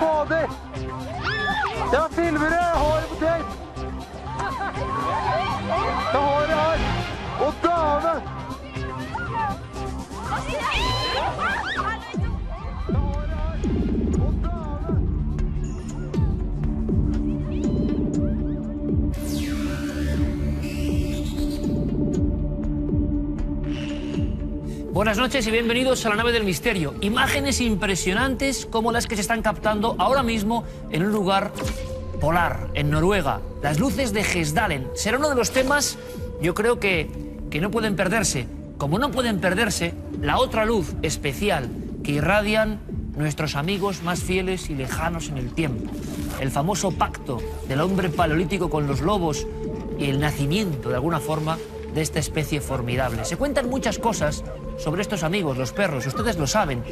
fader! Jag filmer det! Jag har det på dig! Jag har det här! Och döven! Buenas noches y bienvenidos a la nave del misterio. Imágenes impresionantes como las que se están captando ahora mismo en un lugar polar, en Noruega. Las luces de Hesdalen. Será uno de los temas, yo creo que no pueden perderse. Como no pueden perderse la otra luz especial que irradian nuestros amigos más fieles y lejanos en el tiempo. El famoso pacto del hombre paleolítico con los lobos y el nacimiento, de alguna forma, de esta especie formidable. Se cuentan muchas cosas sobre estos amigos, los perros, ustedes lo saben.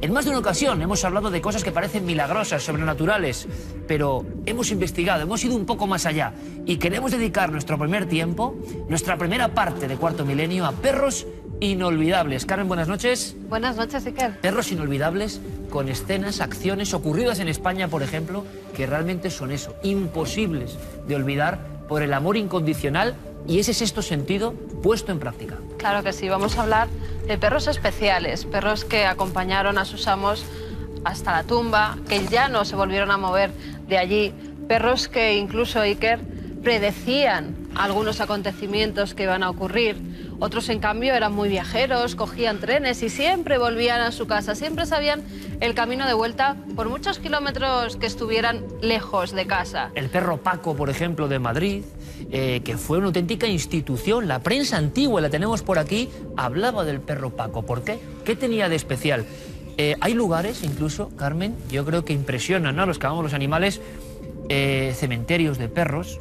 En más de una ocasión hemos hablado de cosas que parecen milagrosas, sobrenaturales, pero hemos investigado, hemos ido un poco más allá y queremos dedicar nuestro primer tiempo, nuestra primera parte de Cuarto Milenio a perros inolvidables. Carmen, buenas noches. Buenas noches, Iker. Perros inolvidables con escenas, acciones ocurridas en España, por ejemplo, que realmente son eso, imposibles de olvidar por el amor incondicional y ese sexto sentido puesto en práctica. Claro que sí, vamos a hablar de perros especiales, perros que acompañaron a sus amos hasta la tumba, que ya no se volvieron a mover de allí, perros que incluso, Iker, predecían algunos acontecimientos que iban a ocurrir. Otros, en cambio, eran muy viajeros, cogían trenes y siempre volvían a su casa, siempre sabían el camino de vuelta por muchos kilómetros que estuvieran lejos de casa. El perro Paco, por ejemplo, de Madrid, que fue una auténtica institución, la prensa antigua, la tenemos por aquí, hablaba del perro Paco. ¿Por qué? ¿Qué tenía de especial? Hay lugares, incluso, Carmen, yo creo que impresionan, ¿no?, a los que amamos los animales, cementerios de perros,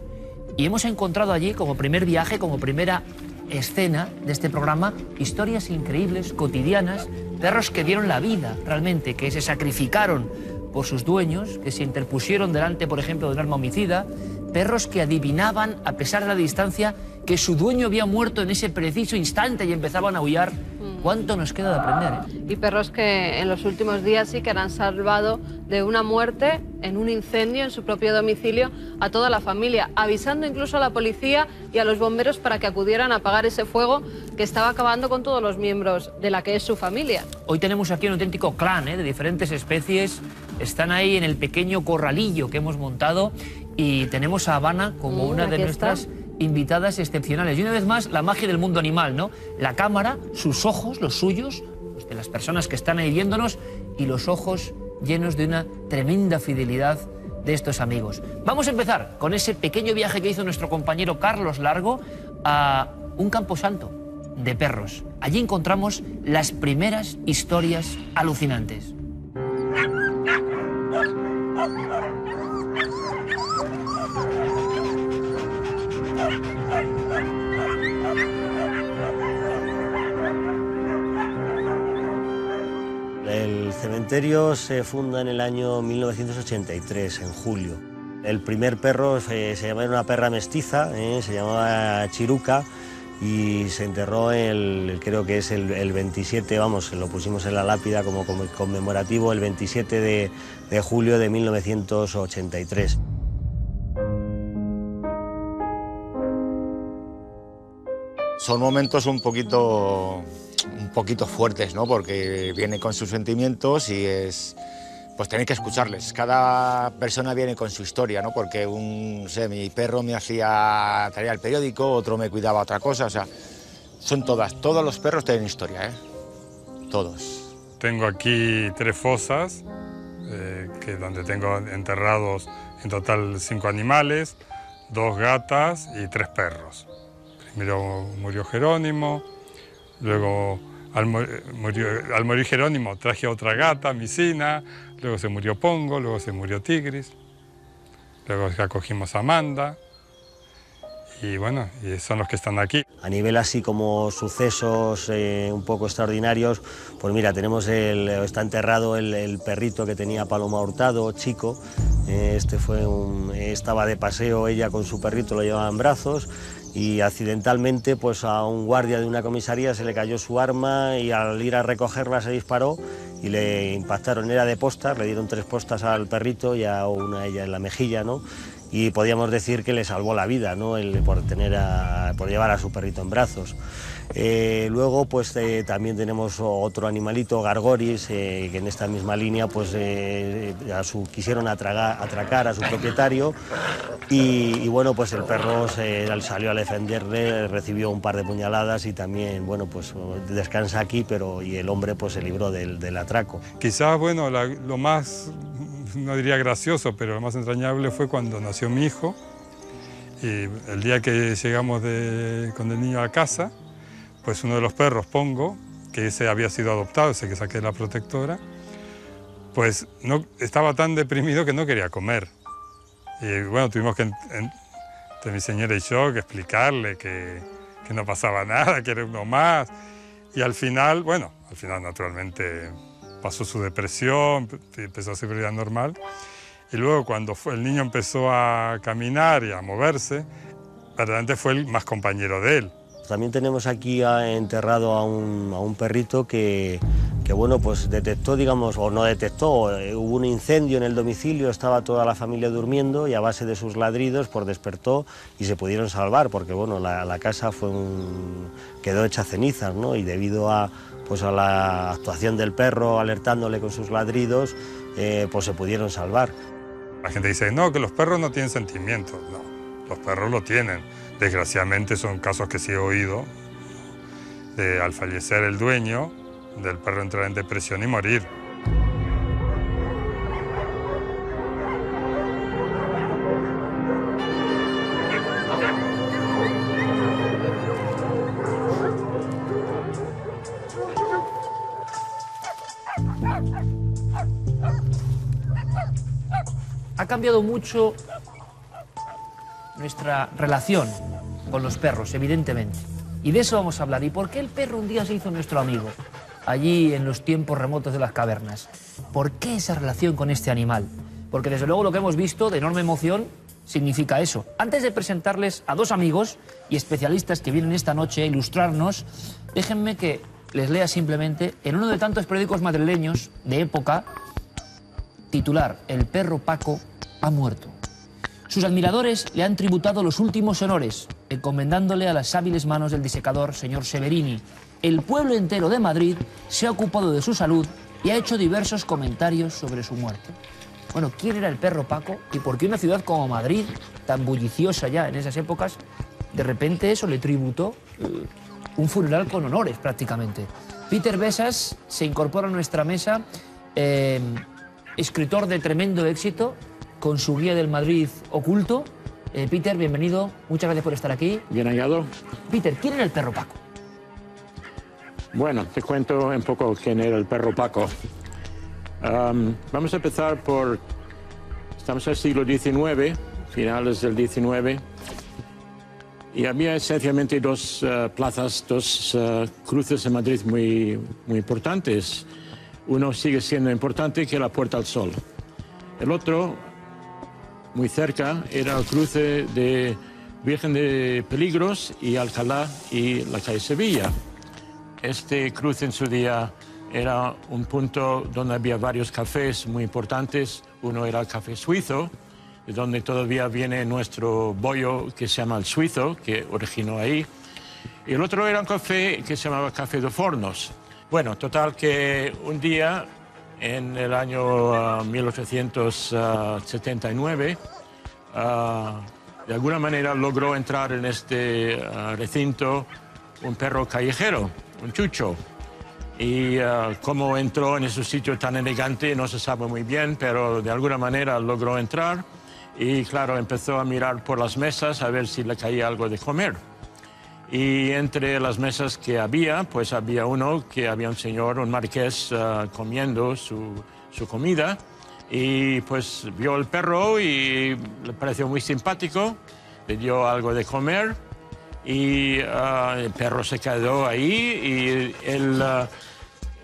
y hemos encontrado allí, como primer viaje, como primera escena de este programa, historias increíbles, cotidianas, perros que dieron la vida realmente, que se sacrificaron por sus dueños, que se interpusieron delante, por ejemplo, de un arma homicida, perros que adivinaban, a pesar de la distancia, que su dueño había muerto en ese preciso instante y empezaban a aullar. ¿Cuánto nos queda de aprender, Y perros que en los últimos días sí que han salvado de una muerte en un incendio en su propio domicilio a toda la familia, avisando incluso a la policía y a los bomberos para que acudieran a apagar ese fuego que estaba acabando con todos los miembros de la que es su familia. Hoy tenemos aquí un auténtico clan de diferentes especies, están ahí en el pequeño corralillo que hemos montado y tenemos a Habana como una de nuestras invitadas excepcionales. Y una vez más, la magia del mundo animal, ¿no? La cámara, sus ojos, los suyos, los de las personas que están ahí viéndonos, y los ojos llenos de una tremenda fidelidad de estos amigos. Vamos a empezar con ese pequeño viaje que hizo nuestro compañero Carlos Largo a un camposanto de perros. Allí encontramos las primeras historias alucinantes. El cementerio se funda en el año 1983, en julio. El primer perro se llamaba una perra mestiza, se llamaba Chiruca, y se enterró creo que es el 27, vamos, lo pusimos en la lápida como conmemorativo, el 27 de julio de 1983. Son momentos un poquito fuertes, ¿no? Porque viene con sus sentimientos y pues tenéis que escucharles. Cada persona viene con su historia, ¿no? Porque no sé, mi perro me traía el periódico, otro me cuidaba otra cosa, o sea, son todos los perros tienen historia, todos. Tengo aquí 3 fosas, donde tengo enterrados en total 5 animales, 2 gatas y 3 perros. Primero murió Jerónimo, luego al morir Jerónimo traje a otra gata, Micina, luego se murió Pongo, luego se murió Tigris, luego acogimos a Amanda y bueno, y son los que están aquí. A nivel así como sucesos un poco extraordinarios, pues mira, tenemos está enterrado el perrito que tenía Paloma Hurtado, Chico. Estaba de paseo ella con su perrito, lo llevaba en brazos, y accidentalmente pues a un guardia de una comisaría se le cayó su arma y al ir a recogerla se disparó y le impactaron, era de postas, le dieron 3 postas al perrito y a una a ella en la mejilla, ¿no? Y podíamos decir que le salvó la vida, ¿no? Por llevar a su perrito en brazos. Luego pues también tenemos otro animalito, Gargoris, que en esta misma línea pues quisieron atracar a su propietario y bueno, pues el perro salió a defenderle, recibió un par de puñaladas y también, bueno, pues descansa aquí, y el hombre pues se libró del atraco. Quizás, bueno, lo más, no diría gracioso, pero lo más entrañable fue cuando nació mi hijo, y el día que llegamos con el niño a casa, pues uno de los perros, Pongo, que ese había sido adoptado, ese que saqué de la protectora, pues estaba tan deprimido que no quería comer. Y bueno, tuvimos que, entre mi señora y yo, que explicarle que no pasaba nada, que era uno más. Y al final naturalmente pasó su depresión, empezó a ser vida normal. Y luego cuando el niño empezó a caminar y a moverse, verdaderamente fue el más compañero de él. También tenemos aquí enterrado a un perrito que bueno, pues detectó, digamos, o no detectó, hubo un incendio en el domicilio, estaba toda la familia durmiendo y a base de sus ladridos pues despertó y se pudieron salvar, porque bueno, la casa quedó hecha cenizas, ¿no? Y debido a la actuación del perro alertándole con sus ladridos, pues se pudieron salvar. La gente dice, no, que los perros no tienen sentimientos. No, los perros lo tienen. Desgraciadamente son casos que sí he oído, al fallecer el dueño, del perro entrar en depresión y morir. Ha cambiado mucho nuestra relación con los perros, evidentemente. Y de eso vamos a hablar. ¿Y por qué el perro un día se hizo nuestro amigo? Allí en los tiempos remotos de las cavernas. ¿Por qué esa relación con este animal? Porque desde luego lo que hemos visto de enorme emoción significa eso. Antes de presentarles a 2 amigos y especialistas que vienen esta noche a ilustrarnos, déjenme que les lea simplemente en uno de tantos periódicos madrileños de época, titular: El perro Paco ha muerto. Sus admiradores le han tributado los últimos honores, encomendándole a las hábiles manos del disecador señor Severini. El pueblo entero de Madrid se ha ocupado de su salud y ha hecho diversos comentarios sobre su muerte. Bueno, ¿quién era el perro Paco? ¿Y por qué una ciudad como Madrid, tan bulliciosa ya en esas épocas, de repente eso le tributó un funeral con honores prácticamente? Peter Besas se incorpora a nuestra mesa, escritor de tremendo éxito, con su guía del Madrid oculto. Peter, bienvenido, muchas gracias por estar aquí. Bien hallado. Peter, ¿quién era el perro Paco? Bueno, te cuento un poco quién era el perro Paco. Vamos a empezar estamos en el siglo XIX, finales del XIX, y había esencialmente 2 plazas, 2 cruces en Madrid muy importantes. Uno sigue siendo importante, que es la Puerta al Sol. El otro, muy cerca, era el cruce de Virgen de Peligros y Alcalá y la calle Sevilla. Este cruce en su día era un punto donde había varios cafés muy importantes. Uno era el Café Suizo, de donde todavía viene nuestro bollo que se llama el Suizo, que originó ahí. Y el otro era un café que se llamaba Café de Fornos. Bueno, total que un día, en el año 1879, de alguna manera logró entrar en este recinto un perro callejero, un chucho. Y cómo entró en ese sitio tan elegante no se sabe muy bien, pero de alguna manera logró entrar y claro, empezó a mirar por las mesas a ver si le caía algo de comer. Y entre las mesas que había, pues había un señor, un marqués, comiendo su comida, y pues vio el perro y le pareció muy simpático, le dio algo de comer y el perro se quedó ahí y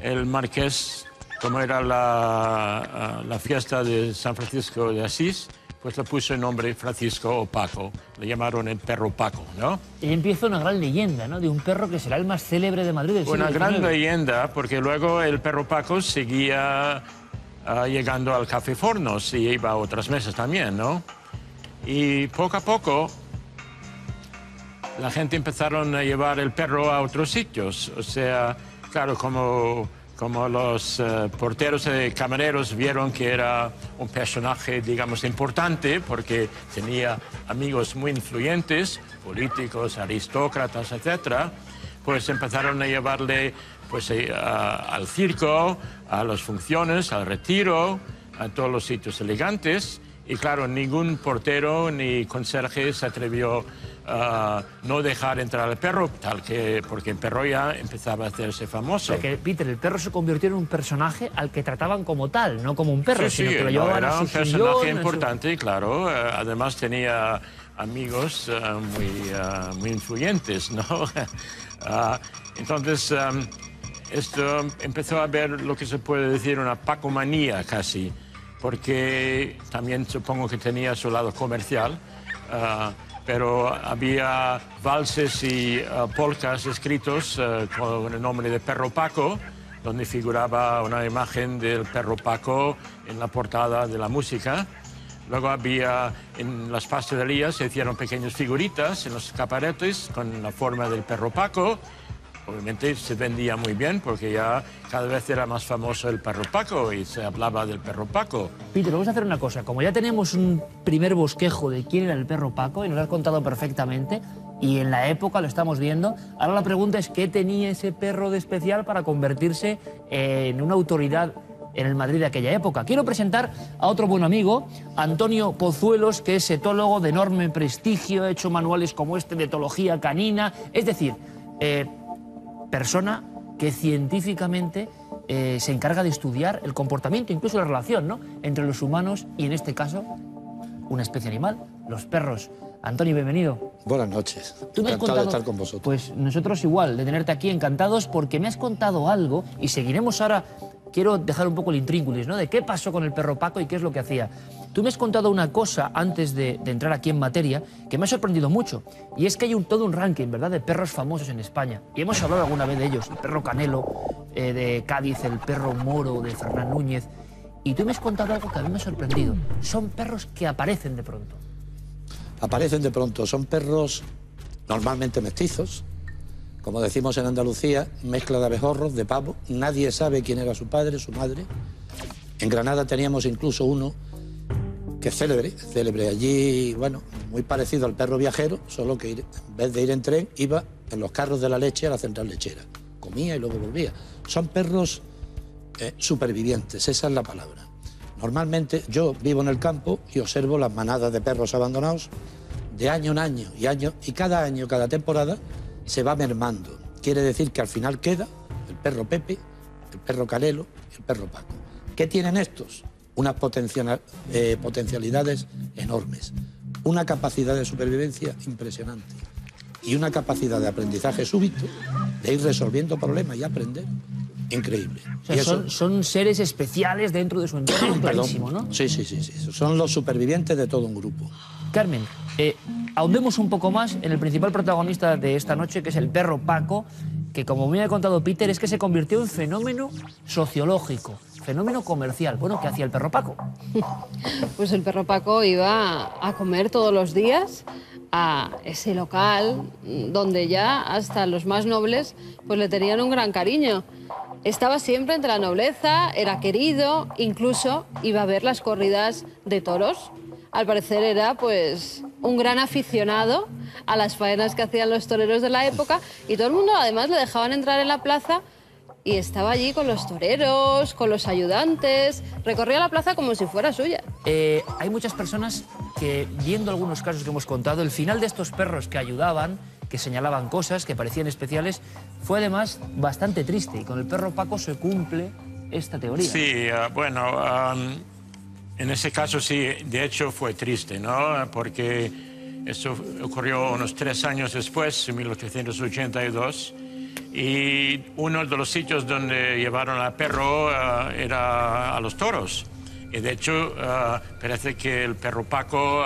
el marqués, como era la fiesta de San Francisco de Asís, pues le puso el nombre Francisco o Paco. Le llamaron el perro Paco, ¿no? Y empieza una gran leyenda, ¿no? De un perro que será el más célebre de Madrid del siglo Una XIX. gran leyenda, porque luego el perro Paco seguía llegando al Café Fornos y iba a otras mesas también, ¿no? Y poco a poco la gente empezaron a llevar el perro a otros sitios. O sea, claro, como los porteros y camareros vieron que era un personaje, digamos, importante, porque tenía amigos muy influyentes, políticos, aristócratas, etc., pues empezaron a llevarle pues, al circo, a las funciones, al retiro, a todos los sitios elegantes. Y claro, ningún portero ni conserje se atrevió a no dejar entrar al perro, porque el perro ya empezaba a hacerse famoso. O sea que, Peter, el perro se convirtió en un personaje al que trataban como tal, no como un perro, Sí, sino sí, que lo no, llevaban era a un su personaje sillón, importante, claro. Además tenía amigos muy influyentes, ¿no? Entonces, esto empezó a haber lo que se puede decir una pacomanía casi, porque también supongo que tenía su lado comercial, pero había valses y polcas escritos con el nombre de Perro Paco, donde figuraba una imagen del perro Paco en la portada de la música. Luego había, en las pastelerías se hicieron pequeñas figuritas en los escaparates con la forma del perro Paco. Obviamente se vendía muy bien porque ya cada vez era más famoso el perro Paco y se hablaba del perro Paco. Peter, vamos a hacer una cosa. Como ya tenemos un primer bosquejo de quién era el perro Paco y nos lo has contado perfectamente, y en la época lo estamos viendo, ahora la pregunta es ¿qué tenía ese perro de especial para convertirse en una autoridad en el Madrid de aquella época? Quiero presentar a otro buen amigo, Antonio Pozuelos, que es etólogo de enorme prestigio, ha hecho manuales como este de etología canina, es decir, persona que científicamente se encarga de estudiar el comportamiento, incluso la relación, ¿no?, entre los humanos y, en este caso, una especie animal, los perros. Antonio, bienvenido. Buenas noches. Tú me has Encantado contado, de estar con vosotros. Pues nosotros igual, de tenerte aquí, encantados, porque me has contado algo y seguiremos ahora. Quiero dejar un poco el intríngulis, ¿no?, de qué pasó con el perro Paco y qué es lo que hacía. Tú me has contado una cosa antes de entrar aquí en materia que me ha sorprendido mucho, y es que hay todo un ranking, ¿verdad?, de perros famosos en España. Y hemos hablado alguna vez de ellos, el perro Canelo de Cádiz, el perro Moro de Fernán Núñez. Y tú me has contado algo que a mí me ha sorprendido. Son perros que aparecen de pronto. Aparecen de pronto, son perros normalmente mestizos, como decimos en Andalucía, mezcla de abejorros, de pavo. Nadie sabe quién era su padre, su madre. En Granada teníamos incluso uno que es célebre. Allí, bueno, muy parecido al perro viajero, solo que en vez de ir en tren, iba en los carros de la leche a la central lechera. Comía y luego volvía. Son perros supervivientes, esa es la palabra. Normalmente yo vivo en el campo y observo las manadas de perros abandonados de año en año y cada año, cada temporada, se va mermando. Quiere decir que al final queda el perro Pepe, el perro Canelo y el perro Paco. ¿Qué tienen estos? Unas potencialidades enormes, una capacidad de supervivencia impresionante y una capacidad de aprendizaje súbito, de ir resolviendo problemas y aprender, increíble. O sea, Y eso, son seres especiales dentro de su entorno, clarísimo, ¿no? Sí. Son los supervivientes de todo un grupo. Carmen, ahondemos un poco más en el principal protagonista de esta noche, que es el perro Paco, que, como me ha contado Peter, es que se convirtió en fenómeno sociológico, fenómeno comercial. Bueno, ¿qué hacía el perro Paco? Pues el perro Paco iba a comer todos los días a ese local donde ya hasta los más nobles pues le tenían un gran cariño. Estaba siempre entre la nobleza, era querido, incluso iba a ver las corridas de toros. Al parecer era pues un gran aficionado a las faenas que hacían los toreros de la época, y todo el mundo además le dejaban entrar en la plaza y estaba allí con los toreros, con los ayudantes, recorría la plaza como si fuera suya. Hay muchas personas que, viendo algunos casos que hemos contado, el final de estos perros que ayudaban, que señalaban cosas, que parecían especiales, fue además bastante triste, y con el perro Paco se cumple esta teoría. Sí, en ese caso sí, de hecho fue triste, ¿no? Porque Esto ocurrió unos 3 años después, en 1882. Y uno de los sitios donde llevaron al perro era a los toros. Y de hecho, parece que el perro Paco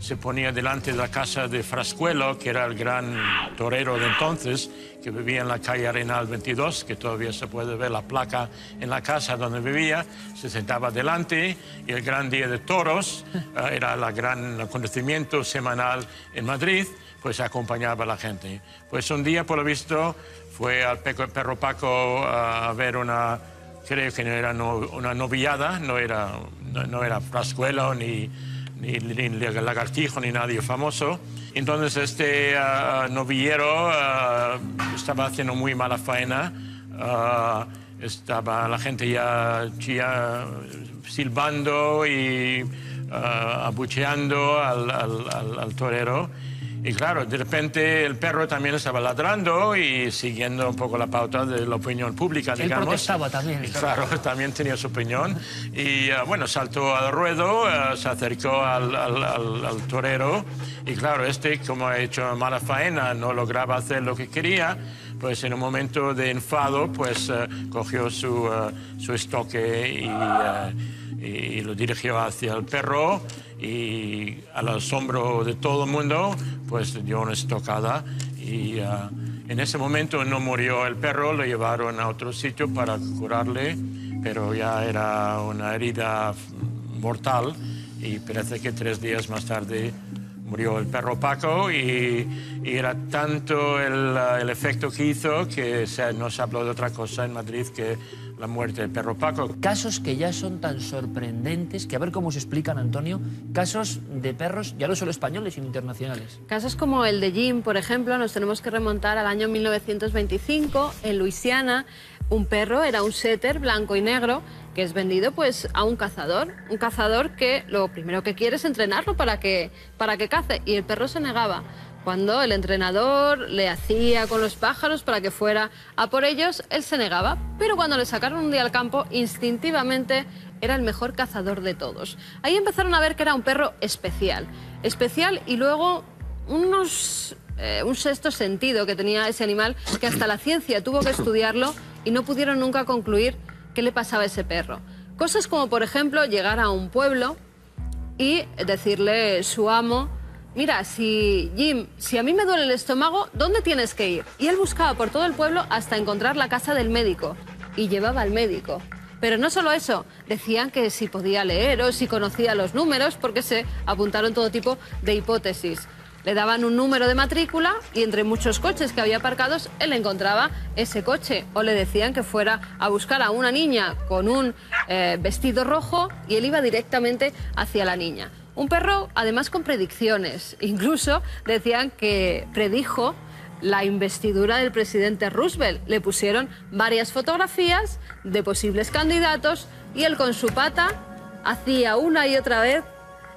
se ponía delante de la casa de Frascuelo, que era el gran torero de entonces, que vivía en la calle Arenal 22, que todavía se puede ver la placa en la casa donde vivía. Se sentaba delante y el gran día de toros era el gran acontecimiento semanal en Madrid, pues acompañaba a la gente. Pues un día, por lo visto, fue al perro Paco a ver una... Creo que no era una novillada, no era Frascuelo ni Lagartijo ni nadie famoso. Entonces este novillero estaba haciendo muy mala faena, estaba la gente ya silbando y abucheando al torero. Y claro, de repente el perro también estaba ladrando y siguiendo un poco la pauta de la opinión pública, digamos. Él protestaba también. Y claro, también tenía su opinión. Y bueno, saltó al ruedo, se acercó al torero. Y claro, como ha hecho mala faena, no lograba hacer lo que quería, pues en un momento de enfado, pues cogió su estoque y lo dirigió hacia el perro. Y al asombro de todo el mundo, pues dio una estocada y en ese momento no murió el perro, lo llevaron a otro sitio para curarle, pero ya era una herida mortal y parece que 3 días más tarde murió el perro Paco y era tanto el efecto que hizo que no se habló de otra cosa en Madrid que la muerte del perro Paco. Casos que ya son tan sorprendentes que a ver cómo se explican, Antonio, casos de perros ya no solo españoles sino internacionales. Casos como el de Jim, por ejemplo, nos tenemos que remontar al año 1925 en Luisiana. Un perro era un setter blanco y negro que es vendido pues a un cazador que lo primero que quiere es entrenarlo para que cace, y el perro se negaba. Cuando el entrenador le hacía con los pájaros para que fuera a por ellos, él se negaba. Pero cuando le sacaron un día al campo, instintivamente era el mejor cazador de todos. Ahí empezaron a ver que era un perro especial y luego un sexto sentido que tenía ese animal, que hasta la ciencia tuvo que estudiarlo y no pudieron nunca concluir qué le pasaba a ese perro. Cosas como, por ejemplo, llegar a un pueblo y decirle su amo: mira, Jim, si a mí me duele el estómago, ¿dónde tienes que ir? Y él buscaba por todo el pueblo hasta encontrar la casa del médico y llevaba al médico. Pero no solo eso, decían que si podía leer o si conocía los números, porque se apuntaron todo tipo de hipótesis. Le daban un número de matrícula y entre muchos coches que había aparcados, él encontraba ese coche. O le decían que fuera a buscar a una niña con un vestido rojo y él iba directamente hacia la niña. Un perro, además, con predicciones. Incluso decían que predijo la investidura del presidente Roosevelt. Le pusieron varias fotografías de posibles candidatos y él con su pata hacía una y otra vez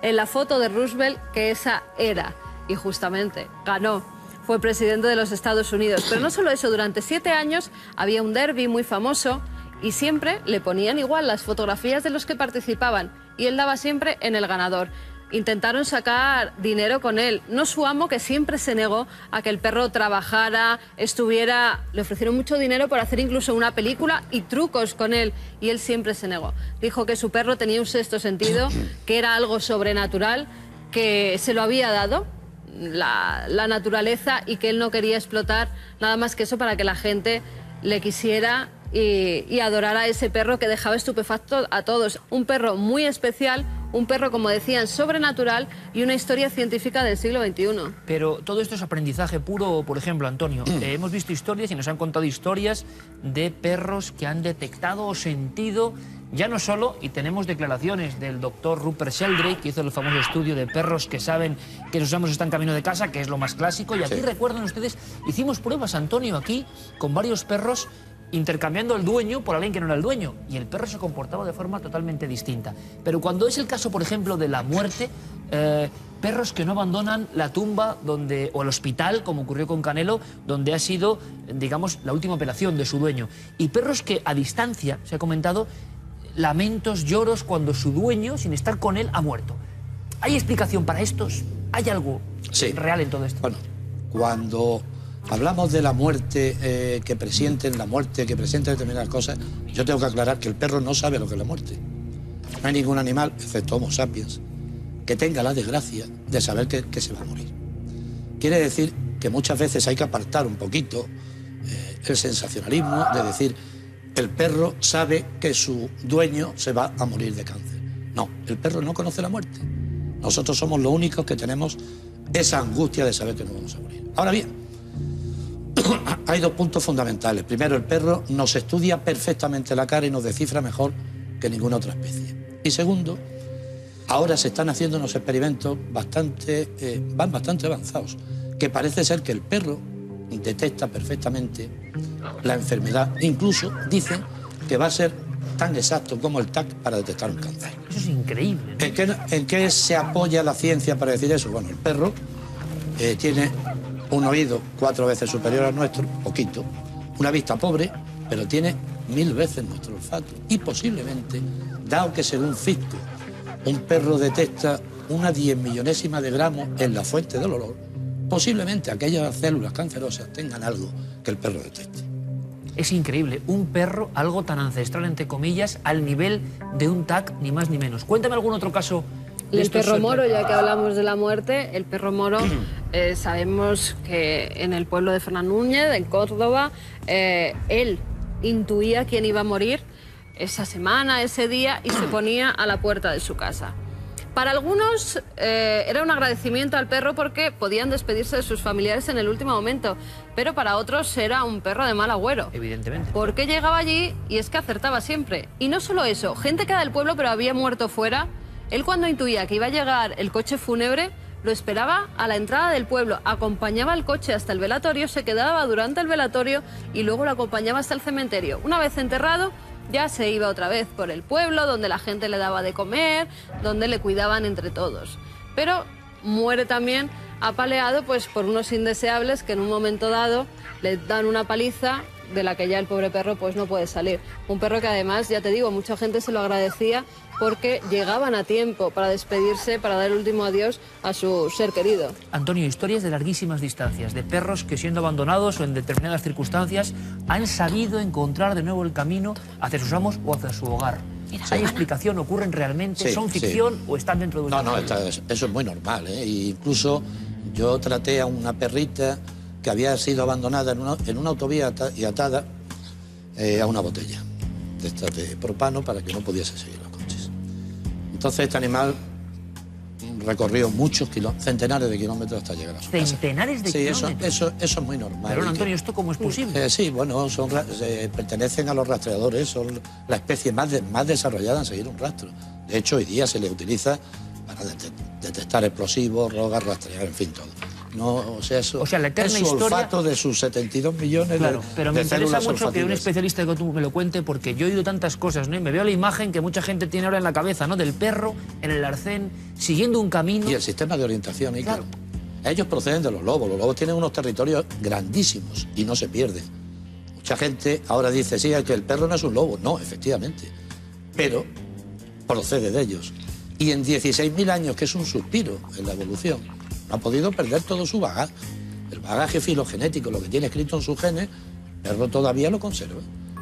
en la foto de Roosevelt que esa era. Y justamente ganó. Fue presidente de los Estados Unidos. Pero no solo eso, durante 7 años había un derbi muy famoso y siempre le ponían igual las fotografías de los que participaban y él daba siempre en el ganador. Intentaron sacar dinero con él, no su amo, que siempre se negó a que el perro trabajara, le ofrecieron mucho dinero por hacer incluso una película y trucos con él, y él siempre se negó. Dijo que su perro tenía un sexto sentido, que era algo sobrenatural, que se lo había dado la naturaleza y que él no quería explotar nada más que eso para que la gente le quisiera y adorara a ese perro que dejaba estupefacto a todos. Un perro muy especial, un perro, como decían, sobrenatural y una historia científica del siglo XXI. Pero todo esto es aprendizaje puro. Por ejemplo, Antonio, hemos visto historias y nos han contado historias de perros que han detectado o sentido, ya no solo, y tenemos declaraciones del doctor Rupert Sheldrake, que hizo el famoso estudio de perros que saben que sus amos están camino de casa, que es lo más clásico, y aquí recuerdan ustedes, hicimos pruebas, Antonio, aquí, con varios perros, intercambiando el dueño por alguien que no era el dueño, y el perro se comportaba de forma totalmente distinta. Pero cuando es el caso, por ejemplo, de la muerte, perros que no abandonan la tumba o el hospital, como ocurrió con Canelo, donde ha sido, digamos, la última operación de su dueño, y perros que a distancia, se ha comentado, lamentos, lloros cuando su dueño, sin estar con él, ha muerto. ¿Hay explicación para estos? ¿Hay algo? real en todo esto? Bueno, cuando hablamos de la muerte, que presienten la muerte, que presienten determinadas cosas, yo tengo que aclarar que el perro no sabe lo que es la muerte. No hay ningún animal, excepto Homo sapiens, que tenga la desgracia de saber que se va a morir. Quiere decir que muchas veces hay que apartar un poquito el sensacionalismo de decir el perro sabe que su dueño se va a morir de cáncer. No, el perro no conoce la muerte. Nosotros somos los únicos que tenemos esa angustia de saber que nos vamos a morir. Ahora bien, hay dos puntos fundamentales. Primero, el perro nos estudia perfectamente la cara y nos descifra mejor que ninguna otra especie. Y segundo, ahora se están haciendo unos experimentos bastante avanzados, que parece ser que el perro detecta perfectamente la enfermedad. Incluso dicen que va a ser tan exacto como el TAC para detectar un cáncer. Eso es increíble, ¿no? ¿En qué se apoya la ciencia para decir eso? Bueno, el perro tiene un oído 4 veces superior al nuestro, poquito, una vista pobre, pero tiene 1000 veces nuestro olfato. Y posiblemente, dado que según Fichte, un perro detecta una 10.000.000ª de gramo en la fuente del olor, posiblemente aquellas células cancerosas tengan algo que el perro detecte. Es increíble, un perro, algo tan ancestral, entre comillas, al nivel de un TAC, ni más ni menos. Cuéntame algún otro caso. Y el perro moro, ya que hablamos de la muerte, el perro moro, sabemos que en el pueblo de Fernán Núñez, en Córdoba, él intuía quién iba a morir esa semana, ese día, y se ponía a la puerta de su casa. Para algunos era un agradecimiento al perro porque podían despedirse de sus familiares en el último momento, pero para otros era un perro de mal agüero. Evidentemente. Porque llegaba allí y es que acertaba siempre. Y no solo eso, gente que era del pueblo pero había muerto fuera, él cuando intuía que iba a llegar el coche fúnebre, lo esperaba a la entrada del pueblo, acompañaba el coche hasta el velatorio, se quedaba durante el velatorio y luego lo acompañaba hasta el cementerio. Una vez enterrado, ya se iba otra vez por el pueblo, donde la gente le daba de comer, donde le cuidaban entre todos. Pero muere también apaleado pues, por unos indeseables que en un momento dado le dan una paliza de la que ya el pobre perro pues, no puede salir. Un perro que además, ya te digo, mucha gente se lo agradecía porque llegaban a tiempo para despedirse, para dar el último adiós a su ser querido. Antonio, historias de larguísimas distancias, de perros que siendo abandonados o en determinadas circunstancias han sabido encontrar de nuevo el camino hacia sus amos o hacia su hogar. ¿Hay explicación? ¿Ocurren realmente? Sí, ¿Son ficción o están dentro de un... No, eso es muy normal, ¿eh? Y incluso yo traté a una perrita que había sido abandonada en una autovía y atada a una botella de estas de propano para que no pudiese seguir los coches. Entonces este animal recorrió muchos kilómetros, centenares de kilómetros hasta llegar a su casa. ¿Centenares de kilómetros? Sí, eso es muy normal. Pero Antonio, ¿esto cómo es posible? Sí, bueno, pertenecen a los rastreadores, son la especie más desarrollada en seguir un rastro. De hecho, hoy día se le utiliza para detectar explosivos, rogas, rastrear, en fin, todo. No, o sea, la eterna es su historia... olfato de sus 72 millones claro, de pero me interesa mucho que un olfativas. especialista que tú me lo cuente, porque yo he oído tantas cosas, ¿no? Y me veo la imagen que mucha gente tiene ahora en la cabeza, ¿no? Del perro en el arcén, siguiendo un camino. Y el sistema de orientación, claro. Ellos proceden de los lobos tienen unos territorios grandísimos y no se pierden. Mucha gente ahora dice, sí, que el perro no es un lobo. No, efectivamente, pero procede de ellos. Y en 16.000 años, que es un suspiro en la evolución, no ha podido perder todo su bagaje. El bagaje filogenético, lo que tiene escrito en sus genes, el perro todavía lo conserva.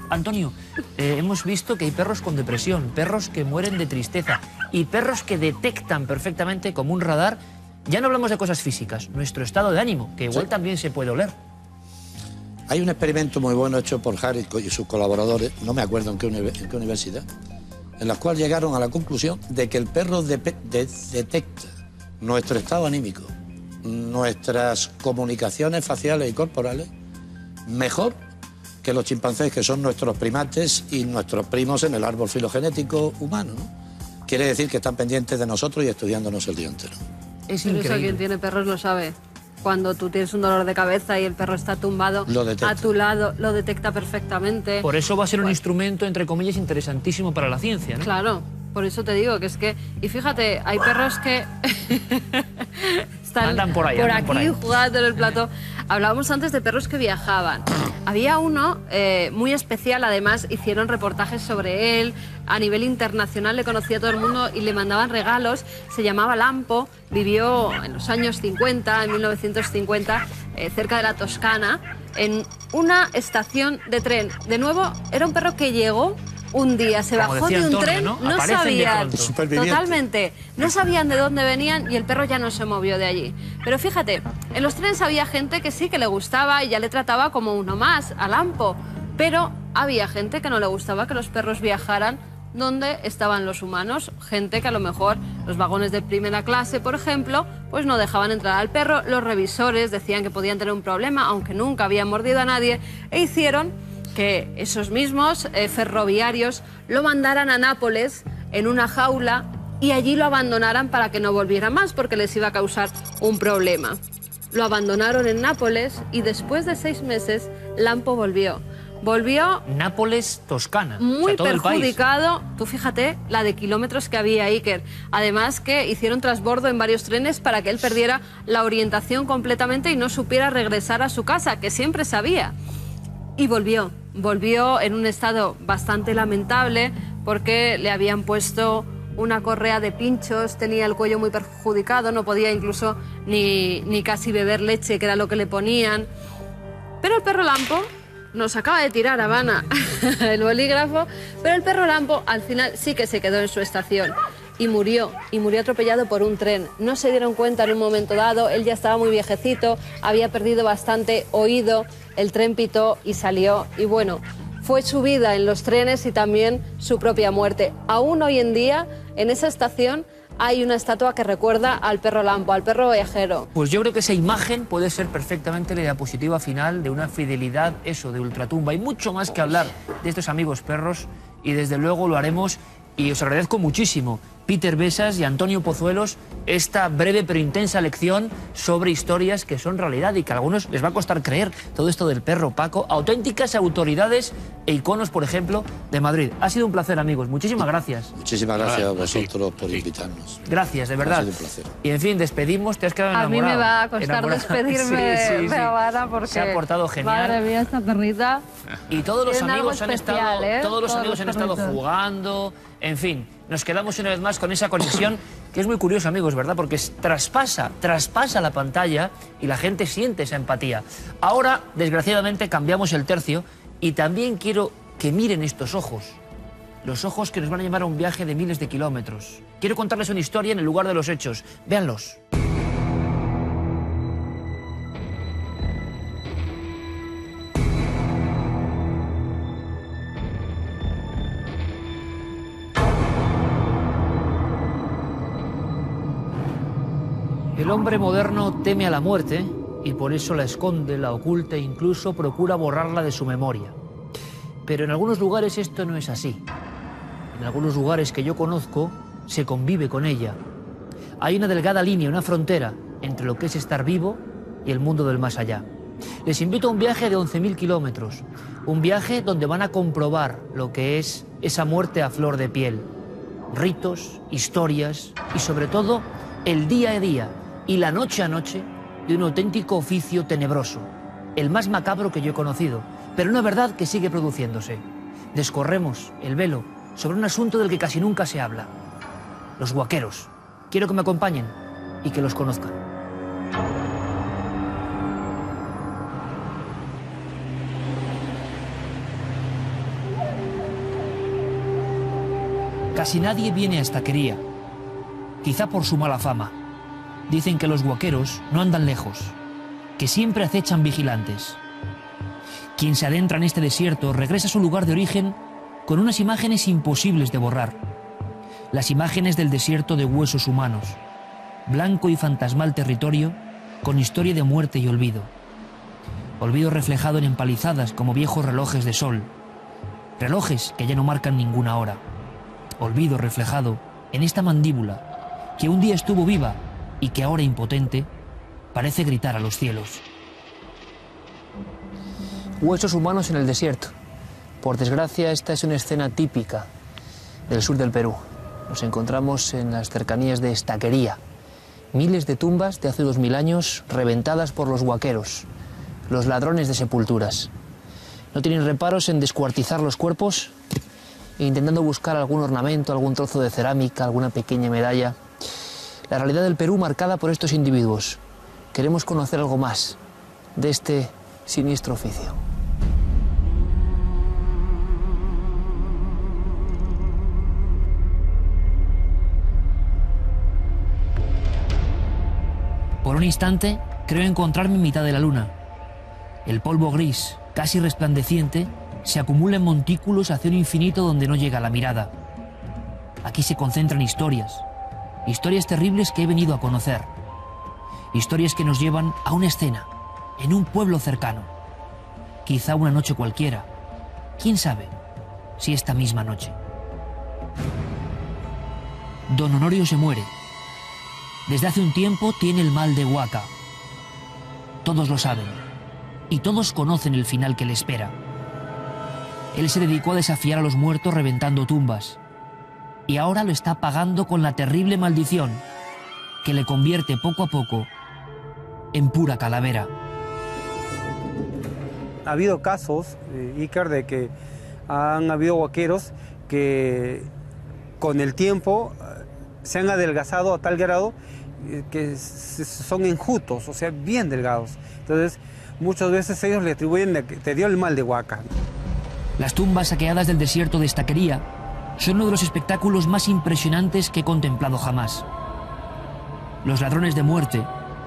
Antonio, hemos visto que hay perros con depresión, perros que mueren de tristeza y perros que detectan perfectamente como un radar. Ya no hablamos de cosas físicas, nuestro estado de ánimo, que igual también se puede oler. Hay un experimento muy bueno hecho por Harris y sus colaboradores, no me acuerdo en qué universidad, en la cual llegaron a la conclusión de que el perro detecta nuestro estado anímico, nuestras comunicaciones faciales y corporales, mejor que los chimpancés, que son nuestros primates y nuestros primos en el árbol filogenético humano, ¿no? Quiere decir que están pendientes de nosotros y estudiándonos el día entero. Es Pero increíble. eso quien tiene perros lo sabe. Cuando tú tienes un dolor de cabeza y el perro está tumbado a tu lado, lo detecta perfectamente. Por eso va a ser un instrumento, entre comillas, interesantísimo para la ciencia, ¿no? Claro, por eso te digo que es que... Y fíjate, hay perros que... están Andan por ahí, por andan por aquí ahí. jugando en el plató. Hablábamos antes de perros que viajaban. Había uno muy especial, además hicieron reportajes sobre él, a nivel internacional le conocía todo el mundo y le mandaban regalos. Se llamaba Lampo, vivió en los años 50, en 1950, cerca de la Toscana, en una estación de tren. De nuevo, era un perro que llegó un día, se Como bajó decía de un Antonio, tren, ¿no? no Aparecen de sabían, pronto. Superviviente. totalmente, no sabían de dónde venían y el perro ya no se movió de allí. Pero fíjate, en los trenes había gente que sí que le gustaba y ya le trataba como uno más, a Lampo, pero había gente que no le gustaba que los perros viajaran donde estaban los humanos, gente que a lo mejor los vagones de primera clase, por ejemplo, pues no dejaban entrar al perro, los revisores decían que podían tener un problema, aunque nunca habían mordido a nadie, e hicieron que esos mismos ferroviarios lo mandaran a Nápoles en una jaula y allí lo abandonaran para que no volviera más porque les iba a causar un problema. Lo abandonaron en Nápoles y después de 6 meses Lampo volvió. Volvió Nápoles, Toscana. muy o sea, todo el país. perjudicado. Tú fíjate la de kilómetros que había, Iker. Además que hicieron transbordo en varios trenes para que él perdiera la orientación completamente y no supiera regresar a su casa, que siempre sabía. Y volvió en un estado bastante lamentable porque le habían puesto una correa de pinchos, tenía el cuello muy perjudicado, no podía incluso ni casi beber leche, que era lo que le ponían. Pero el perro Lampo nos acaba de tirar, Habana, el bolígrafo, pero el perro Lampo al final sí que se quedó en su estación. Y murió atropellado por un tren. No se dieron cuenta en un momento dado, él ya estaba muy viejecito, había perdido bastante oído, el tren pitó y salió. Y bueno, fue su vida en los trenes y también su propia muerte. Aún hoy en día, en esa estación, hay una estatua que recuerda al perro Lampo, al perro viajero. Pues yo creo que esa imagen puede ser perfectamente la diapositiva final de una fidelidad, eso, de ultratumba. Hay mucho más que hablar de estos amigos perros y desde luego lo haremos y os agradezco muchísimo, Peter Besas y Antonio Pozuelos, esta breve pero intensa lección sobre historias que son realidad y que a algunos les va a costar creer. Todo esto del perro Paco, auténticas autoridades e iconos, por ejemplo, de Madrid. Ha sido un placer, amigos. Muchísimas gracias. Muchísimas gracias a vosotros por invitarnos. Gracias, de verdad. Ha sido un placer. Y en fin, despedimos. Te has quedado A enamorado. mí me va a costar Enamorado. despedirme Sí. de Habana porque... Se ha portado genial. Madre mía, esta perrita... Y todos los Tienen algo amigos han especial, estado, ¿eh? todos los Todos amigos los han estado perritos. jugando, en fin, nos quedamos una vez más con esa conexión que es muy curiosa, amigos, ¿verdad? Porque traspasa la pantalla y la gente siente esa empatía. Ahora, desgraciadamente, cambiamos el tercio y también quiero que miren estos ojos. Los ojos que nos van a llevar a un viaje de miles de kilómetros. Quiero contarles una historia en el lugar de los hechos. Véanlos. El hombre moderno teme a la muerte y por eso la esconde, la oculta e incluso procura borrarla de su memoria. Pero en algunos lugares esto no es así. En algunos lugares que yo conozco se convive con ella. Hay una delgada línea, una frontera entre lo que es estar vivo y el mundo del más allá. Les invito a un viaje de 11.000 kilómetros, un viaje donde van a comprobar lo que es esa muerte a flor de piel. Ritos, historias y sobre todo el día a día y la noche a noche de un auténtico oficio tenebroso, el más macabro que yo he conocido, pero una verdad que sigue produciéndose. Descorremos el velo sobre un asunto del que casi nunca se habla. Los huaqueros. Quiero que me acompañen y que los conozcan. Casi nadie viene a Estaquería, quizá por su mala fama. Dicen que los huaqueros no andan lejos, que siempre acechan vigilantes. Quien se adentra en este desierto regresa a su lugar de origen con unas imágenes imposibles de borrar. Las imágenes del desierto de huesos humanos, blanco y fantasmal territorio con historia de muerte y olvido. Olvido reflejado en empalizadas como viejos relojes de sol, relojes que ya no marcan ninguna hora. Olvido reflejado en esta mandíbula que un día estuvo viva y que ahora impotente parece gritar a los cielos. Huesos humanos en el desierto. Por desgracia, esta es una escena típica del sur del Perú. Nos encontramos en las cercanías de Estaquería, Miles de tumbas de hace 2000 años reventadas por los huaqueros, los ladrones de sepulturas. No tienen reparos en descuartizar los cuerpos, intentando buscar algún ornamento, algún trozo de cerámica, alguna pequeña medalla. La realidad del Perú marcada por estos individuos. Queremos conocer algo más de este siniestro oficio. Por un instante, creo encontrarme en mitad de la luna. El polvo gris, casi resplandeciente, se acumula en montículos hacia un infinito donde no llega la mirada. Aquí se concentran historias, historias terribles que he venido a conocer. Historias que nos llevan a una escena, en un pueblo cercano. Quizá una noche cualquiera. ¿Quién sabe si esta misma noche? Don Honorio se muere. Desde hace un tiempo tiene el mal de Huaca. Todos lo saben, y todos conocen el final que le espera. Él se dedicó a desafiar a los muertos reventando tumbas, y ahora lo está pagando con la terrible maldición que le convierte poco a poco en pura calavera. Ha habido casos, Iker, de que han habido huaqueros que con el tiempo se han adelgazado a tal grado que son enjutos, o sea, bien delgados. Entonces, muchas veces ellos le atribuyen de que te dio el mal de Huaca. Las tumbas saqueadas del desierto de Estaquería son uno de los espectáculos más impresionantes que he contemplado jamás. Los ladrones de muerte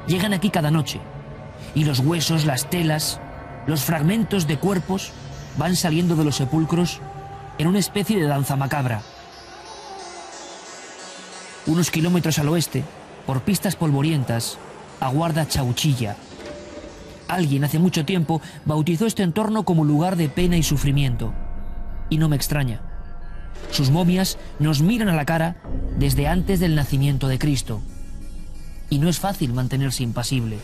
llegan aquí cada noche, y los huesos, las telas, los fragmentos de cuerpos van saliendo de los sepulcros en una especie de danza macabra. Unos kilómetros al oeste, por pistas polvorientas, aguarda Chauchilla. Alguien hace mucho tiempo bautizó este entorno como lugar de pena y sufrimiento. Y no me extraña. Sus momias nos miran a la cara desde antes del nacimiento de Cristo. Y no es fácil mantenerse impasible.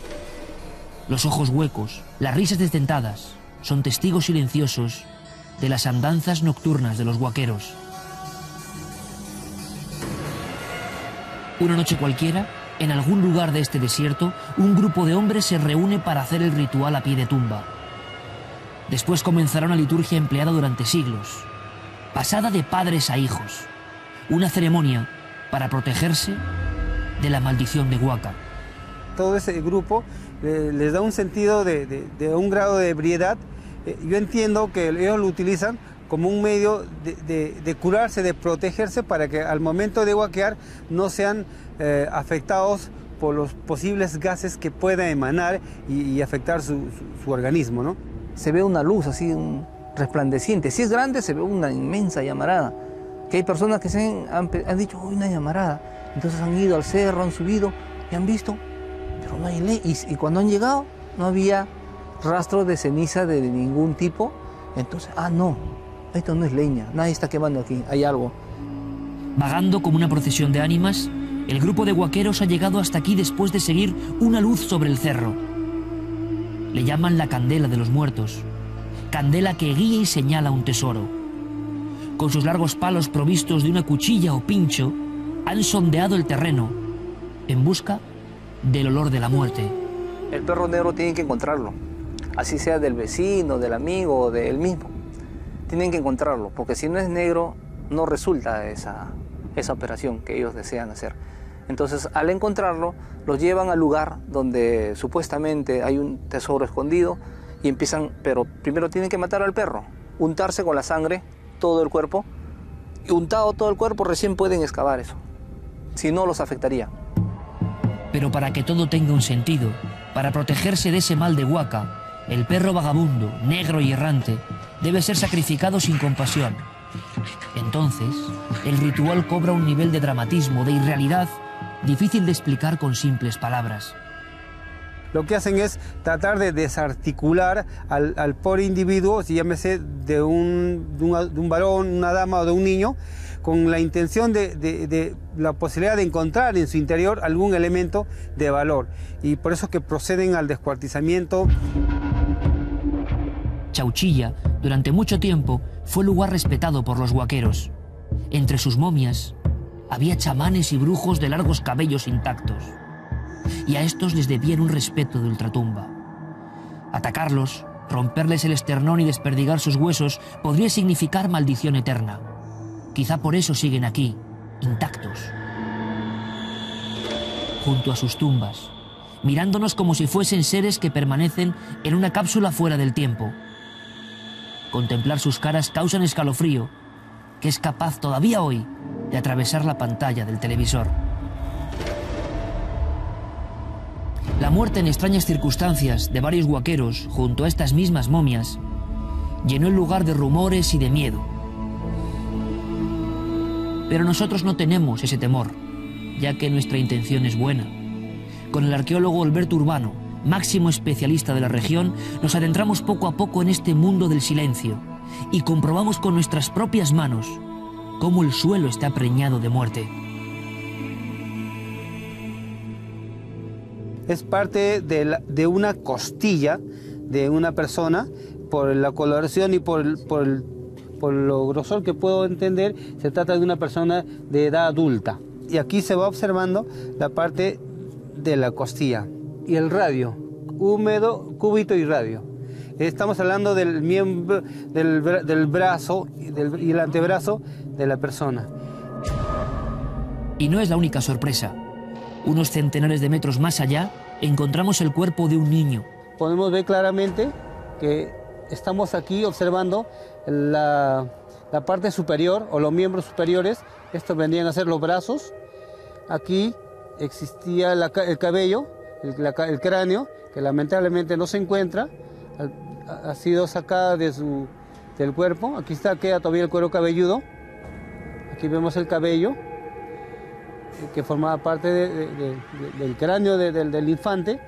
Los ojos huecos, las risas desdentadas, son testigos silenciosos de las andanzas nocturnas de los huaqueros. Una noche cualquiera, en algún lugar de este desierto, un grupo de hombres se reúne para hacer el ritual a pie de tumba. Después comenzará una liturgia empleada durante siglos, pasada de padres a hijos. Una ceremonia para protegerse de la maldición de Huaca. Todo ese grupo les da un sentido de un grado de ebriedad. Yo entiendo que ellos lo utilizan como un medio de curarse, de protegerse, para que al momento de huaquear no sean afectados por los posibles gases que puedan emanar y afectar su organismo, ¿no? Se ve una luz así, resplandeciente. Si es grande, se ve una inmensa llamarada. Que hay personas que han dicho, uy, una llamarada. Entonces han ido al cerro, han subido y han visto, pero no hay ley. Y cuando han llegado, no había rastro de ceniza de ningún tipo. Entonces, no, esto no es leña, nadie está quemando aquí, hay algo. Vagando como una procesión de ánimas, el grupo de huaqueros ha llegado hasta aquí después de seguir una luz sobre el cerro. Le llaman la candela de los muertos, candela que guía y señala un tesoro. Con sus largos palos provistos de una cuchilla o pincho, han sondeado el terreno en busca del olor de la muerte. El perro negro tienen que encontrarlo, así sea del vecino, del amigo o de él mismo. Tienen que encontrarlo, porque si no es negro, no resulta esa operación que ellos desean hacer. Entonces, al encontrarlo, los llevan al lugar donde supuestamente hay un tesoro escondido y empiezan, pero primero tienen que matar al perro, untarse con la sangre todo el cuerpo, y untado todo el cuerpo recién pueden excavar eso, si no los afectaría. Pero para que todo tenga un sentido, para protegerse de ese mal de Huaca, el perro vagabundo, negro y errante, debe ser sacrificado sin compasión. Entonces, el ritual cobra un nivel de dramatismo, de irrealidad, difícil de explicar con simples palabras. Lo que hacen es tratar de desarticular al pobre individuo, si llámese de un varón, una dama o de un niño, con la intención de la posibilidad de encontrar en su interior algún elemento de valor. Y por eso que proceden al descuartizamiento. Chauchilla, durante mucho tiempo, fue lugar respetado por los huaqueros. Entre sus momias había chamanes y brujos de largos cabellos intactos. y a estos les debían un respeto de ultratumba. Atacarlos, romperles el esternón y desperdigar sus huesos podría significar maldición eterna. Quizá por eso siguen aquí, intactos, junto a sus tumbas, mirándonos como si fuesen seres que permanecen en una cápsula fuera del tiempo. Contemplar sus caras causa un escalofrío que es capaz todavía hoy de atravesar la pantalla del televisor. La muerte en extrañas circunstancias de varios huaqueros junto a estas mismas momias llenó el lugar de rumores y de miedo. Pero nosotros no tenemos ese temor, ya que nuestra intención es buena. Con el arqueólogo Alberto Urbano, máximo especialista de la región, nos adentramos poco a poco en este mundo del silencio y comprobamos con nuestras propias manos cómo el suelo está preñado de muerte. Es parte de una costilla de una persona, por la coloración y por lo grosor que puedo entender, se trata de una persona de edad adulta. Y aquí se va observando la parte de la costilla y el radio, húmedo, cúbito y radio. Estamos hablando del miembro, del brazo y el antebrazo de la persona. Y no es la única sorpresa. Unos centenares de metros más allá, encontramos el cuerpo de un niño. Podemos ver claramente que estamos aquí observando la parte superior o los miembros superiores. Estos vendrían a ser los brazos. Aquí existía el cabello, el cráneo, que lamentablemente no se encuentra. Ha sido sacada del cuerpo. Aquí queda todavía el cuero cabelludo. Aquí vemos el cabello, que formaba parte del cráneo del infante.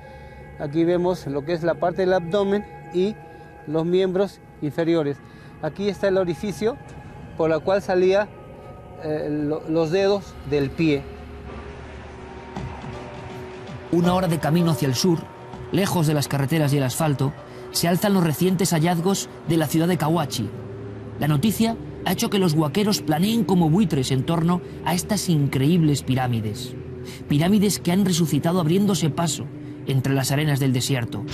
Aquí vemos lo que es la parte del abdomen y los miembros inferiores. Aquí está el orificio por el cual salía los dedos del pie. Una hora de camino hacia el sur, lejos de las carreteras y el asfalto, se alzan los recientes hallazgos de la ciudad de Cahuachi. La noticia ha hecho que los huaqueros planeen como buitres en torno a estas increíbles pirámides. Pirámides que han resucitado abriéndose paso entre las arenas del desierto.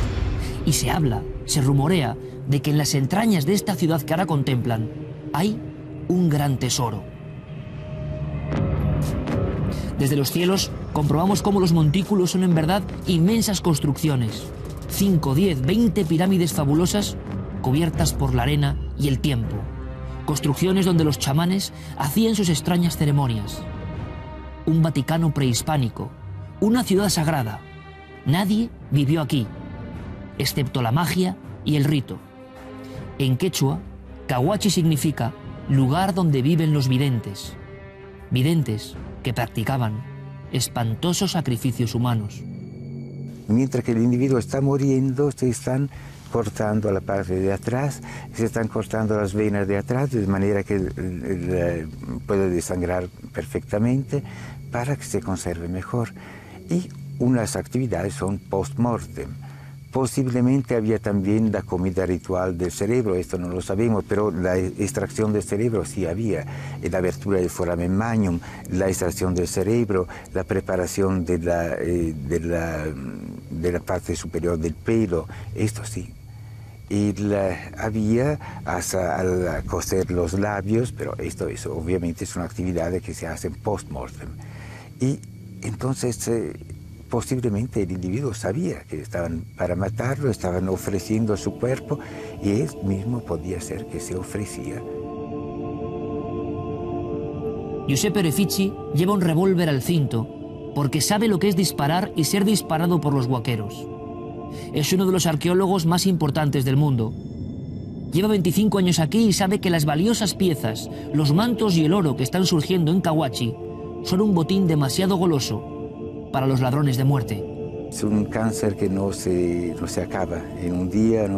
Y se habla, se rumorea, de que en las entrañas de esta ciudad que ahora contemplan hay un gran tesoro. Desde los cielos comprobamos cómo los montículos son en verdad inmensas construcciones. 5, 10, 20 pirámides fabulosas cubiertas por la arena y el tiempo. Construcciones donde los chamanes hacían sus extrañas ceremonias. Un Vaticano prehispánico, una ciudad sagrada. Nadie vivió aquí, excepto la magia y el rito. En quechua, Cahuachi significa lugar donde viven los videntes. Videntes que practicaban espantosos sacrificios humanos. Mientras que el individuo está muriendo, se están cortando la parte de atrás, se están cortando las venas de atrás, de manera que puede desangrar perfectamente para que se conserve mejor. Y unas actividades son post-mortem. Posiblemente había también la comida ritual del cerebro, esto no lo sabemos, pero la extracción del cerebro sí había. La abertura del foramen magnum, la extracción del cerebro, la preparación de la parte superior del pelo, esto sí. Y había hasta al coser los labios, pero esto obviamente es una actividad que se hace post-mortem. Y entonces posiblemente el individuo sabía que estaban para matarlo, estaban ofreciendo su cuerpo y él mismo podía ser que se ofrecía. Giuseppe Refici lleva un revólver al cinto porque sabe lo que es disparar y ser disparado por los huaqueros. Es uno de los arqueólogos más importantes del mundo. Lleva 25 años aquí y sabe que las valiosas piezas, los mantos y el oro que están surgiendo en Cahuachi son un botín demasiado goloso para los ladrones de muerte. Es un cáncer que no se acaba en un día,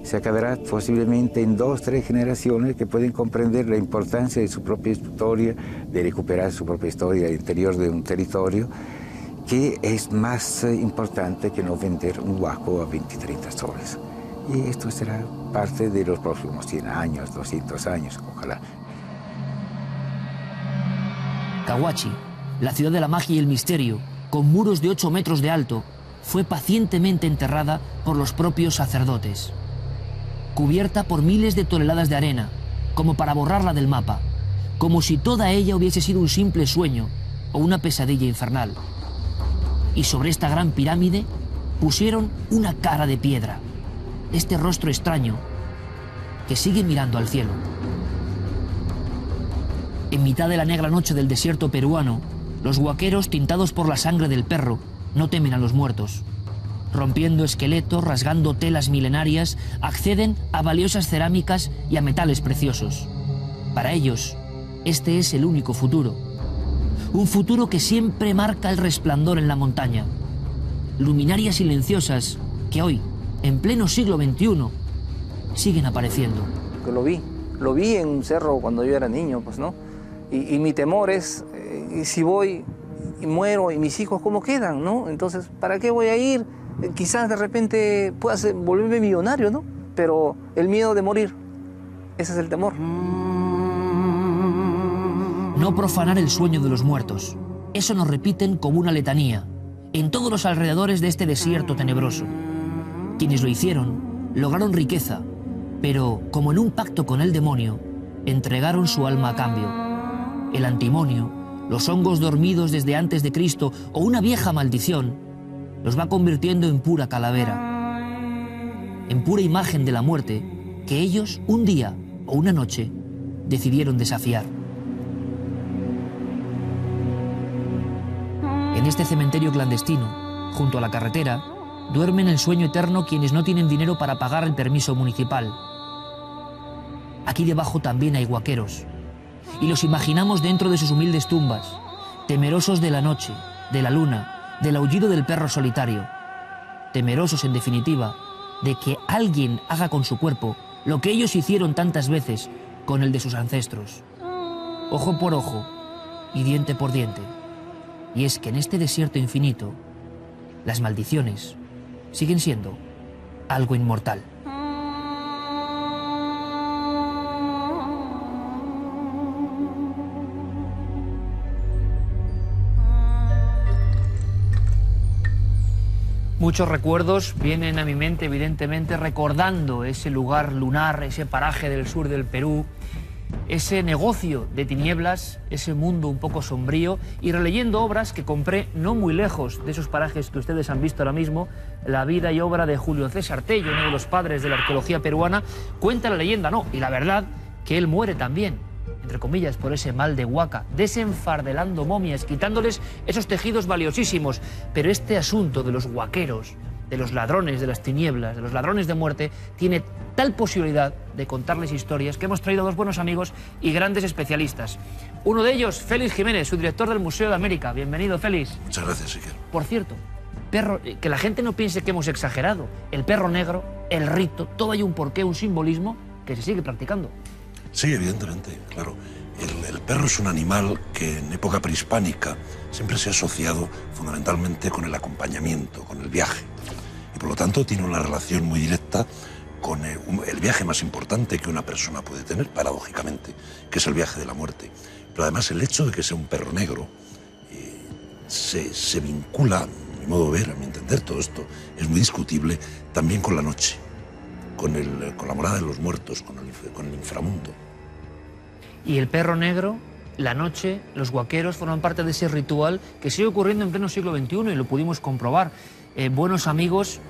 se acabará posiblemente en 2 o 3 generaciones que pueden comprender la importancia de su propia historia, de recuperar su propia historia al interior de un territorio, que es más importante que no vender un huaco a 20, 30 soles. Y esto será parte de los próximos 100 años, 200 años, ojalá. Cahuachi, la ciudad de la magia y el misterio, con muros de 8 metros de alto, fue pacientemente enterrada por los propios sacerdotes. Cubierta por miles de toneladas de arena, como para borrarla del mapa, como si toda ella hubiese sido un simple sueño o una pesadilla infernal. Y sobre esta gran pirámide pusieron una cara de piedra, este rostro extraño que sigue mirando al cielo. En mitad de la negra noche del desierto peruano, los huaqueros, tintados por la sangre del perro, no temen a los muertos. Rompiendo esqueletos, rasgando telas milenarias, acceden a valiosas cerámicas y a metales preciosos. Para ellos, este es el único futuro. Un futuro que siempre marca el resplandor en la montaña. Luminarias silenciosas que hoy, en pleno siglo XXI, siguen apareciendo. Lo vi en un cerro cuando yo era niño, pues, ¿no? Y mi temor es, y si voy y muero, y mis hijos, ¿cómo quedan, no? Entonces, ¿para qué voy a ir? Quizás de repente pueda volverme millonario, ¿no? Pero el miedo de morir, ese es el temor. No profanar el sueño de los muertos. Eso nos repiten como una letanía, en todos los alrededores de este desierto tenebroso. Quienes lo hicieron, lograron riqueza, pero, como en un pacto con el demonio, entregaron su alma a cambio. El antimonio, los hongos dormidos desde antes de Cristo o una vieja maldición, los va convirtiendo en pura calavera, en pura imagen de la muerte que ellos un día o una noche decidieron desafiar. En este cementerio clandestino, junto a la carretera, duermen el sueño eterno quienes no tienen dinero para pagar el permiso municipal. Aquí debajo también hay huaqueros, y los imaginamos dentro de sus humildes tumbas, temerosos de la noche, de la luna, del aullido del perro solitario, temerosos, en definitiva, de que alguien haga con su cuerpo lo que ellos hicieron tantas veces con el de sus ancestros. Ojo por ojo y diente por diente. Y es que en este desierto infinito, las maldiciones siguen siendo algo inmortal. Muchos recuerdos vienen a mi mente, evidentemente, recordando ese lugar lunar, ese paraje del sur del Perú, ese negocio de tinieblas, ese mundo un poco sombrío, y releyendo obras que compré no muy lejos de esos parajes que ustedes han visto ahora mismo. La vida y obra de Julio César Tello, uno de los padres de la arqueología peruana, cuenta la leyenda, no, y la verdad, que él muere también, entre comillas, por ese mal de Huaca, desenfardelando momias, quitándoles esos tejidos valiosísimos. Pero este asunto de los huaqueros, de los ladrones de las tinieblas, de los ladrones de muerte, tiene tal posibilidad de contarles historias que hemos traído a dos buenos amigos y grandes especialistas. Uno de ellos, Félix Jiménez, su director del Museo de América. Bienvenido, Félix. Muchas gracias, Iker. Por cierto, perro, que la gente no piense que hemos exagerado. El perro negro, el rito, todo hay un porqué, un simbolismo que se sigue practicando. Sí, evidentemente, claro. El perro es un animal que en época prehispánica siempre se ha asociado fundamentalmente con el acompañamiento, con el viaje. Y por lo tanto tiene una relación muy directa con el viaje más importante que una persona puede tener, paradójicamente, que es el viaje de la muerte. Pero además el hecho de que sea un perro negro se vincula, a mi modo de ver, a mi entender, todo esto es muy discutible, también con la noche, con la morada de los muertos, con el inframundo. Y el perro negro, la noche, los huaqueros forman parte de ese ritual que sigue ocurriendo en pleno siglo XXI y lo pudimos comprobar. Buenos amigos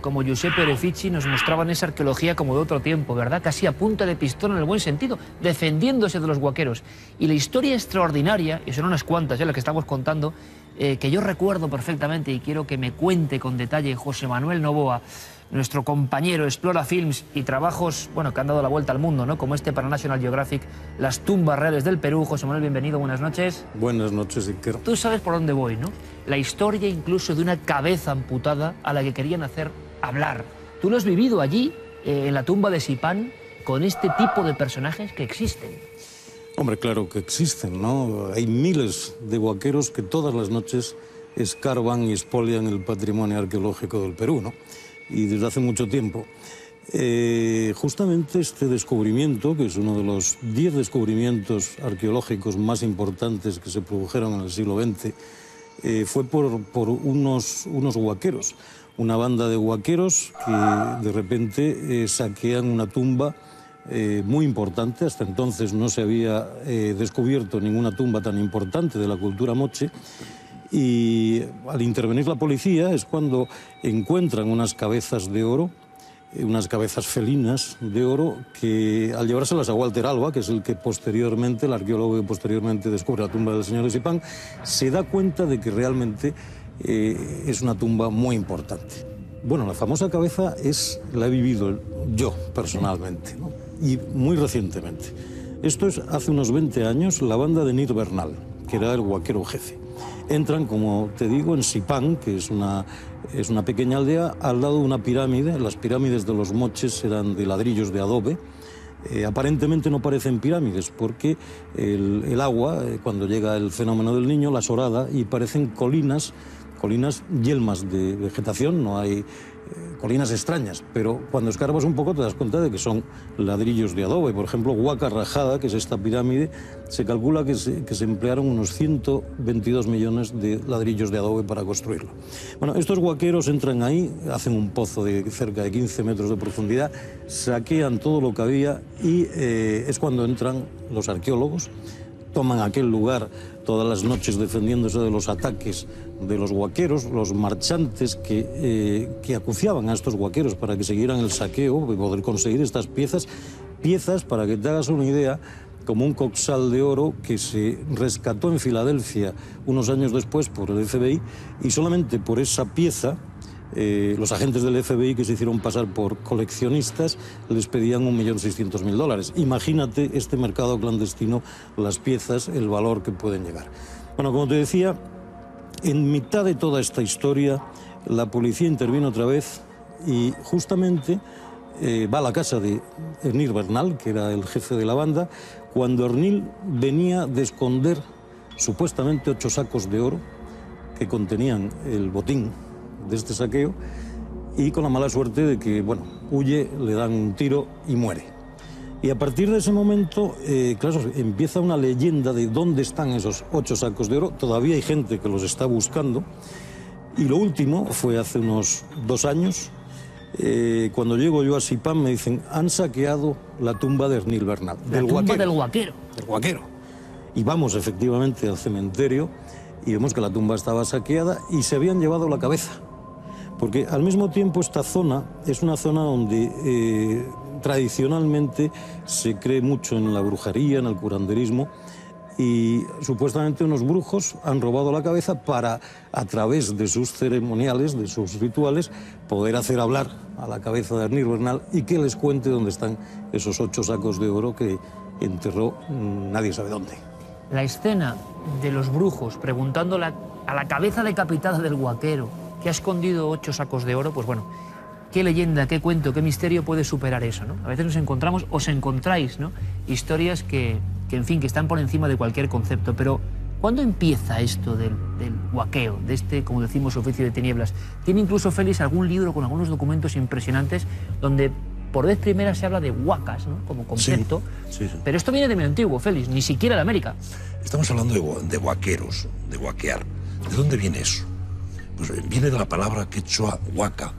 como Giuseppe Orefici nos mostraban esa arqueología como de otro tiempo, ¿verdad? Casi a punta de pistola en el buen sentido, defendiéndose de los huaqueros. Y la historia extraordinaria, y son unas cuantas las que estamos contando, que yo recuerdo perfectamente y quiero que me cuente con detalle José Manuel Novoa, nuestro compañero, Explora Films y trabajos, bueno, que han dado la vuelta al mundo, ¿no? Como este para National Geographic, Las tumbas reales del Perú. José Manuel, bienvenido, buenas noches. Buenas noches, Iker. Tú sabes por dónde voy, ¿no? La historia incluso de una cabeza amputada a la que querían hacer hablar. Tú lo has vivido allí, en la tumba de Sipán, con este tipo de personajes que existen. Hombre, claro que existen, ¿no? Hay miles de huaqueros que todas las noches escarban y expolian el patrimonio arqueológico del Perú, ¿no? Y desde hace mucho tiempo. Justamente este descubrimiento, que es uno de los 10 descubrimientos arqueológicos más importantes que se produjeron en el siglo XX, fue por unos huaqueros, una banda de huaqueros que de repente saquean una tumba muy importante. Hasta entonces no se había descubierto ninguna tumba tan importante de la cultura moche, y al intervenir la policía es cuando encuentran unas cabezas de oro, unas cabezas felinas de oro, que al llevárselas a Walter Alba, que es el que posteriormente, el arqueólogo que posteriormente descubre la tumba del señor Esipán, se da cuenta de que realmente es una tumba muy importante. Bueno, la famosa cabeza la he vivido yo personalmente, ¿no? Y muy recientemente. Esto es hace unos 20 años, la banda de Nir Bernal, que era el huaquero jefe. Entran, como te digo, en Sipán, que es una pequeña aldea, al lado de una pirámide. Las pirámides de los moches eran de ladrillos de adobe. Aparentemente no parecen pirámides porque el agua, cuando llega el fenómeno del Niño, las orada y parecen colinas yelmas de vegetación. No hay colinas extrañas, pero cuando escarbas un poco te das cuenta de que son ladrillos de adobe. Por ejemplo, Huaca Rajada, que es esta pirámide, se calcula que se emplearon unos 122 millones de ladrillos de adobe para construirlo. Bueno, estos huaqueros entran ahí, hacen un pozo de cerca de 15 metros de profundidad, saquean todo lo que había y es cuando entran los arqueólogos, toman aquel lugar todas las noches defendiéndose de los ataques de los huaqueros, los marchantes que acuciaban a estos huaqueros para que siguieran el saqueo y poder conseguir estas piezas, para que te hagas una idea, como un coxal de oro que se rescató en Filadelfia unos años después por el FBI, y solamente por esa pieza los agentes del FBI, que se hicieron pasar por coleccionistas, les pedían $1.600.000. Imagínate este mercado clandestino, las piezas, el valor que pueden llegar. Bueno, como te decía, en mitad de toda esta historia, la policía interviene otra vez y justamente va a la casa de Ernil Bernal, que era el jefe de la banda, cuando Ernil venía de esconder supuestamente 8 sacos de oro que contenían el botín de este saqueo, y con la mala suerte de que, bueno, huye, le dan un tiro y muere. Y a partir de ese momento, claro, empieza una leyenda de dónde están esos 8 sacos de oro. Todavía hay gente que los está buscando. Y lo último fue hace unos 2 años, cuando llego yo a Sipán, me dicen, han saqueado la tumba de Ernil Bernal. La tumba del huaquero. Del huaquero. Y vamos efectivamente al cementerio y vemos que la tumba estaba saqueada y se habían llevado la cabeza. Porque al mismo tiempo esta zona es una zona donde tradicionalmente se cree mucho en la brujería, en el curanderismo, y supuestamente unos brujos han robado la cabeza para, a través de sus ceremoniales, de sus rituales, poder hacer hablar a la cabeza de Ernil Bernal y que les cuente dónde están esos 8 sacos de oro que enterró nadie sabe dónde. La escena de los brujos preguntándole a la cabeza decapitada del huaquero que ha escondido 8 sacos de oro, pues bueno, qué leyenda, qué cuento, qué misterio puede superar eso, ¿no? A veces nos encontramos, os encontráis, ¿no?, historias que en fin, que están por encima de cualquier concepto. Pero ¿cuándo empieza esto del huaqueo, de este, como decimos, oficio de tinieblas? Tiene incluso Félix algún libro con algunos documentos impresionantes donde por vez primera se habla de huacas, ¿no?, como concepto. Sí. Pero esto viene de muy antiguo, Félix, ni siquiera de América. Estamos hablando de huaqueros, de huaquear. ¿De dónde viene eso? Pues viene de la palabra quechua huaca,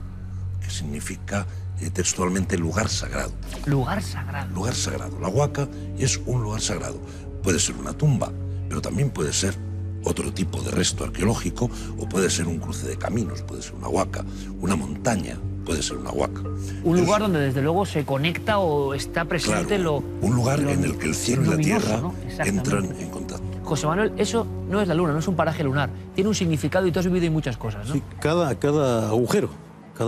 que significa textualmente lugar sagrado. Lugar sagrado. Lugar sagrado. La huaca es un lugar sagrado. Puede ser una tumba, pero también puede ser otro tipo de resto arqueológico, o puede ser un cruce de caminos, puede ser una huaca, una montaña, puede ser una huaca. Un lugar donde desde luego se conecta o está presente, claro, un lugar en el que el cielo y la tierra, ¿no?, entran en contacto. José Manuel, eso no es la luna, no es un paraje lunar, tiene un significado y tú has vivido en muchas cosas, ¿no? Sí, cada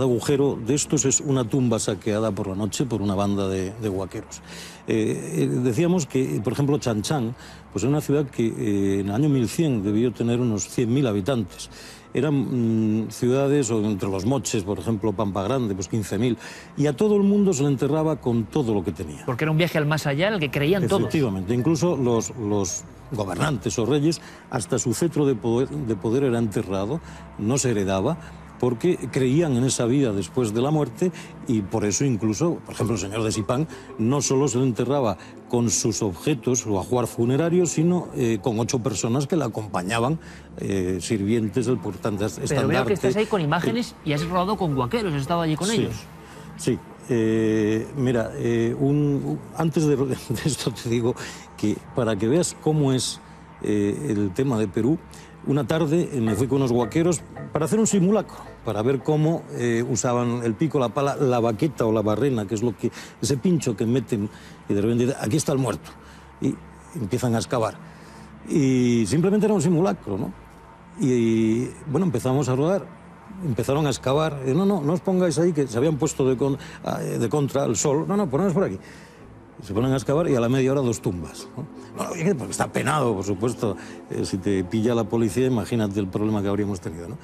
agujero de estos es una tumba saqueada por la noche por una banda de huaqueros. Decíamos que, por ejemplo, Chanchán, pues es una ciudad que en el año 1100 debió tener unos 100.000 habitantes. Eran ciudades, o entre los moches, por ejemplo, Pampa Grande, pues 15.000. Y a todo el mundo se le enterraba con todo lo que tenía. Porque era un viaje al más allá en el que creían todos. Efectivamente, incluso los gobernantes o reyes, hasta su cetro de poder era enterrado, no se heredaba. porque creían en esa vida después de la muerte y por eso incluso, por ejemplo, el señor de Sipán no solo se lo enterraba con sus objetos o ajuar funerario, sino con 8 personas que le acompañaban, sirvientes del portante estandarte. Pero veo que estás ahí con imágenes y has rodado con guaqueros, has estado allí con ellos. Sí. Mira, antes de esto te digo que para que veas cómo es el tema de Perú, una tarde me fui con unos guaqueros para hacer un simulacro, para ver cómo usaban el pico, la pala, la baqueta o la barrena, que es ese pincho que meten y de repente aquí está el muerto y empiezan a excavar. Y simplemente era un simulacro, ¿no? Y bueno, empezamos a rodar, empezaron a excavar, no os pongáis ahí, que se habían puesto de contra al sol, no, poneros por aquí. Se ponen a excavar y a la media hora 2 tumbas, ¿no? Porque está penado, por supuesto. Si te pilla la policía, imagínate el problema que habríamos tenido, ¿no?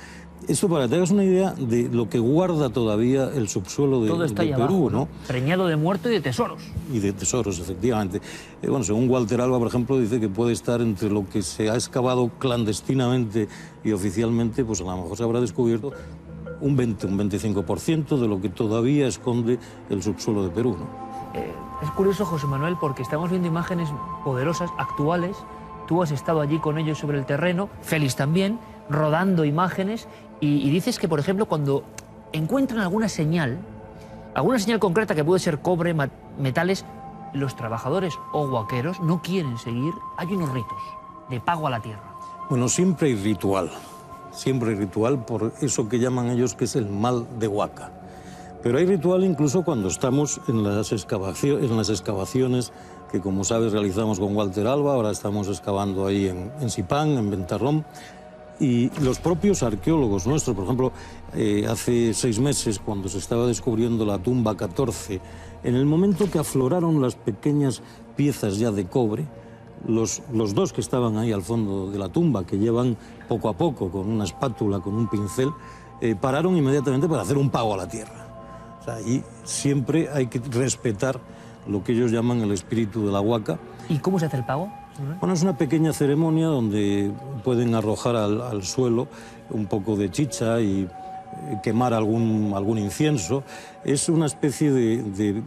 Esto para que te hagas una idea de lo que guarda todavía el subsuelo de Perú, abajo, ¿no? Preñado de muerto y de tesoros. Y de tesoros, efectivamente. Bueno, según Walter Alba, por ejemplo, dice que puede estar entre lo que se ha excavado clandestinamente y oficialmente, pues a lo mejor se habrá descubierto un 25% de lo que todavía esconde el subsuelo de Perú, ¿no? Es curioso, José Manuel, porque estamos viendo imágenes poderosas, actuales. Tú has estado allí con ellos sobre el terreno, Félix también, rodando imágenes, y dices que, por ejemplo, cuando encuentran alguna señal concreta que puede ser cobre, metales, los trabajadores o guaqueros no quieren seguir. Hay unos ritos de pago a la tierra. Bueno, siempre hay ritual por eso que llaman ellos que es el mal de Huaca. Pero hay ritual incluso cuando estamos en las excavaciones que, como sabes, realizamos con Walter Alba. Ahora estamos excavando ahí en Sipán, en Ventarrón. Y los propios arqueólogos nuestros, por ejemplo, hace 6 meses, cuando se estaba descubriendo la tumba 14, en el momento que afloraron las pequeñas piezas ya de cobre, los 2 que estaban ahí al fondo de la tumba, que llevan poco a poco con una espátula, con un pincel, pararon inmediatamente para hacer un pago a la tierra. O sea, y siempre hay que respetar lo que ellos llaman el espíritu de la Huaca. ¿Y cómo se hace el pago? Bueno, es una pequeña ceremonia donde pueden arrojar al suelo un poco de chicha y quemar algún incienso. Es una especie de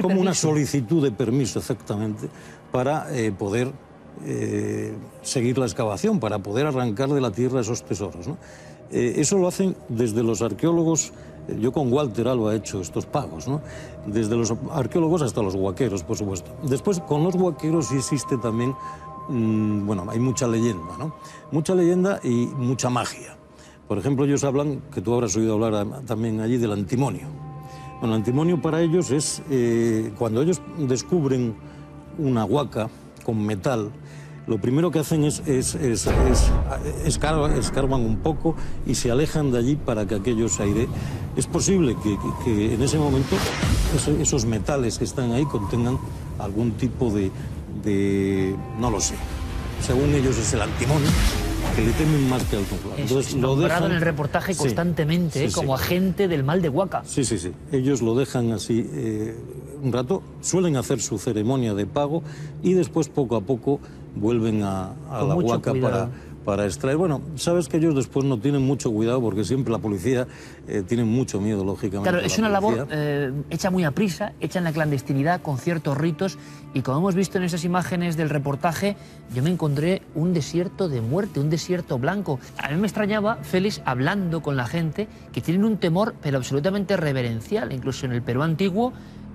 como una solicitud de permiso, exactamente, para poder seguir la excavación, para poder arrancar de la tierra esos tesoros, ¿no? Eso lo hacen desde los arqueólogos. Yo con Walter Alba he hecho estos pagos, ¿no? Desde los arqueólogos hasta los huaqueros, por supuesto. Después, con los huaqueros sí existe también, bueno, hay mucha leyenda, ¿no? Mucha leyenda y mucha magia. Por ejemplo, ellos hablan, que tú habrás oído hablar también allí, del antimonio. Bueno, el antimonio para ellos es cuando ellos descubren una huaca con metal. Lo primero que hacen es escarban un poco y se alejan de allí para que aquello se aire. Es posible que en ese momento esos metales que están ahí contengan algún tipo de no lo sé. Según ellos es el antimonio, que le temen más que al conjuro. Entonces lo dejan en el reportaje constantemente, como agente del mal de Huaca. Sí. Ellos lo dejan así un rato, suelen hacer su ceremonia de pago y después poco a poco vuelven a la Huaca para extraer. Bueno, sabes que ellos después no tienen mucho cuidado porque siempre la policía tiene mucho miedo, lógicamente. Claro, es una labor hecha muy a prisa, hecha en la clandestinidad, con ciertos ritos, y como hemos visto en esas imágenes del reportaje, yo me encontré un desierto de muerte, un desierto blanco. A mí me extrañaba, Félix, hablando con la gente, que tienen un temor, pero absolutamente reverencial. Incluso en el Perú antiguo,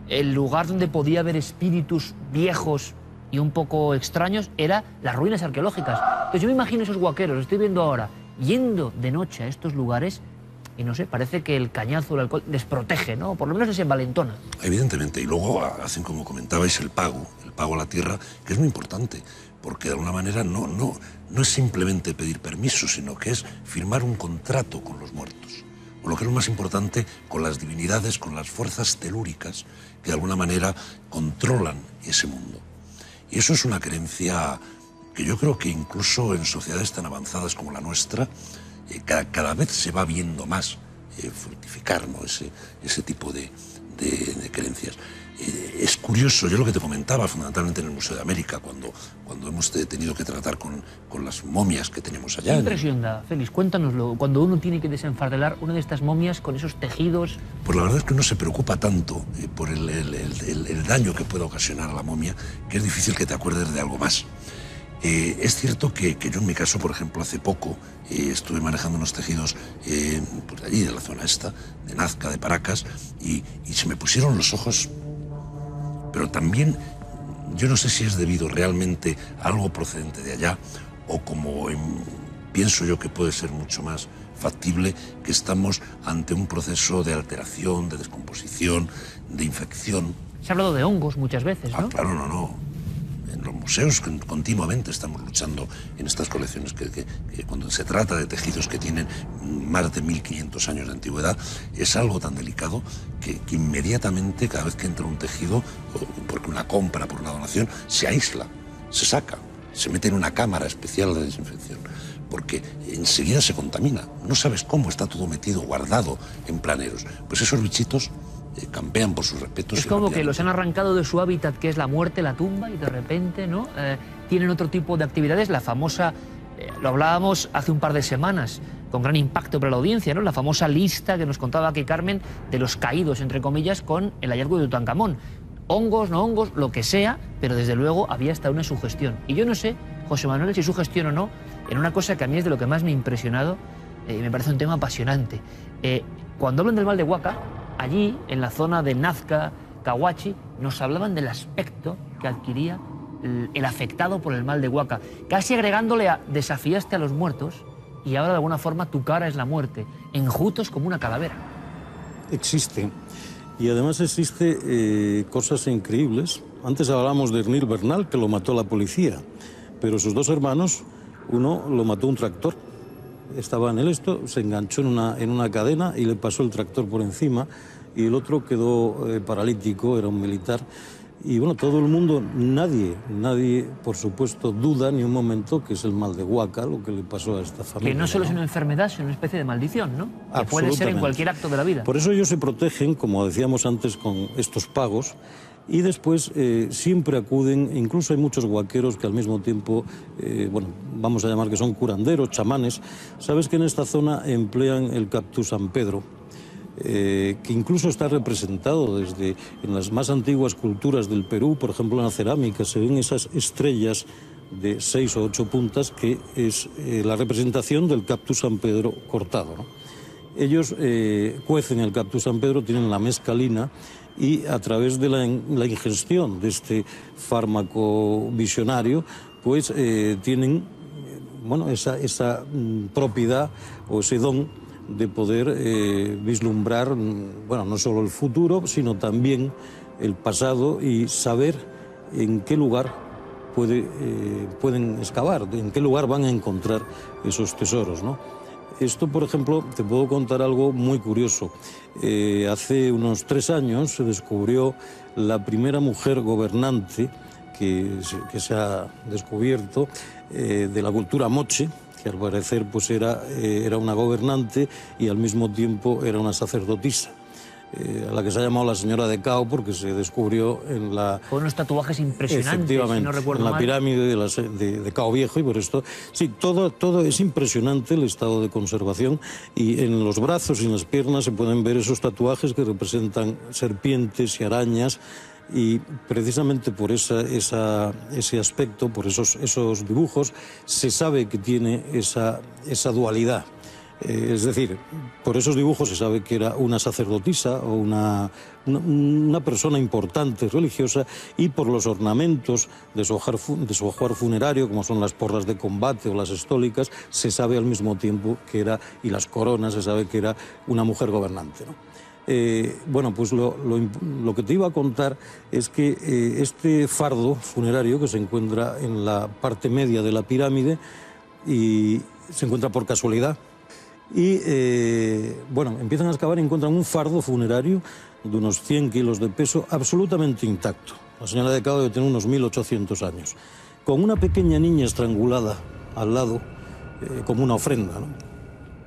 el lugar donde podía haber espíritus viejos y un poco extraños era las ruinas arqueológicas. Entonces yo me imagino esos huaqueros, los estoy viendo ahora, yendo de noche a estos lugares y no sé, parece que el cañazo o el alcohol desprotege, ¿no? Por lo menos les envalentona. Evidentemente, y luego hacen, como comentabais, el pago a la tierra, que es muy importante, porque de alguna manera no es simplemente pedir permiso, sino que es firmar un contrato con los muertos. O lo que es lo más importante, con las divinidades, con las fuerzas telúricas que de alguna manera controlan ese mundo. Y eso es una creencia que yo creo que incluso en sociedades tan avanzadas como la nuestra, cada vez se va viendo más fructificar, ¿no? ese tipo de creencias. Es curioso, yo lo que te comentaba fundamentalmente en el Museo de América, cuando hemos tenido que tratar con las momias que tenemos allá. ¿Qué impresión da, Félix? Cuéntanoslo. Cuando uno tiene que desenfardelar una de estas momias con esos tejidos... Pues la verdad es que uno se preocupa tanto por el daño que pueda ocasionar a la momia, que es difícil que te acuerdes de algo más. Es cierto que yo en mi caso, por ejemplo, hace poco estuve manejando unos tejidos pues allí, de la zona esta, de Nazca, de Paracas, y se me pusieron los ojos, pero también yo no sé si es debido realmente a algo procedente de allá, o como pienso yo que puede ser mucho más factible, que estamos ante un proceso de alteración, de descomposición, de infección. Se ha hablado de hongos muchas veces, ¿no? Claro, no. En los museos continuamente estamos luchando en estas colecciones que cuando se trata de tejidos que tienen más de 1500 años de antigüedad, es algo tan delicado que inmediatamente, cada vez que entra un tejido, porque una compra, por una donación, se aísla, se saca, se mete en una cámara especial de desinfección, porque enseguida se contamina. No sabes cómo está todo metido, guardado en planeros. Pues esos bichitos campean por sus respetos. Es como que los han arrancado de su hábitat, que es la muerte, la tumba, y de repente, ¿no? Tienen otro tipo de actividades, la famosa, lo hablábamos hace un par de semanas, con gran impacto para la audiencia, ¿no? La famosa lista que nos contaba aquí Carmen de los caídos, entre comillas, con el hallazgo de Tutankamón. Hongos, no hongos, lo que sea, pero desde luego había hasta una sugestión. Y yo no sé, José Manuel, si sugestión o no, en una cosa que a mí es de lo que más me ha impresionado, y me parece un tema apasionante. Cuando hablan del mal de Huaca, allí, en la zona de Nazca, Cahuachi, nos hablaban del aspecto que adquiría el afectado por el mal de Huaca, casi agregándole a desafiaste a los muertos y ahora de alguna forma tu cara es la muerte, enjutos como una calavera. Existe. Y además existe cosas increíbles. Antes hablábamos de Ernil Bernal, que lo mató la policía, pero sus dos hermanos, uno lo mató un tractor. Estaba en el esto, se enganchó en una cadena y le pasó el tractor por encima, y el otro quedó paralítico, era un militar. Y bueno, todo el mundo, nadie, por supuesto, duda ni un momento que es el mal de Huaca lo que le pasó a esta familia. Que no solo es una enfermedad, sino una especie de maldición, ¿no? Que puede ser en cualquier acto de la vida. Por eso ellos se protegen, como decíamos antes, con estos pagos. Y después siempre acuden, incluso hay muchos huaqueros que al mismo tiempo, bueno, vamos a llamar que son curanderos, chamanes. Sabes que en esta zona emplean el cactus San Pedro, que incluso está representado desde en las más antiguas culturas del Perú. Por ejemplo, en la cerámica se ven esas estrellas de 6 o 8 puntas, que es la representación del cactus San Pedro cortado, ¿no? Ellos cuecen el cactus San Pedro, tienen la mescalina, y a través de la ingestión de este fármaco visionario, pues tienen bueno, esa propiedad o ese don de poder vislumbrar, bueno, no solo el futuro, sino también el pasado, y saber en qué lugar pueden excavar, en qué lugar van a encontrar esos tesoros, ¿no? Esto, por ejemplo, te puedo contar algo muy curioso. Hace unos 3 años se descubrió la primera mujer gobernante que se ha descubierto de la cultura moche, que al parecer pues era una gobernante y al mismo tiempo era una sacerdotisa, a la que se ha llamado la señora de Cao, porque se descubrió en la... Con unos tatuajes impresionantes, efectivamente, si no recuerdo en la mal. pirámide de Cao Viejo, y por esto, sí, todo es impresionante el estado de conservación, y en los brazos y en las piernas se pueden ver esos tatuajes que representan serpientes y arañas, y precisamente por ese aspecto, por esos dibujos, se sabe que tiene esa dualidad. Es decir, por esos dibujos se sabe que era una sacerdotisa o una persona importante, religiosa, y por los ornamentos de su ajuar funerario, como son las porras de combate o las estólicas, se sabe al mismo tiempo que era, y las coronas, se sabe que era una mujer gobernante, ¿no? Bueno, pues lo que te iba a contar es que este fardo funerario, que se encuentra en la parte media de la pirámide, y se encuentra por casualidad, y bueno, empiezan a excavar y encuentran un fardo funerario de unos 100 kilos de peso, absolutamente intacto. La señora de Cao debe tener unos 1800 años, con una pequeña niña estrangulada al lado, como una ofrenda, ¿no?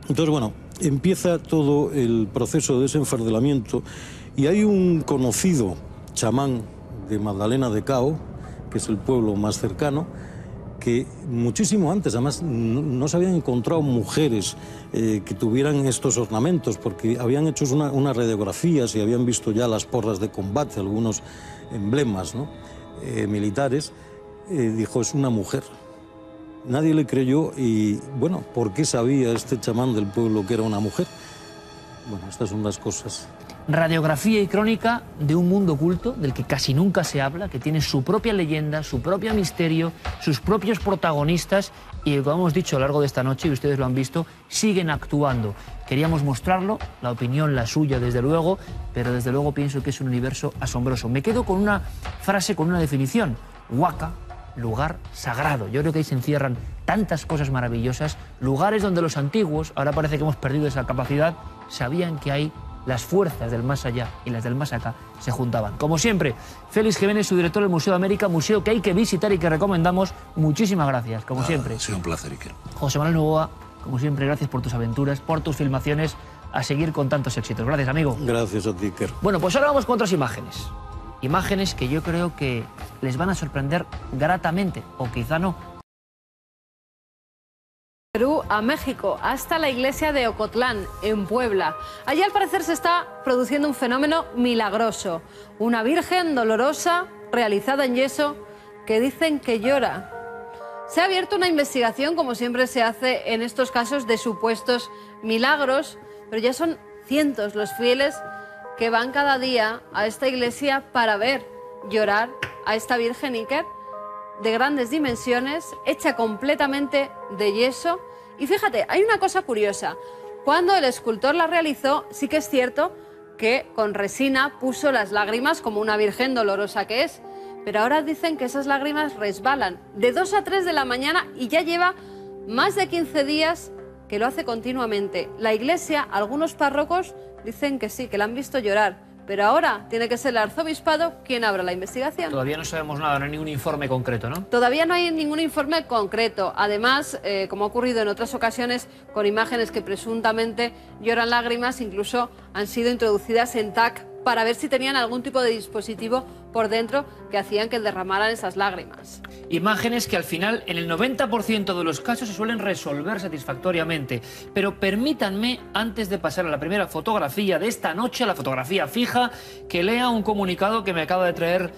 Entonces, bueno, empieza todo el proceso de desenfardelamiento, y hay un conocido chamán de Magdalena de Cao, que es el pueblo más cercano, que muchísimo antes, además, no se habían encontrado mujeres que tuvieran estos ornamentos, porque habían hecho unas radiografías y habían visto ya las porras de combate, algunos emblemas, ¿no? Militares. Dijo, es una mujer. Nadie le creyó y, bueno, ¿por qué sabía este chamán del pueblo que era una mujer? Bueno, estas son las cosas. Radiografía y crónica de un mundo oculto del que casi nunca se habla, que tiene su propia leyenda, su propio misterio, sus propios protagonistas y, como hemos dicho a lo largo de esta noche, y ustedes lo han visto, siguen actuando. Queríamos mostrarlo, la opinión, la suya, desde luego, pero desde luego pienso que es un universo asombroso. Me quedo con una frase, con una definición. Huaca, lugar sagrado. Yo creo que ahí se encierran tantas cosas maravillosas, lugares donde los antiguos, ahora parece que hemos perdido esa capacidad, sabían que hay las fuerzas del más allá y las del más acá se juntaban. Como siempre, Félix Jiménez, su director del Museo de América, museo que hay que visitar y que recomendamos. Muchísimas gracias, como siempre. Ha sido un placer, Iker. José Manuel Novoa, como siempre, gracias por tus aventuras, por tus filmaciones, a seguir con tantos éxitos. Gracias, amigo. Gracias a ti, Iker. Bueno, pues ahora vamos con otras imágenes. Imágenes que yo creo que les van a sorprender gratamente, o quizá no. Perú a México, hasta la iglesia de Ocotlán, en Puebla. Allí al parecer se está produciendo un fenómeno milagroso. Una virgen dolorosa, realizada en yeso, que dicen que llora. Se ha abierto una investigación, como siempre se hace en estos casos de supuestos milagros, pero ya son cientos los fieles que van cada día a esta iglesia para ver llorar a esta virgen Iker, de grandes dimensiones, hecha completamente de yeso. Y fíjate, hay una cosa curiosa. Cuando el escultor la realizó, sí que es cierto que con resina puso las lágrimas como una virgen dolorosa que es. Pero ahora dicen que esas lágrimas resbalan de 2 a 3 de la mañana y ya lleva más de 15 días que lo hace continuamente. La iglesia, algunos párrocos dicen que sí, que la han visto llorar. Pero ahora tiene que ser el arzobispado quien abra la investigación. Todavía no sabemos nada, no hay ningún informe concreto, ¿no? Todavía no hay ningún informe concreto. Además, como ha ocurrido en otras ocasiones, con imágenes que presuntamente lloran lágrimas, incluso han sido introducidas en TAC para ver si tenían algún tipo de dispositivo por dentro que hacían que derramaran esas lágrimas. Imágenes que al final, en el 90% de los casos, se suelen resolver satisfactoriamente. Pero permítanme, antes de pasar a la primera fotografía de esta noche, la fotografía fija, que lea un comunicado que me acaba de traer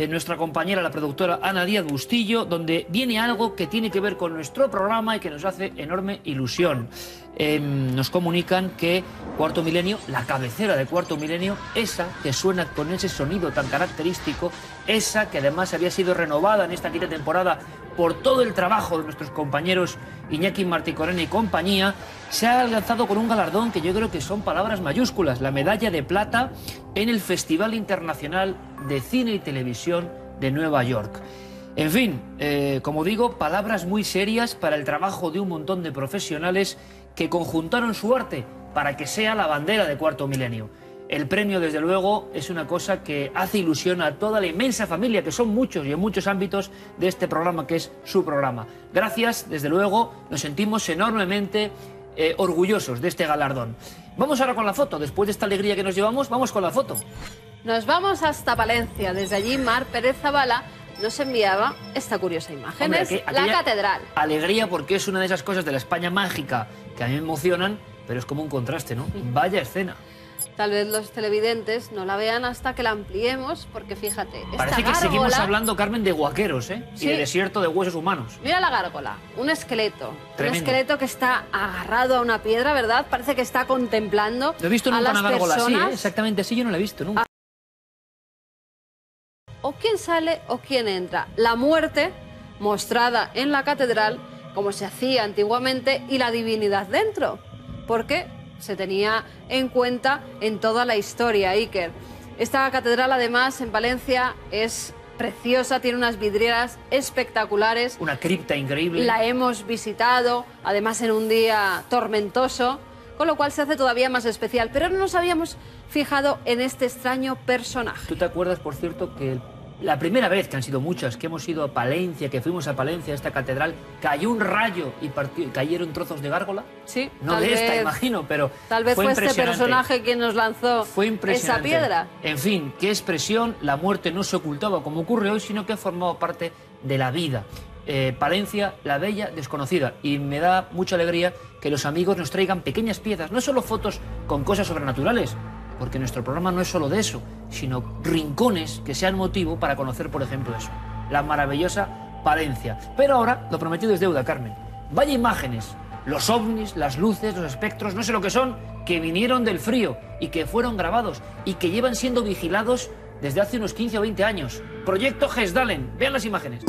nuestra compañera, la productora Ana Díaz Bustillo, donde viene algo que tiene que ver con nuestro programa y que nos hace enorme ilusión. Nos comunican que Cuarto Milenio, la cabecera de Cuarto Milenio, esa que suena con ese sonido tan característico, esa que además había sido renovada en esta quinta temporada por todo el trabajo de nuestros compañeros Iñaki Marticorena y compañía, se ha alcanzado con un galardón que yo creo que son palabras mayúsculas, la medalla de plata en el Festival Internacional de Cine y Televisión de Nueva York. En fin, como digo, palabras muy serias para el trabajo de un montón de profesionales que conjuntaron su arte para que sea la bandera de Cuarto Milenio. El premio, desde luego, es una cosa que hace ilusión a toda la inmensa familia, que son muchos y en muchos ámbitos de este programa, que es su programa. Gracias, desde luego, nos sentimos enormemente orgullosos de este galardón. Vamos ahora con la foto. Después de esta alegría que nos llevamos, vamos con la foto. Nos vamos hasta Palencia. Desde allí, Mar Pérez Zavala nos enviaba esta curiosa imagen. Hombre, es la catedral. Alegría, porque es una de esas cosas de la España mágica que a mí me emocionan, pero es como un contraste, ¿no? Vaya escena. Tal vez los televidentes no la vean hasta que la ampliemos, porque fíjate, esta Parece que gárgola... seguimos hablando, Carmen, de huaqueros, ¿eh? Sí. Y de desierto de huesos humanos. Mira la gárgola, un esqueleto. Tremendo. Un esqueleto que está agarrado a una piedra, ¿verdad? Parece que está contemplando Lo he visto a nunca las una gárgola así, personas. ¿eh? Exactamente así yo no la he visto nunca. O quién sale o quién entra. La muerte mostrada en la catedral, como se hacía antiguamente, y la divinidad dentro. Porque se tenía en cuenta en toda la historia, Iker. Esta catedral, además, en Valencia, es preciosa, tiene unas vidrieras espectaculares. Una cripta increíble. La hemos visitado, además en un día tormentoso, con lo cual se hace todavía más especial. Pero no nos habíamos fijado en este extraño personaje. ¿Tú te acuerdas, por cierto, que La primera vez, que han sido muchas, que hemos ido a Palencia, que fuimos a Palencia, a esta catedral, cayó un rayo y cayeron trozos de gárgola. Sí. No de esta, imagino, pero tal vez fue este personaje quien nos lanzó esa piedra. En fin, qué expresión. La muerte no se ocultaba como ocurre hoy, sino que formaba parte de la vida. Palencia, la bella desconocida. Y me da mucha alegría que los amigos nos traigan pequeñas piezas, no solo fotos con cosas sobrenaturales, porque nuestro programa no es solo de eso, sino rincones que sean motivo para conocer, por ejemplo, eso, la maravillosa Palencia. Pero ahora, lo prometido es deuda, Carmen. Vaya imágenes, los ovnis, las luces, los espectros, no sé lo que son, que vinieron del frío y que fueron grabados y que llevan siendo vigilados desde hace unos 15 o 20 años. Proyecto Gesdalen. Vean las imágenes.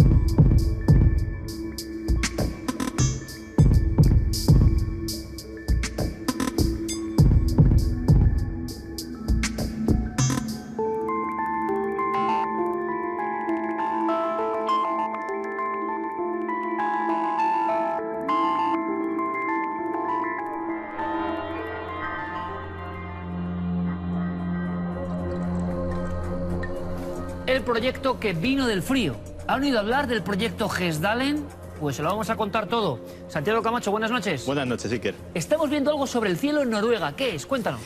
El proyecto que vino del frío. ¿Han oído hablar del proyecto Gesdalen? Pues se lo vamos a contar todo. Santiago Camacho, buenas noches. Buenas noches, Iker. Estamos viendo algo sobre el cielo en Noruega. ¿Qué es? Cuéntanos.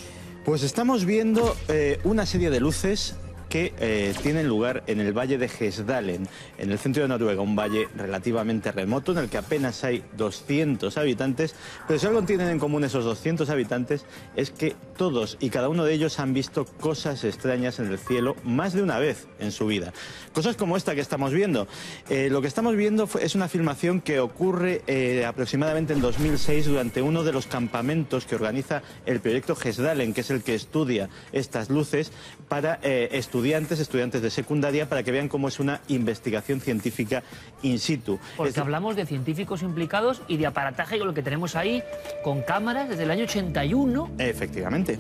Pues estamos viendo una serie de luces que tienen lugar en el valle de Gesdalen, en el centro de Noruega, un valle relativamente remoto en el que apenas hay 200 habitantes, pero si algo tienen en común esos 200 habitantes es que todos y cada uno de ellos han visto cosas extrañas en el cielo más de una vez en su vida. Cosas como esta que estamos viendo. Lo que estamos viendo es una filmación que ocurre aproximadamente en 2006 durante uno de los campamentos que organiza el proyecto Gesdalen, que es el que estudia estas luces para estudiantes de secundaria, para que vean cómo es una investigación científica in situ. Porque hablamos de científicos implicados y de aparataje, con lo que tenemos ahí, con cámaras desde el año 81. Efectivamente.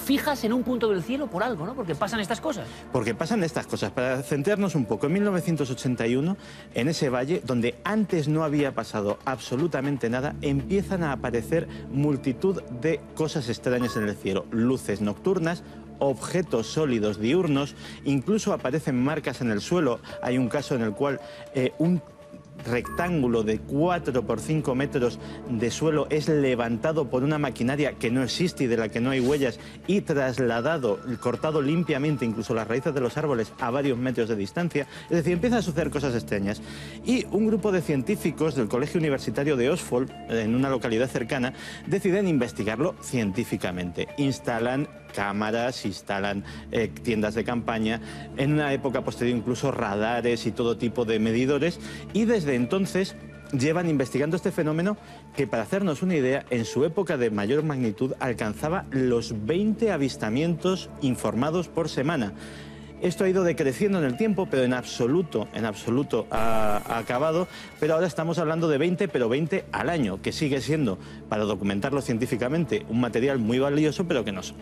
Fijas en un punto del cielo por algo, ¿no? Porque pasan estas cosas. Porque pasan estas cosas. Para centrarnos un poco, en 1981, en ese valle, donde antes no había pasado absolutamente nada, empiezan a aparecer multitud de cosas extrañas en el cielo. Luces nocturnas, objetos sólidos diurnos, incluso aparecen marcas en el suelo. Hay un caso en el cual un rectángulo de 4 por 5 metros de suelo es levantado por una maquinaria que no existe y de la que no hay huellas y trasladado, cortado limpiamente incluso las raíces de los árboles a varios metros de distancia. Es decir, empiezan a suceder cosas extrañas. Y un grupo de científicos del Colegio Universitario de Østfold, en una localidad cercana, deciden investigarlo científicamente. Instalan cámaras, instalan tiendas de campaña, en una época posterior incluso radares y todo tipo de medidores, y desde entonces llevan investigando este fenómeno que, para hacernos una idea, en su época de mayor magnitud alcanzaba los 20 avistamientos informados por semana. Esto ha ido decreciendo en el tiempo, pero en absoluto ha acabado. Pero ahora estamos hablando de 20, pero 20 al año, que sigue siendo, para documentarlo científicamente, un material muy valioso, pero que nos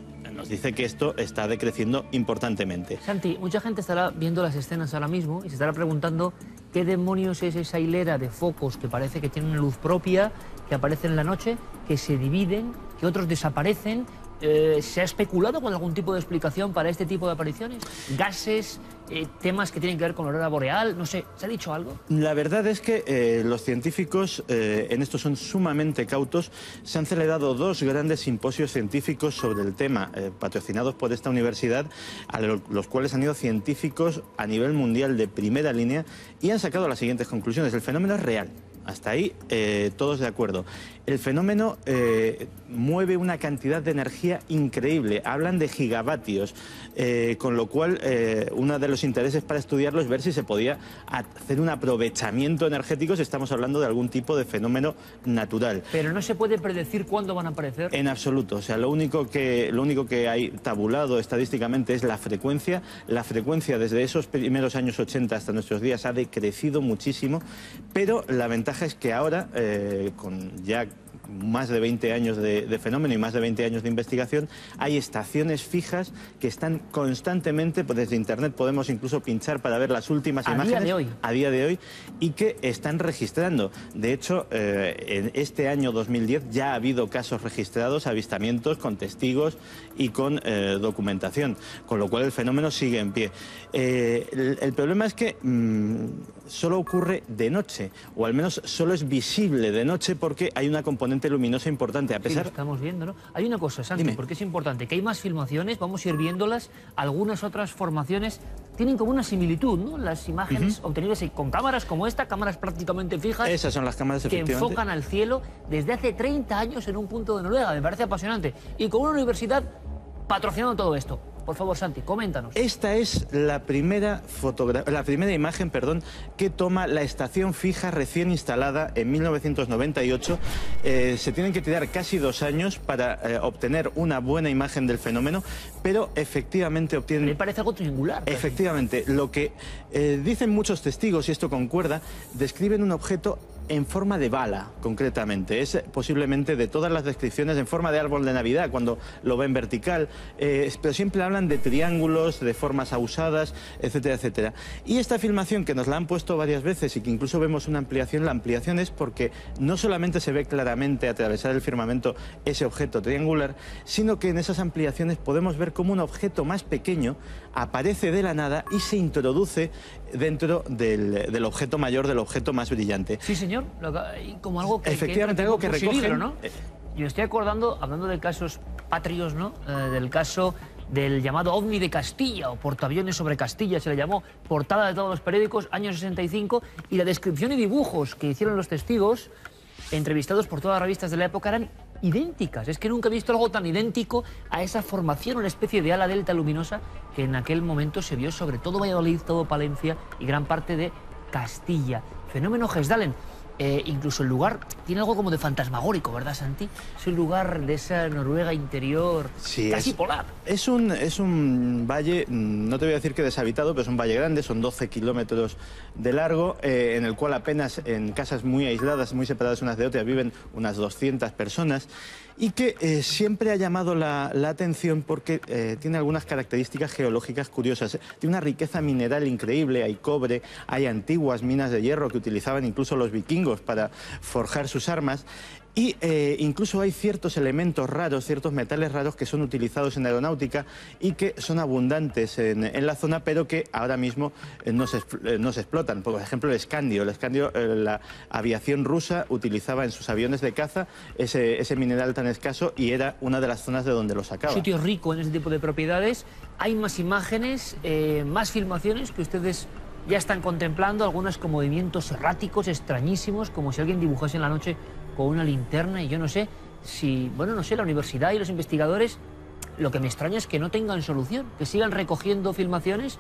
dice que esto está decreciendo importantemente. Santi, mucha gente estará viendo las escenas ahora mismo y se estará preguntando qué demonios es esa hilera de focos que parece que tienen una luz propia, que aparecen en la noche, que se dividen, que otros desaparecen. ¿Se ha especulado con algún tipo de explicación para este tipo de apariciones? ¿Gases? ¿Temas que tienen que ver con la aurora boreal? No sé, ¿se ha dicho algo? La verdad es que los científicos en esto son sumamente cautos. Se han celebrado 2 grandes simposios científicos sobre el tema, patrocinados por esta universidad, a los cuales han ido científicos a nivel mundial de primera línea y han sacado las siguientes conclusiones. El fenómeno es real. Hasta ahí todos de acuerdo. El fenómeno mueve una cantidad de energía increíble. Hablan de gigavatios, con lo cual uno de los intereses para estudiarlo es ver si se podía hacer un aprovechamiento energético si estamos hablando de algún tipo de fenómeno natural. Pero no se puede predecir cuándo van a aparecer. En absoluto. O sea, lo único que hay tabulado estadísticamente es la frecuencia. La frecuencia desde esos primeros años 80 hasta nuestros días ha decrecido muchísimo, pero la ventaja es que ahora, más de 20 años de fenómeno y más de 20 años de investigación, hay estaciones fijas que están constantemente, pues desde internet podemos incluso pinchar para ver las últimas imágenes. A día de hoy, y que están registrando. De hecho, en este año 2010 ya ha habido casos registrados, avistamientos con testigos y con documentación, con lo cual el fenómeno sigue en pie. El problema es que solo ocurre de noche, o al menos solo es visible de noche porque hay una componente luminosa importante. A pesar... Sí, lo estamos viendo, ¿no? Hay una cosa, Santi, porque es importante, que hay más filmaciones, vamos a ir viéndolas, algunas otras formaciones tienen como una similitud, ¿no? Las imágenes obtenidas con cámaras como esta, cámaras prácticamente fijas. Esas son las cámaras, que enfocan al cielo desde hace 30 años en un punto de Noruega. Me parece apasionante. Y con una universidad patrocinando todo esto. Por favor, Santi, coméntanos. Esta es la primera imagen, que toma la estación fija recién instalada en 1998. Se tienen que tirar casi 2 años para obtener una buena imagen del fenómeno, pero efectivamente obtienen... Me parece algo triangular. Efectivamente, lo que dicen muchos testigos, y esto concuerda, describen un objeto en forma de bala, concretamente. Es posiblemente de todas las descripciones en forma de árbol de Navidad, cuando lo ven vertical, pero siempre hablan de triángulos, de formas ahusadas, etcétera, etcétera. Y esta filmación, que nos la han puesto varias veces y que incluso vemos una ampliación, la ampliación es porque no solamente se ve claramente atravesar el firmamento ese objeto triangular, sino que en esas ampliaciones podemos ver cómo un objeto más pequeño aparece de la nada y se introduce dentro del objeto mayor, del objeto más brillante. Sí, señor. Como algo que... Efectivamente, algo que recoge... ¿no? Yo estoy acordando, hablando de casos patrios, ¿no? Del caso del llamado OVNI de Castilla, o portaaviones sobre Castilla, se le llamó, portada de todos los periódicos, año 65, y la descripción y dibujos que hicieron los testigos, entrevistados por todas las revistas de la época, eran idénticas. Es que nunca he visto algo tan idéntico a esa formación, una especie de ala delta luminosa que en aquel momento se vio sobre todo Valladolid, todo Palencia y gran parte de Castilla. Fenómeno Hesdalen. Incluso el lugar tiene algo como de fantasmagórico, ¿verdad, Santi? Es un lugar de esa Noruega interior, sí, casi polar. Es un valle, no te voy a decir que deshabitado, pero es un valle grande, son 12 kilómetros de largo, en el cual apenas en casas muy aisladas, muy separadas unas de otras, viven unas 200 personas. Y que siempre ha llamado la atención porque tiene algunas características geológicas curiosas. Tiene una riqueza mineral increíble, hay cobre, hay antiguas minas de hierro que utilizaban incluso los vikingos para forjar sus armas. Y incluso hay ciertos elementos raros, ciertos metales raros que son utilizados en aeronáutica y que son abundantes en la zona, pero que ahora mismo no se explotan. Por ejemplo, el escandio. La aviación rusa utilizaba en sus aviones de caza ese mineral tan escaso y era una de las zonas de donde lo sacaba. Un sitio rico en ese tipo de propiedades. Hay más imágenes, más filmaciones que ustedes ya están contemplando, algunas con movimientos erráticos, extrañísimos, como si alguien dibujase en la noche con una linterna, y yo no sé si, bueno, no sé, la universidad y los investigadores, lo que me extraña es que no tengan solución, que sigan recogiendo filmaciones,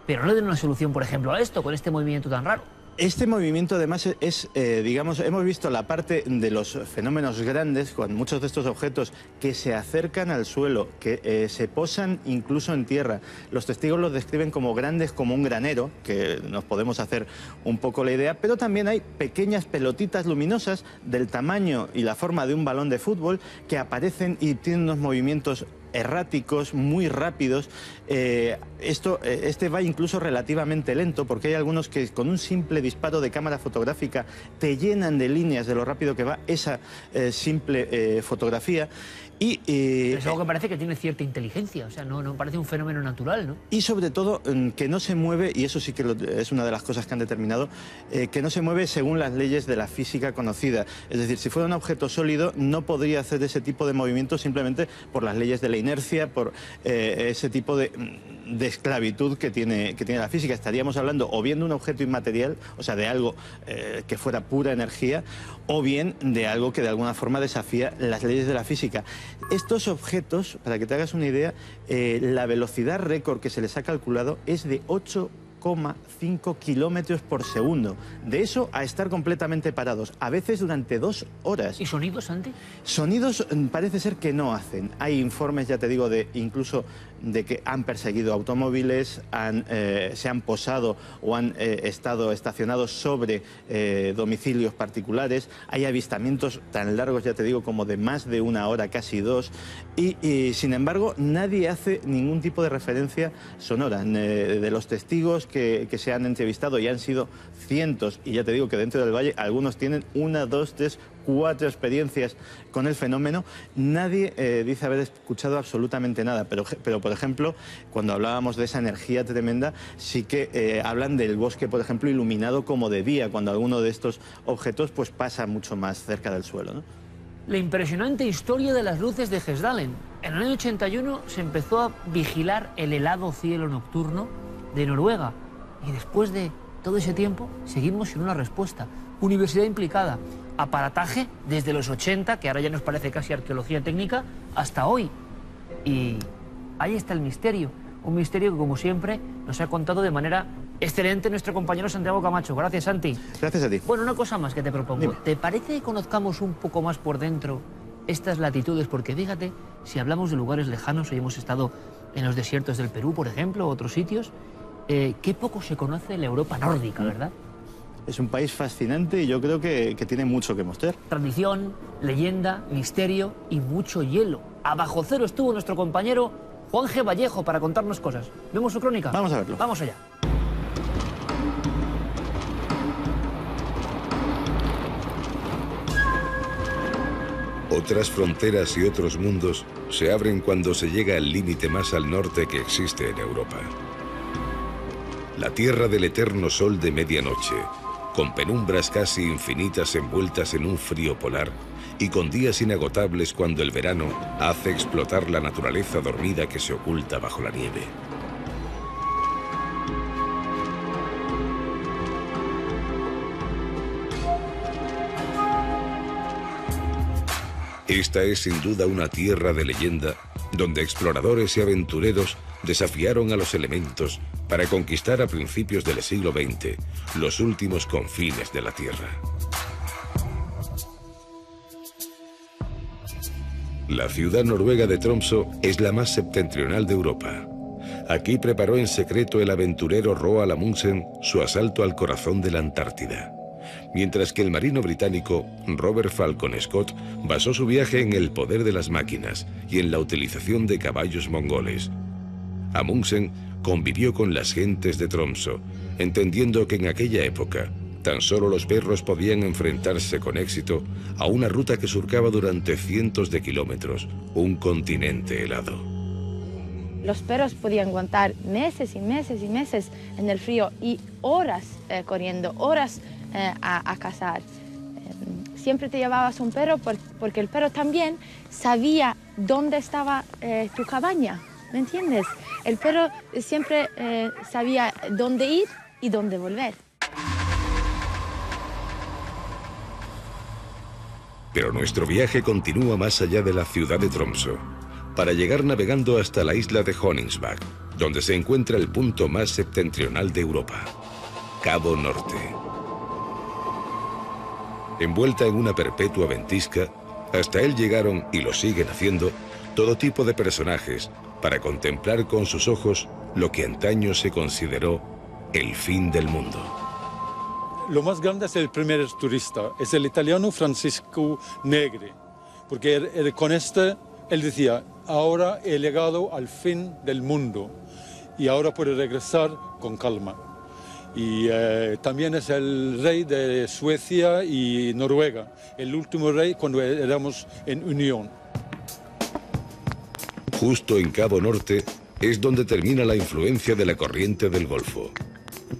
pero no le den una solución, por ejemplo, a esto, con este movimiento tan raro. Este movimiento además es, digamos, hemos visto la parte de los fenómenos grandes, con muchos de estos objetos que se acercan al suelo, que se posan incluso en tierra. Los testigos los describen como grandes, como un granero, que nos podemos hacer un poco la idea, pero también hay pequeñas pelotitas luminosas del tamaño y la forma de un balón de fútbol que aparecen y tienen unos movimientos erráticos, muy rápidos. Este va incluso relativamente lento, porque hay algunos que con un simple disparo de cámara fotográfica te llenan de líneas de lo rápido que va esa simple fotografía. Es algo que parece que tiene cierta inteligencia, o sea, no parece un fenómeno natural, ¿no? Y sobre todo que no se mueve, y eso sí que es una de las cosas que han determinado, que no se mueve según las leyes de la física conocida. Es decir, si fuera un objeto sólido no podría hacer ese tipo de movimientos simplemente por las leyes de la inercia, por ese tipo de esclavitud que tiene la física. Estaríamos hablando o bien de un objeto inmaterial, o sea, de algo que fuera pura energía, o bien de algo que de alguna forma desafía las leyes de la física. Estos objetos, para que te hagas una idea, la velocidad récord que se les ha calculado es de 8,5 0,5 kilómetros por segundo. De eso a estar completamente parados, a veces durante 2 horas. ¿Y sonidos, Santi? Sonidos parece ser que no hacen. Hay informes, ya te digo, incluso de que han perseguido automóviles, se han posado o han estado estacionados sobre domicilios particulares. Hay avistamientos tan largos, ya te digo, como de más de 1 hora, casi 2. Y sin embargo, nadie hace ningún tipo de referencia sonora. De los testigos que se han entrevistado, y han sido cientos, y ya te digo que dentro del valle algunos tienen 1, 2, 3, 4 experiencias con el fenómeno, nadie dice haber escuchado absolutamente nada. Pero, por ejemplo, cuando hablábamos de esa energía tremenda, sí que hablan del bosque, por ejemplo, iluminado como de día, cuando alguno de estos objetos pues pasa mucho más cerca del suelo, ¿no? La impresionante historia de las luces de Hesdalen. En el año 81 se empezó a vigilar el helado cielo nocturno de Noruega. Y después de todo ese tiempo, seguimos sin una respuesta. Universidad implicada, aparataje desde los 80, que ahora ya nos parece casi arqueología técnica, hasta hoy. Y ahí está el misterio. Un misterio que, como siempre, nos ha contado de manera excelente nuestro compañero Santiago Camacho. Gracias, Santi. Gracias a ti. Bueno, una cosa más que te propongo. Dime. ¿Te parece que conozcamos un poco más por dentro estas latitudes? Porque fíjate, si hablamos de lugares lejanos, hoy hemos estado en los desiertos del Perú, por ejemplo, otros sitios, qué poco se conoce la Europa nórdica, ¿verdad? Es un país fascinante y yo creo que tiene mucho que mostrar. Tradición, leyenda, misterio y mucho hielo. Abajo cero estuvo nuestro compañero Juan G. Vallejo para contarnos cosas. ¿Vemos su crónica? Vamos a verlo. Vamos allá. Otras fronteras y otros mundos se abren cuando se llega al límite más al norte que existe en Europa. La tierra del eterno sol de medianoche, con penumbras casi infinitas envueltas en un frío polar y con días inagotables cuando el verano hace explotar la naturaleza dormida que se oculta bajo la nieve. Esta es sin duda una tierra de leyenda donde exploradores y aventureros desafiaron a los elementos para conquistar a principios del siglo XX los últimos confines de la Tierra. La ciudad noruega de Tromsø es la más septentrional de Europa. Aquí preparó en secreto el aventurero Roald Amundsen su asalto al corazón de la Antártida, mientras que el marino británico Robert Falcon Scott basó su viaje en el poder de las máquinas y en la utilización de caballos mongoles. Amundsen convivió con las gentes de Tromsø, entendiendo que en aquella época tan solo los perros podían enfrentarse con éxito a una ruta que surcaba durante cientos de kilómetros un continente helado. Los perros podían aguantar meses y meses y meses en el frío y horas corriendo, horas a cazar. Siempre te llevabas un perro porque el perro también sabía dónde estaba tu cabaña, ¿me entiendes? El perro siempre sabía dónde ir y dónde volver. Pero nuestro viaje continúa más allá de la ciudad de Tromsø, para llegar navegando hasta la isla de Honningsvåg, donde se encuentra el punto más septentrional de Europa, Cabo Norte. Envuelta en una perpetua ventisca, hasta él llegaron, y lo siguen haciendo, todo tipo de personajes para contemplar con sus ojos lo que antaño se consideró el fin del mundo. Lo más grande es el primer turista, es el italiano Francisco Negri, porque con este él decía, ahora he llegado al fin del mundo y ahora puedo regresar con calma. Y también es el rey de Suecia y Noruega, el último rey cuando éramos en unión. Justo en Cabo Norte es donde termina la influencia de la corriente del Golfo.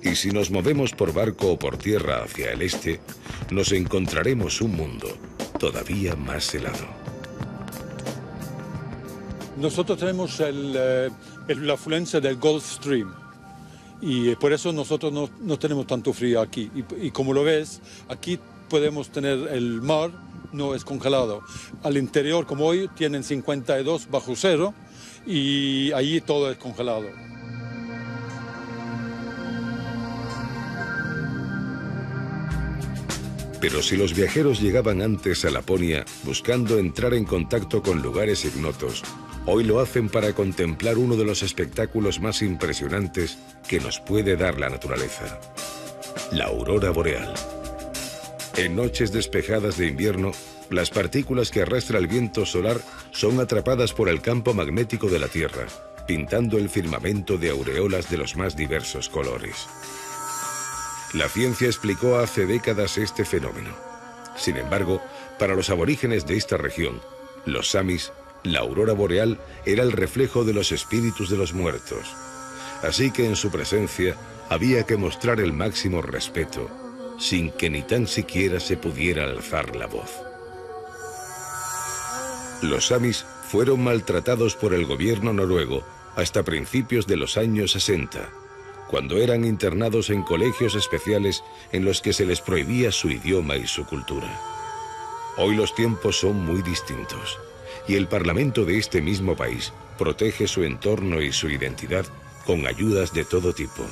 Y si nos movemos por barco o por tierra hacia el este, nos encontraremos un mundo todavía más helado. Nosotros tenemos la afluencia del Gulf Stream y por eso nosotros no tenemos tanto frío aquí. Y como lo ves, aquí podemos tener el mar, no es congelado. Al interior, como hoy, tienen 52 bajo cero y allí todo es congelado. Pero si los viajeros llegaban antes a Laponia buscando entrar en contacto con lugares ignotos, hoy lo hacen para contemplar uno de los espectáculos más impresionantes que nos puede dar la naturaleza: la aurora boreal. En noches despejadas de invierno, las partículas que arrastra el viento solar son atrapadas por el campo magnético de la Tierra, pintando el firmamento de aureolas de los más diversos colores. La ciencia explicó hace décadas este fenómeno. Sin embargo, para los aborígenes de esta región, los samis, la aurora boreal era el reflejo de los espíritus de los muertos. Así que en su presencia había que mostrar el máximo respeto, sin que ni tan siquiera se pudiera alzar la voz. Los samis fueron maltratados por el gobierno noruego hasta principios de los años 60, cuando eran internados en colegios especiales en los que se les prohibía su idioma y su cultura. Hoy los tiempos son muy distintos, y el Parlamento de este mismo país protege su entorno y su identidad con ayudas de todo tipo.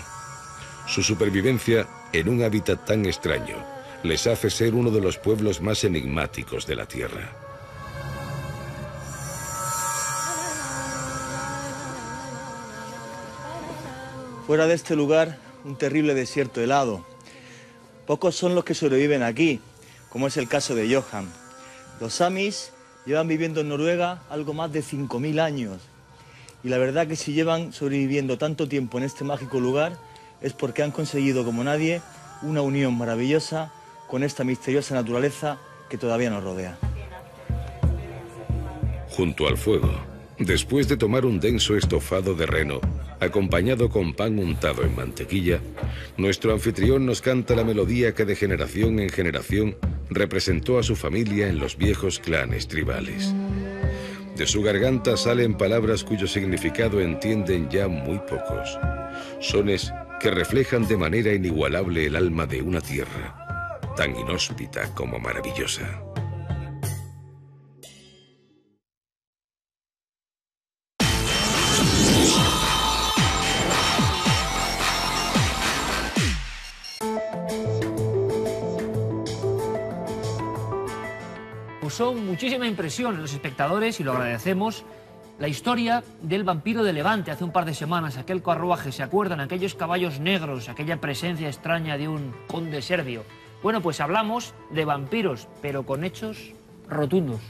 Su supervivencia en un hábitat tan extraño les hace ser uno de los pueblos más enigmáticos de la Tierra. Fuera de este lugar, un terrible desierto helado. Pocos son los que sobreviven aquí, como es el caso de Johan. Los samis llevan viviendo en Noruega algo más de 5.000 años. Y la verdad que si llevan sobreviviendo tanto tiempo en este mágico lugar es porque han conseguido, como nadie, una unión maravillosa con esta misteriosa naturaleza que todavía nos rodea. Junto al fuego, después de tomar un denso estofado de reno, acompañado con pan untado en mantequilla, nuestro anfitrión nos canta la melodía que de generación en generación representó a su familia en los viejos clanes tribales. De su garganta salen palabras cuyo significado entienden ya muy pocos. Sones que reflejan de manera inigualable el alma de una tierra, tan inhóspita como maravillosa. Causó muchísima impresión en los espectadores, y lo agradecemos, la historia del vampiro de Levante hace un par de semanas, aquel carruaje, ¿se acuerdan? Aquellos caballos negros, aquella presencia extraña de un conde serbio. Bueno, pues hablamos de vampiros, pero con hechos rotundos.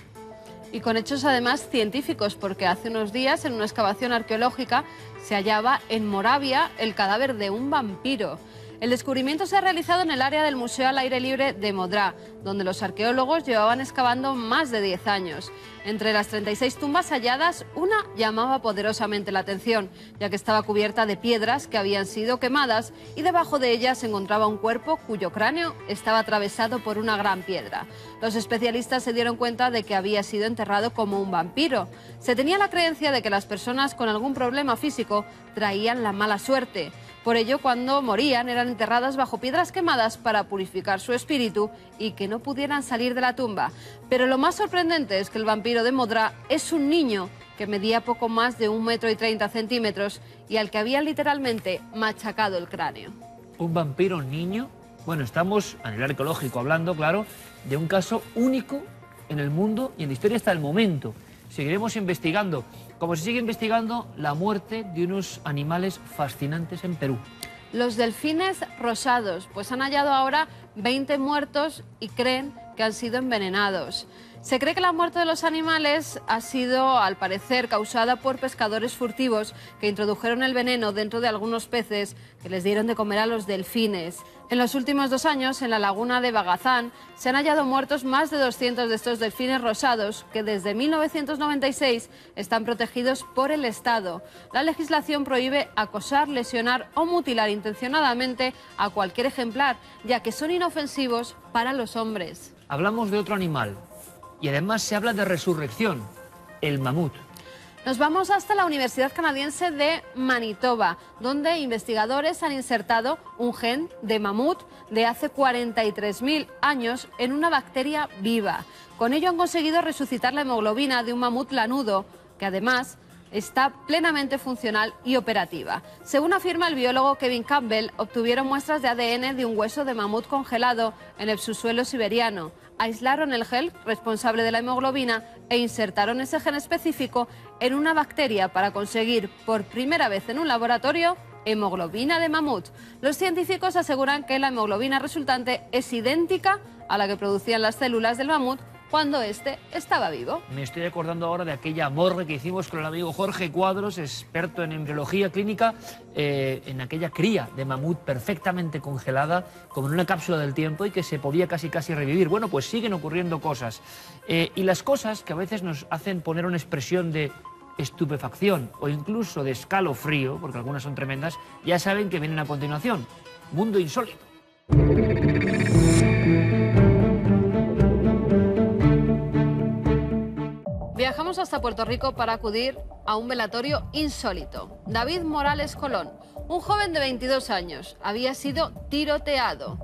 Y con hechos además científicos, porque hace unos días en una excavación arqueológica se hallaba en Moravia el cadáver de un vampiro. El descubrimiento se ha realizado en el área del Museo al Aire Libre de Modrá, donde los arqueólogos llevaban excavando más de 10 años. Entre las 36 tumbas halladas, una llamaba poderosamente la atención, ya que estaba cubierta de piedras que habían sido quemadas y debajo de ellas se encontraba un cuerpo cuyo cráneo estaba atravesado por una gran piedra. Los especialistas se dieron cuenta de que había sido enterrado como un vampiro. Se tenía la creencia de que las personas con algún problema físico traían la mala suerte. Por ello, cuando morían, eran enterradas bajo piedras quemadas para purificar su espíritu y que no pudieran salir de la tumba. Pero lo más sorprendente es que el vampiro de Modrá es un niño que medía poco más de 1,30 m y al que habían literalmente machacado el cráneo. ¿Un vampiro niño? Bueno, estamos a nivel arqueológico hablando, claro, de un caso único en el mundo y en la historia hasta el momento. Seguiremos investigando, como se sigue investigando la muerte de unos animales fascinantes en Perú. Los delfines rosados, pues han hallado ahora 20 muertos y creen que han sido envenenados. Se cree que la muerte de los animales ha sido, al parecer, causada por pescadores furtivos que introdujeron el veneno dentro de algunos peces que les dieron de comer a los delfines. En los últimos 2 años, en la laguna de Bagazán, se han hallado muertos más de 200 de estos delfines rosados que desde 1996 están protegidos por el Estado. La legislación prohíbe acosar, lesionar o mutilar intencionadamente a cualquier ejemplar, ya que son inofensivos para los hombres. Hablamos de otro animal. Y además se habla de resurrección, el mamut. Nos vamos hasta la Universidad Canadiense de Manitoba, donde investigadores han insertado un gen de mamut de hace 43.000 años en una bacteria viva. Con ello han conseguido resucitar la hemoglobina de un mamut lanudo, que además está plenamente funcional y operativa. Según afirma el biólogo Kevin Campbell, obtuvieron muestras de ADN de un hueso de mamut congelado en el subsuelo siberiano. Aislaron el gel responsable de la hemoglobina e insertaron ese gen específico en una bacteria para conseguir por primera vez en un laboratorio hemoglobina de mamut. Los científicos aseguran que la hemoglobina resultante es idéntica a la que producían las células del mamut cuando éste estaba vivo. Me estoy acordando ahora de aquella morgue que hicimos con el amigo Jorge Cuadros, experto en embriología clínica, en aquella cría de mamut perfectamente congelada, como en una cápsula del tiempo y que se podía casi revivir. Bueno, pues siguen ocurriendo cosas. Y las cosas que a veces nos hacen poner una expresión de estupefacción o incluso de escalofrío, porque algunas son tremendas, ya saben que vienen a continuación. Mundo insólito. Viajamos hasta Puerto Rico para acudir a un velatorio insólito. David Morales Colón, un joven de 22 años, había sido tiroteado.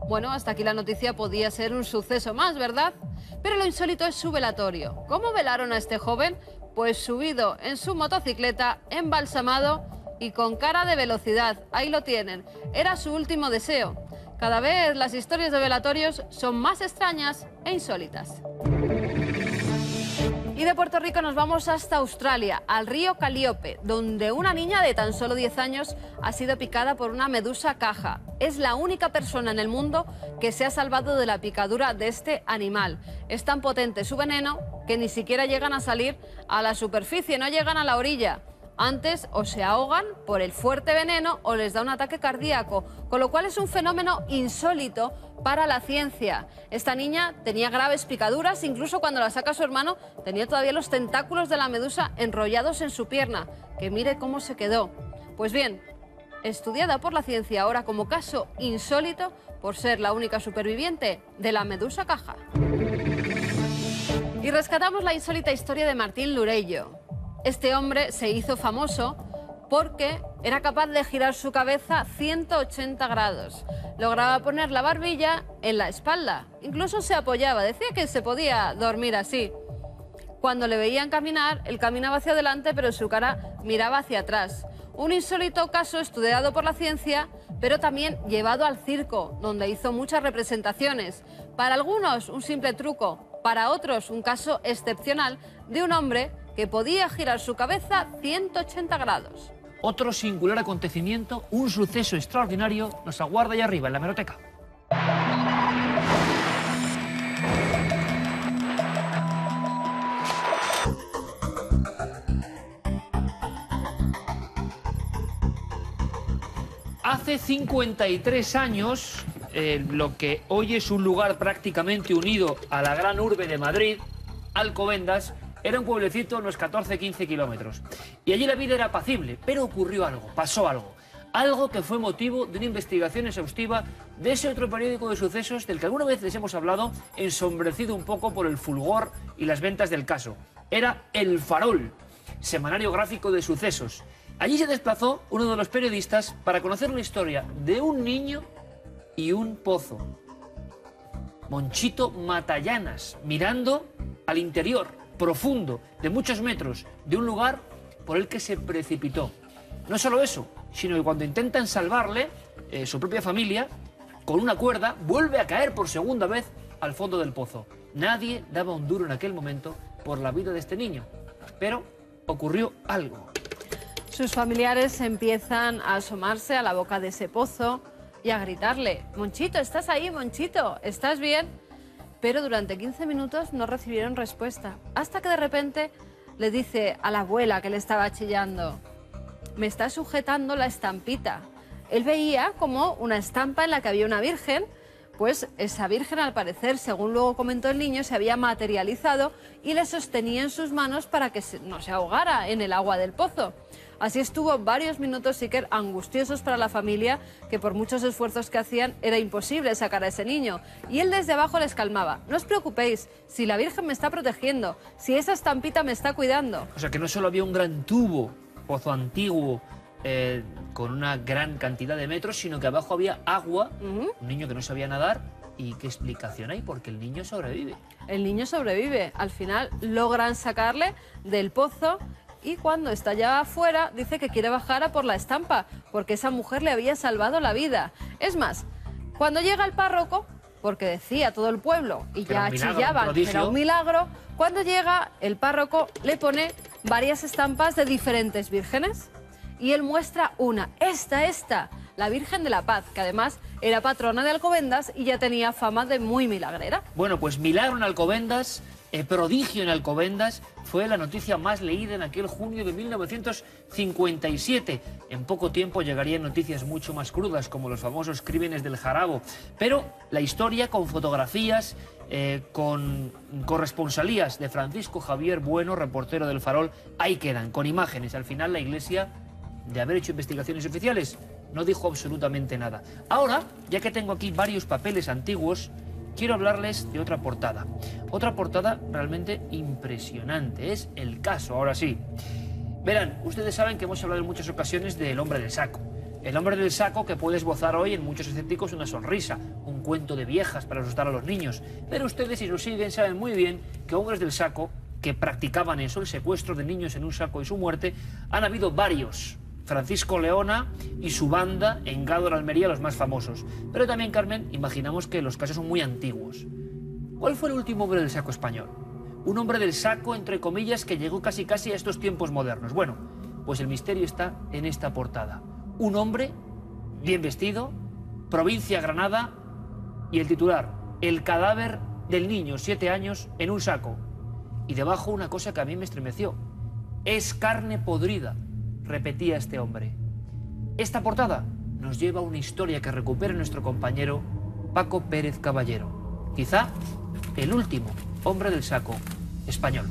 Bueno, hasta aquí la noticia podía ser un suceso más, ¿verdad? Pero lo insólito es su velatorio. ¿Cómo velaron a este joven? Pues subido en su motocicleta, embalsamado y con cara de velocidad. Ahí lo tienen. Era su último deseo. Cada vez las historias de velatorios son más extrañas e insólitas. Y de Puerto Rico nos vamos hasta Australia, al río Calliope, donde una niña de tan solo 10 años ha sido picada por una medusa caja. Es la única persona en el mundo que se ha salvado de la picadura de este animal. Es tan potente su veneno que ni siquiera llegan a salir a la superficie, no llegan a la orilla. Antes o se ahogan por el fuerte veneno o les da un ataque cardíaco, con lo cual es un fenómeno insólito para la ciencia. Esta niña tenía graves picaduras, incluso cuando la saca su hermano tenía todavía los tentáculos de la medusa enrollados en su pierna, que mire cómo se quedó. Pues bien, estudiada por la ciencia ahora como caso insólito por ser la única superviviente de la medusa caja. Y rescatamos la insólita historia de Martín Lurello. Este hombre se hizo famoso porque era capaz de girar su cabeza 180 grados. Lograba poner la barbilla en la espalda. Incluso se apoyaba. Decía que se podía dormir así. Cuando le veían caminar, él caminaba hacia adelante, pero su cara miraba hacia atrás. Un insólito caso estudiado por la ciencia, pero también llevado al circo, donde hizo muchas representaciones. Para algunos, un simple truco. Para otros, un caso excepcional de un hombre que podía girar su cabeza 180 grados. Otro singular acontecimiento, un suceso extraordinario, nos aguarda allá arriba, en la hemeroteca. Hace 53 años, lo que hoy es un lugar prácticamente unido a la gran urbe de Madrid, Alcobendas, era un pueblecito a unos 14-15 kilómetros. Y allí la vida era apacible, pero ocurrió algo, pasó algo. Algo que fue motivo de una investigación exhaustiva de ese otro periódico de sucesos del que alguna vez les hemos hablado, ensombrecido un poco por el fulgor y las ventas del caso. Era El Farol, semanario gráfico de sucesos. Allí se desplazó uno de los periodistas para conocer la historia de un niño y un pozo. Monchito Matallanas, mirando al interior profundo de muchos metros de un lugar por el que se precipitó. No solo eso, sino que cuando intentan salvarle, su propia familia, con una cuerda, vuelve a caer por segunda vez al fondo del pozo. Nadie daba un duro en aquel momento por la vida de este niño, pero ocurrió algo. Sus familiares empiezan a asomarse a la boca de ese pozo y a gritarle: «Monchito, ¿estás ahí, Monchito? ¿Estás bien?». Pero durante 15 minutos no recibieron respuesta, hasta que de repente le dice a la abuela que le estaba chillando: «Me está sujetando la estampita». Él veía como una estampa en la que había una virgen, pues esa virgen, al parecer, según luego comentó el niño, se había materializado y le sostenía en sus manos para que no se ahogara en el agua del pozo. Así estuvo varios minutos, Iker, angustiosos para la familia, que por muchos esfuerzos que hacían era imposible sacar a ese niño. Y él desde abajo les calmaba: «No os preocupéis, si la Virgen me está protegiendo, si esa estampita me está cuidando». O sea que no solo había un gran tubo, pozo antiguo, con una gran cantidad de metros, sino que abajo había agua, un niño que no sabía nadar. ¿Y qué explicación hay? Porque el niño sobrevive. El niño sobrevive. Al final logran sacarle del pozo, y cuando está ya afuera dice que quiere bajar a por la estampa, porque esa mujer le había salvado la vida. Es más, cuando llega el párroco, porque decía todo el pueblo y ya chillaban que era un milagro, cuando llega el párroco le pone varias estampas de diferentes vírgenes y él muestra una, esta, la Virgen de la Paz, que además era patrona de Alcobendas y ya tenía fama de muy milagrera. Bueno, pues milagro en Alcobendas, prodigio en Alcobendas, fue la noticia más leída en aquel junio de 1957. En poco tiempo llegarían noticias mucho más crudas, como los famosos crímenes del Jarabo. Pero la historia, con fotografías, con corresponsalías de Francisco Javier Bueno, reportero del Farol, ahí quedan, con imágenes. Al final la Iglesia, de haber hecho investigaciones oficiales, no dijo absolutamente nada. Ahora, ya que tengo aquí varios papeles antiguos, quiero hablarles de otra portada. Otra portada realmente impresionante. Es el caso, ahora sí. Verán, ustedes saben que hemos hablado en muchas ocasiones del hombre del saco. El hombre del saco que puede esbozar hoy en muchos escépticos una sonrisa, un cuento de viejas para asustar a los niños. Pero ustedes, si lo siguen, saben muy bien que hombres del saco que practicaban eso, el secuestro de niños en un saco y su muerte, han habido varios. Francisco Leona y su banda en Gádor, Almería, los más famosos. Pero también, Carmen, imaginamos que los casos son muy antiguos. ¿Cuál fue el último hombre del saco español? Un hombre del saco, entre comillas, que llegó casi a estos tiempos modernos. Bueno, pues el misterio está en esta portada. Un hombre bien vestido, provincia Granada, y el titular, el cadáver del niño, 7 años, en un saco. Y debajo una cosa que a mí me estremeció. Es carne podrida, repetía este hombre. Esta portada nos lleva a una historia que recupera nuestro compañero Paco Pérez Caballero. Quizá el último hombre del saco español.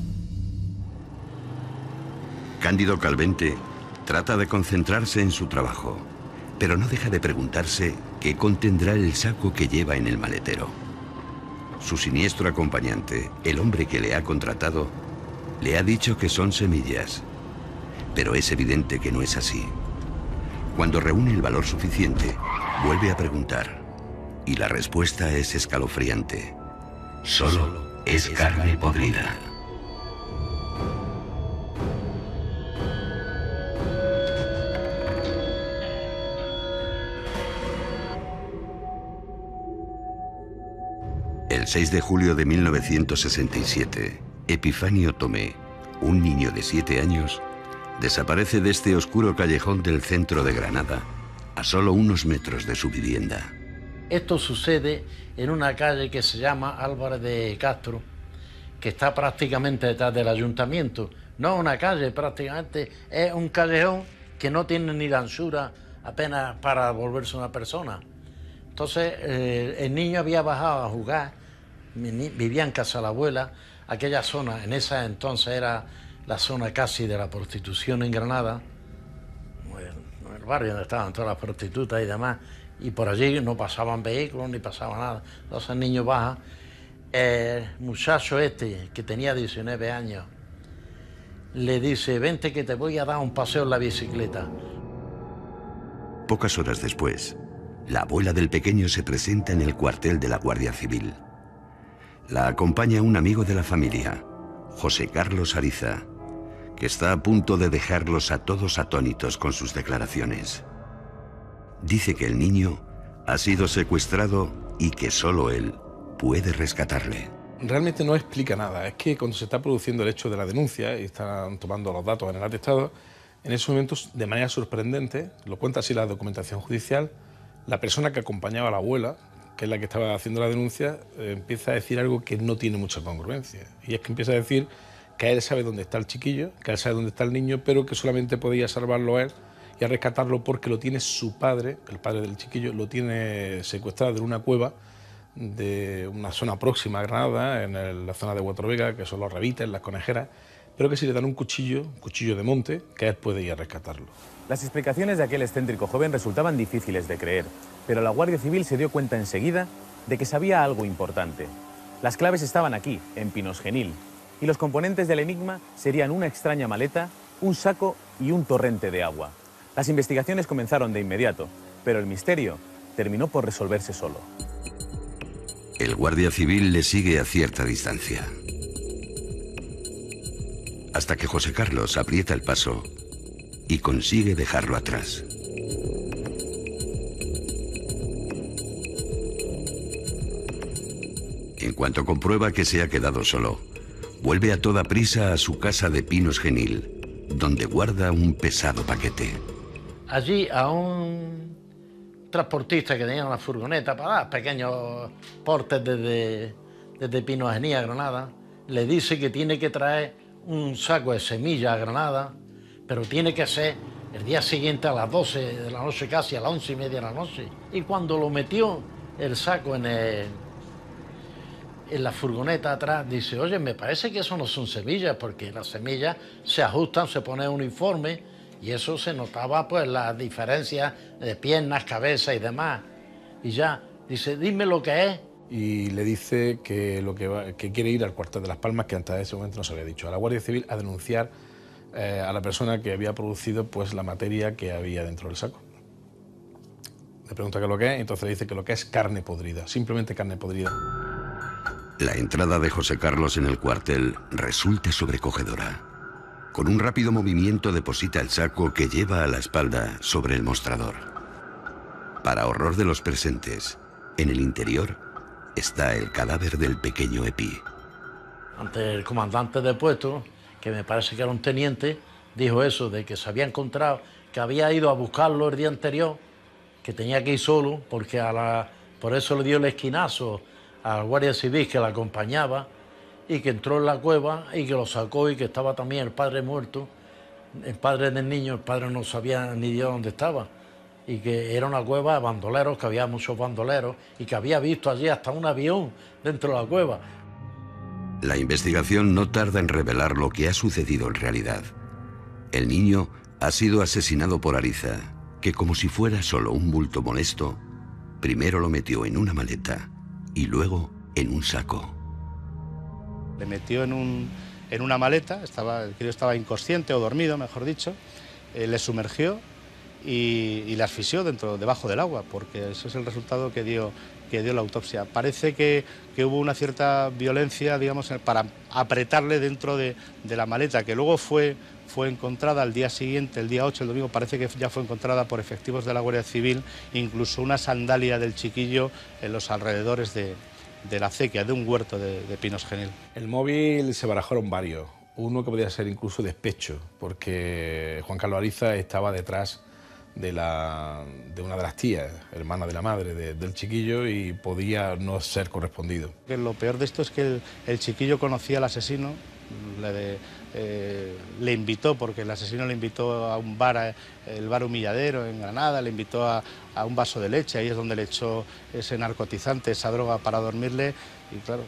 Cándido Calvente trata de concentrarse en su trabajo, pero no deja de preguntarse qué contendrá el saco que lleva en el maletero. Su siniestro acompañante, el hombre que le ha contratado, le ha dicho que son semillas. Pero es evidente que no es así. Cuando reúne el valor suficiente, vuelve a preguntar. Y la respuesta es escalofriante. Solo es carne podrida. El 6 de julio de 1967, Epifanio Tomé, un niño de 7 años, desaparece de este oscuro callejón del centro de Granada, a solo unos metros de su vivienda. Esto sucede en una calle que se llama Álvarez de Castro, que está prácticamente detrás del ayuntamiento. No una calle, prácticamente es un callejón que no tiene ni la anchura apenas para volverse una persona. Entonces el niño había bajado a jugar, vivía en casa de la abuela, aquella zona en esa entonces era la zona casi de la prostitución en Granada, el barrio donde estaban todas las prostitutas y demás, y por allí no pasaban vehículos ni pasaba nada. Entonces el niño baja, el muchacho este, que tenía 19 años, le dice, vente que te voy a dar un paseo en la bicicleta. Pocas horas después, la abuela del pequeño se presenta en el cuartel de la Guardia Civil. La acompaña un amigo de la familia, José Carlos Ariza, que está a punto de dejarlos a todos atónitos con sus declaraciones. Dice que el niño ha sido secuestrado y que solo él puede rescatarle. Realmente no explica nada. Es que cuando se está produciendo el hecho de la denuncia y están tomando los datos en el atestado, en esos momentos, de manera sorprendente, lo cuenta así la documentación judicial, la persona que acompañaba a la abuela, que es la que estaba haciendo la denuncia, empieza a decir algo que no tiene mucha congruencia. Y es que empieza a decir que él sabe dónde está el chiquillo, que él sabe dónde está el niño, pero que solamente podía salvarlo él y a rescatarlo porque lo tiene su padre, el padre del chiquillo, lo tiene secuestrado en una cueva de una zona próxima a Granada, en la zona de Huatrovega, que son los Revites, las Conejeras, pero que si le dan un cuchillo de monte, que él puede ir a rescatarlo. Las explicaciones de aquel excéntrico joven resultaban difíciles de creer, pero la Guardia Civil se dio cuenta enseguida de que sabía algo importante. Las claves estaban aquí, en Pinos Genil, y los componentes del enigma serían una extraña maleta, un saco y un torrente de agua. Las investigaciones comenzaron de inmediato, pero el misterio terminó por resolverse solo. El guardia civil le sigue a cierta distancia. hasta que José Carlos aprieta el paso y consigue dejarlo atrás. En cuanto comprueba que se ha quedado solo, vuelve a toda prisa a su casa de Pinos Genil, donde guarda un pesado paquete. Allí a un transportista que tenía una furgoneta para dar pequeños portes desde Pinos Genil a Granada, le dice que tiene que traer un saco de semillas a Granada, pero tiene que ser el día siguiente a las 12 de la noche, casi a las 11:30 de la noche. Y cuando lo metió el saco en la furgoneta atrás, dice, oye, me parece que eso no son semillas, porque las semillas se ajustan, se pone uniforme, y eso se notaba pues las diferencias de piernas, cabeza y demás. Y ya, dice, dime lo que es. Y le dice que quiere ir al cuartel de Las Palmas, que antes de ese momento no se había dicho, a la Guardia Civil, a denunciar a la persona que había producido pues la materia que había dentro del saco. Le pregunta qué es lo que es, y entonces le dice que lo que es carne podrida, simplemente carne podrida. La entrada de José Carlos en el cuartel resulta sobrecogedora. Con un rápido movimiento deposita el saco que lleva a la espalda sobre el mostrador. Para horror de los presentes, en el interior está el cadáver del pequeño Epi. Ante el comandante de puesto, que me parece que era un teniente, dijo eso, de que se había encontrado, que había ido a buscarlo el día anterior, que tenía que ir solo, porque por eso le dio el esquinazo al guardia civil que la acompañaba, y que entró en la cueva y que lo sacó, y que estaba también el padre muerto, el padre del niño. El padre no sabía ni de dónde estaba, y que era una cueva de bandoleros, que había muchos bandoleros, y que había visto allí hasta un avión dentro de la cueva. La investigación no tarda en revelar lo que ha sucedido en realidad. El niño ha sido asesinado por Ariza, que como si fuera solo un bulto molesto, primero lo metió en una maleta y luego en un saco. Le metió en una maleta, el crío estaba inconsciente o dormido, mejor dicho, le sumergió y le asfixió debajo del agua, porque eso es el resultado que dio la autopsia. Parece que hubo una cierta violencia, digamos, para apretarle dentro de la maleta, que luego fue encontrada al día siguiente, el día 8, el domingo, parece que ya fue encontrada por efectivos de la Guardia Civil, incluso una sandalia del chiquillo en los alrededores de la acequia, de un huerto de Pinos Genil. El móvil se barajaron varios, uno que podía ser incluso despecho, porque Juan Carlos Ariza estaba detrás de una de las tías, hermana de la madre del chiquillo, y podía no ser correspondido. Lo peor de esto es que el chiquillo conocía al asesino, le invitó, porque el asesino le invitó a un bar, el bar Humilladero en Granada, le invitó a un vaso de leche, ahí es donde le echó ese narcotizante, esa droga para dormirle, y claro,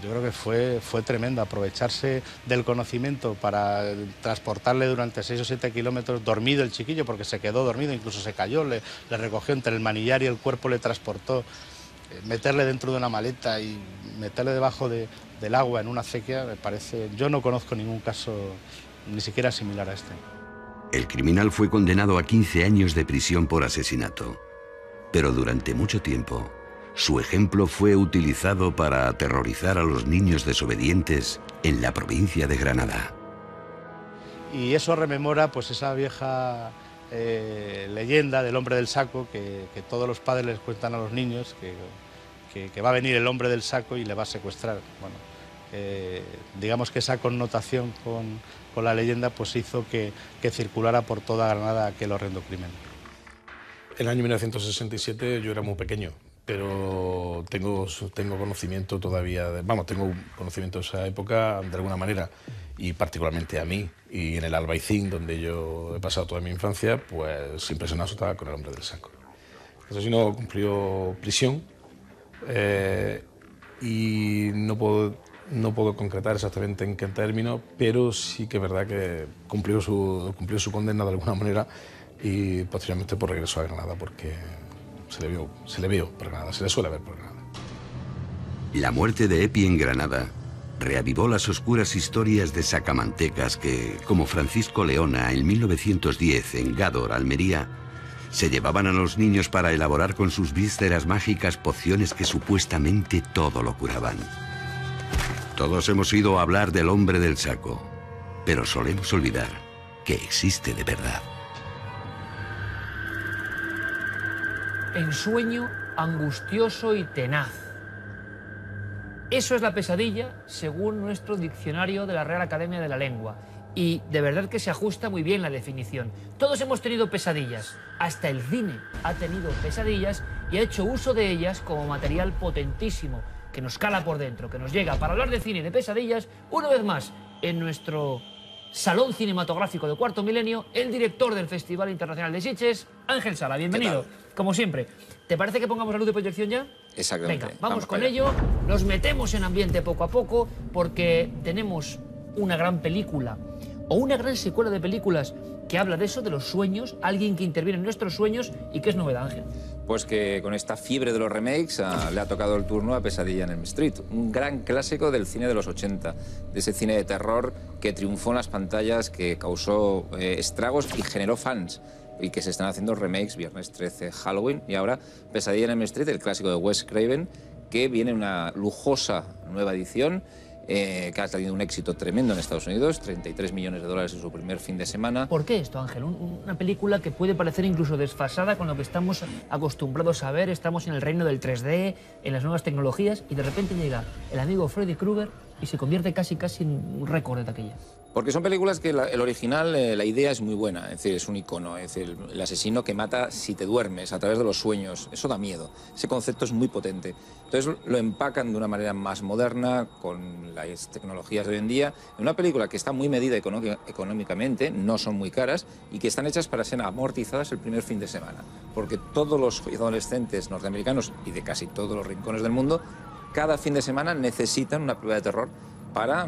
yo creo que fue tremendo aprovecharse del conocimiento para transportarle durante 6 o 7 kilómetros dormido el chiquillo, porque se quedó dormido, incluso se cayó, le recogió entre el manillar y el cuerpo, le transportó, meterle dentro de una maleta y meterle debajo del agua en una acequia, me parece, yo no conozco ningún caso ni siquiera similar a este. El criminal fue condenado a 15 años de prisión por asesinato, pero durante mucho tiempo su ejemplo fue utilizado para aterrorizar a los niños desobedientes en la provincia de Granada. Y eso rememora pues esa vieja leyenda del hombre del saco que todos los padres les cuentan a los niños, que va a venir el hombre del saco y le va a secuestrar. Bueno, digamos que esa connotación con la leyenda pues hizo que circulara por toda Granada aquel horrendo crimen. En el año 1967 yo era muy pequeño, pero tengo conocimiento todavía, tengo conocimiento de esa época de alguna manera, y particularmente a mí, y en el Albaicín, donde yo he pasado toda mi infancia, pues siempre se nos asustaba con el hombre del saco. El asesino cumplió prisión, y no puedo concretar exactamente en qué término, pero sí que es verdad que cumplió su condena de alguna manera, y posteriormente por regreso a Granada, porque se le vio por Granada, se le suele ver por Granada. La muerte de Epi en Granada reavivó las oscuras historias de sacamantecas que, como Francisco Leona en 1910 en Gádor, Almería, se llevaban a los niños para elaborar con sus vísceras mágicas pociones que supuestamente todo lo curaban. Todos hemos ido a hablar del hombre del saco, pero solemos olvidar que existe de verdad. Ensueño angustioso y tenaz. Eso es la pesadilla, según nuestro diccionario de la Real Academia de la Lengua. Y de verdad que se ajusta muy bien la definición. Todos hemos tenido pesadillas. Hasta el cine ha tenido pesadillas y ha hecho uso de ellas como material potentísimo que nos cala por dentro, que nos llega para hablar de cine y de pesadillas, una vez más, en nuestro Salón Cinematográfico de Cuarto Milenio, el director del Festival Internacional de Sitges, Ángel Sala. Bienvenido, como siempre. ¿Te parece que pongamos la luz de proyección ya? Exactamente. Venga, vamos con ello. Nos metemos en ambiente poco a poco porque tenemos una gran película o una gran secuela de películas que habla de eso, de los sueños, alguien que interviene en nuestros sueños. ¿Y qué es novedad, Ángel? Pues que con esta fiebre de los remakes le ha tocado el turno a Pesadilla en Elm Street, un gran clásico del cine de los 80, de ese cine de terror que triunfó en las pantallas, que causó estragos y generó fans, y que se están haciendo remakes, Viernes 13, Halloween, y ahora Pesadilla en Elm Street, el clásico de Wes Craven, que viene una lujosa nueva edición, que ha tenido un éxito tremendo en Estados Unidos, 33 millones de dólares en su primer fin de semana. ¿Por qué esto, Ángel? Una película que puede parecer incluso desfasada con lo que estamos acostumbrados a ver, estamos en el reino del 3D, en las nuevas tecnologías, y de repente llega el amigo Freddy Krueger y se convierte casi en un récord de taquilla. Porque son películas que el original, la idea es muy buena, es decir, es un icono, es decir, el asesino que mata si te duermes, a través de los sueños, eso da miedo, ese concepto es muy potente. Entonces lo empacan de una manera más moderna, con las tecnologías de hoy en día, en una película que está muy medida económicamente, no son muy caras, y que están hechas para ser amortizadas el primer fin de semana. Porque todos los adolescentes norteamericanos, y de casi todos los rincones del mundo, cada fin de semana necesitan una prueba de terror para,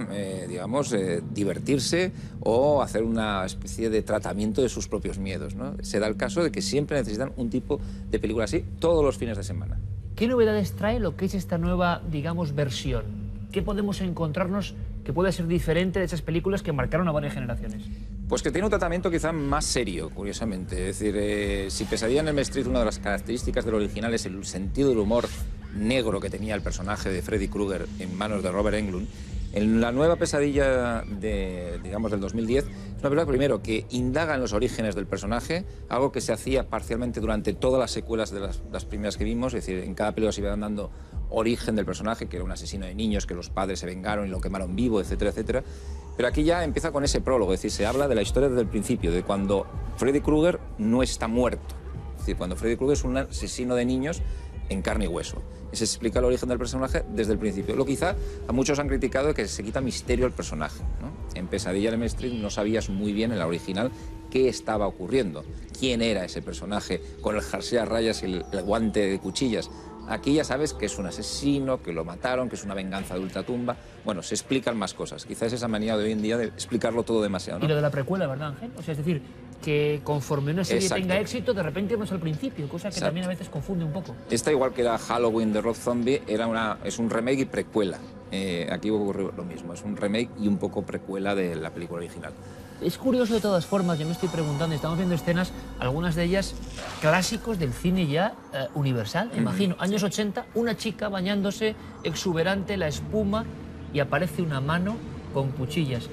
digamos, divertirse o hacer una especie de tratamiento de sus propios miedos, ¿no? Se da el caso de que siempre necesitan un tipo de película así todos los fines de semana. ¿Qué novedades trae lo que es esta nueva, digamos, versión? ¿Qué podemos encontrarnos que pueda ser diferente de esas películas que marcaron a varias generaciones? Pues que tiene un tratamiento quizá más serio, curiosamente. Es decir, si Pesadilla en Elm Street, una de las características del original es el sentido del humor negro que tenía el personaje de Freddy Krueger en manos de Robert Englund, en la nueva Pesadilla digamos, del 2010, es una película, primero, que indaga en los orígenes del personaje, algo que se hacía parcialmente durante todas las secuelas de las primeras que vimos, es decir, en cada película se iba dando origen del personaje, que era un asesino de niños, que los padres se vengaron y lo quemaron vivo, etcétera, etcétera. Pero aquí ya empieza con ese prólogo, es decir, se habla de la historia desde el principio, de cuando Freddy Krueger no está muerto. Es decir, cuando Freddy Krueger es un asesino de niños en carne y hueso. Se explica el origen del personaje desde el principio. Lo quizá a muchos han criticado que se quita misterio al personaje, ¿no? En Pesadilla en Elm Street no sabías muy bien en la original qué estaba ocurriendo, quién era ese personaje con el jersey a rayas y el guante de cuchillas. Aquí ya sabes que es un asesino, que lo mataron, que es una venganza de ultratumba. Bueno, se explican más cosas. Quizás esa manía de hoy en día de explicarlo todo demasiado, ¿no? Y lo de la precuela, ¿verdad, Ángel? O sea, es decir, que conforme una serie tenga éxito, de repente vamos al principio, cosa que también a veces confunde un poco. Esta, igual que era Halloween de Rob Zombie, es un remake y precuela. Aquí ocurre lo mismo, es un remake y un poco precuela de la película original. Es curioso de todas formas, yo me estoy preguntando, estamos viendo escenas, algunas de ellas clásicos del cine ya universal, imagino, años 80, una chica bañándose, exuberante, la espuma, y aparece una mano con cuchillas.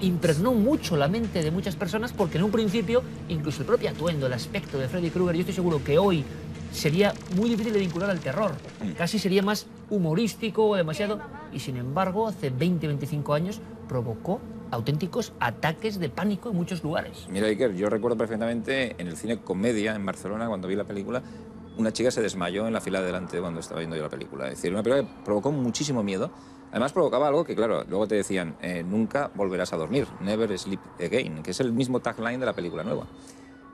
Impregnó mucho la mente de muchas personas porque en un principio, incluso el propio atuendo, el aspecto de Freddy Krueger, yo estoy seguro que hoy sería muy difícil de vincular al terror, casi sería más humorístico o demasiado, y sin embargo hace 20-25 años provocó auténticos ataques de pánico en muchos lugares. Mira, Iker, yo recuerdo perfectamente en el cine Comedia en Barcelona, cuando vi la película, una chica se desmayó en la fila de delante cuando estaba viendo yo la película. Es decir, una película que provocó muchísimo miedo. Además provocaba algo que, claro, luego te decían, nunca volverás a dormir, never sleep again, que es el mismo tagline de la película nueva.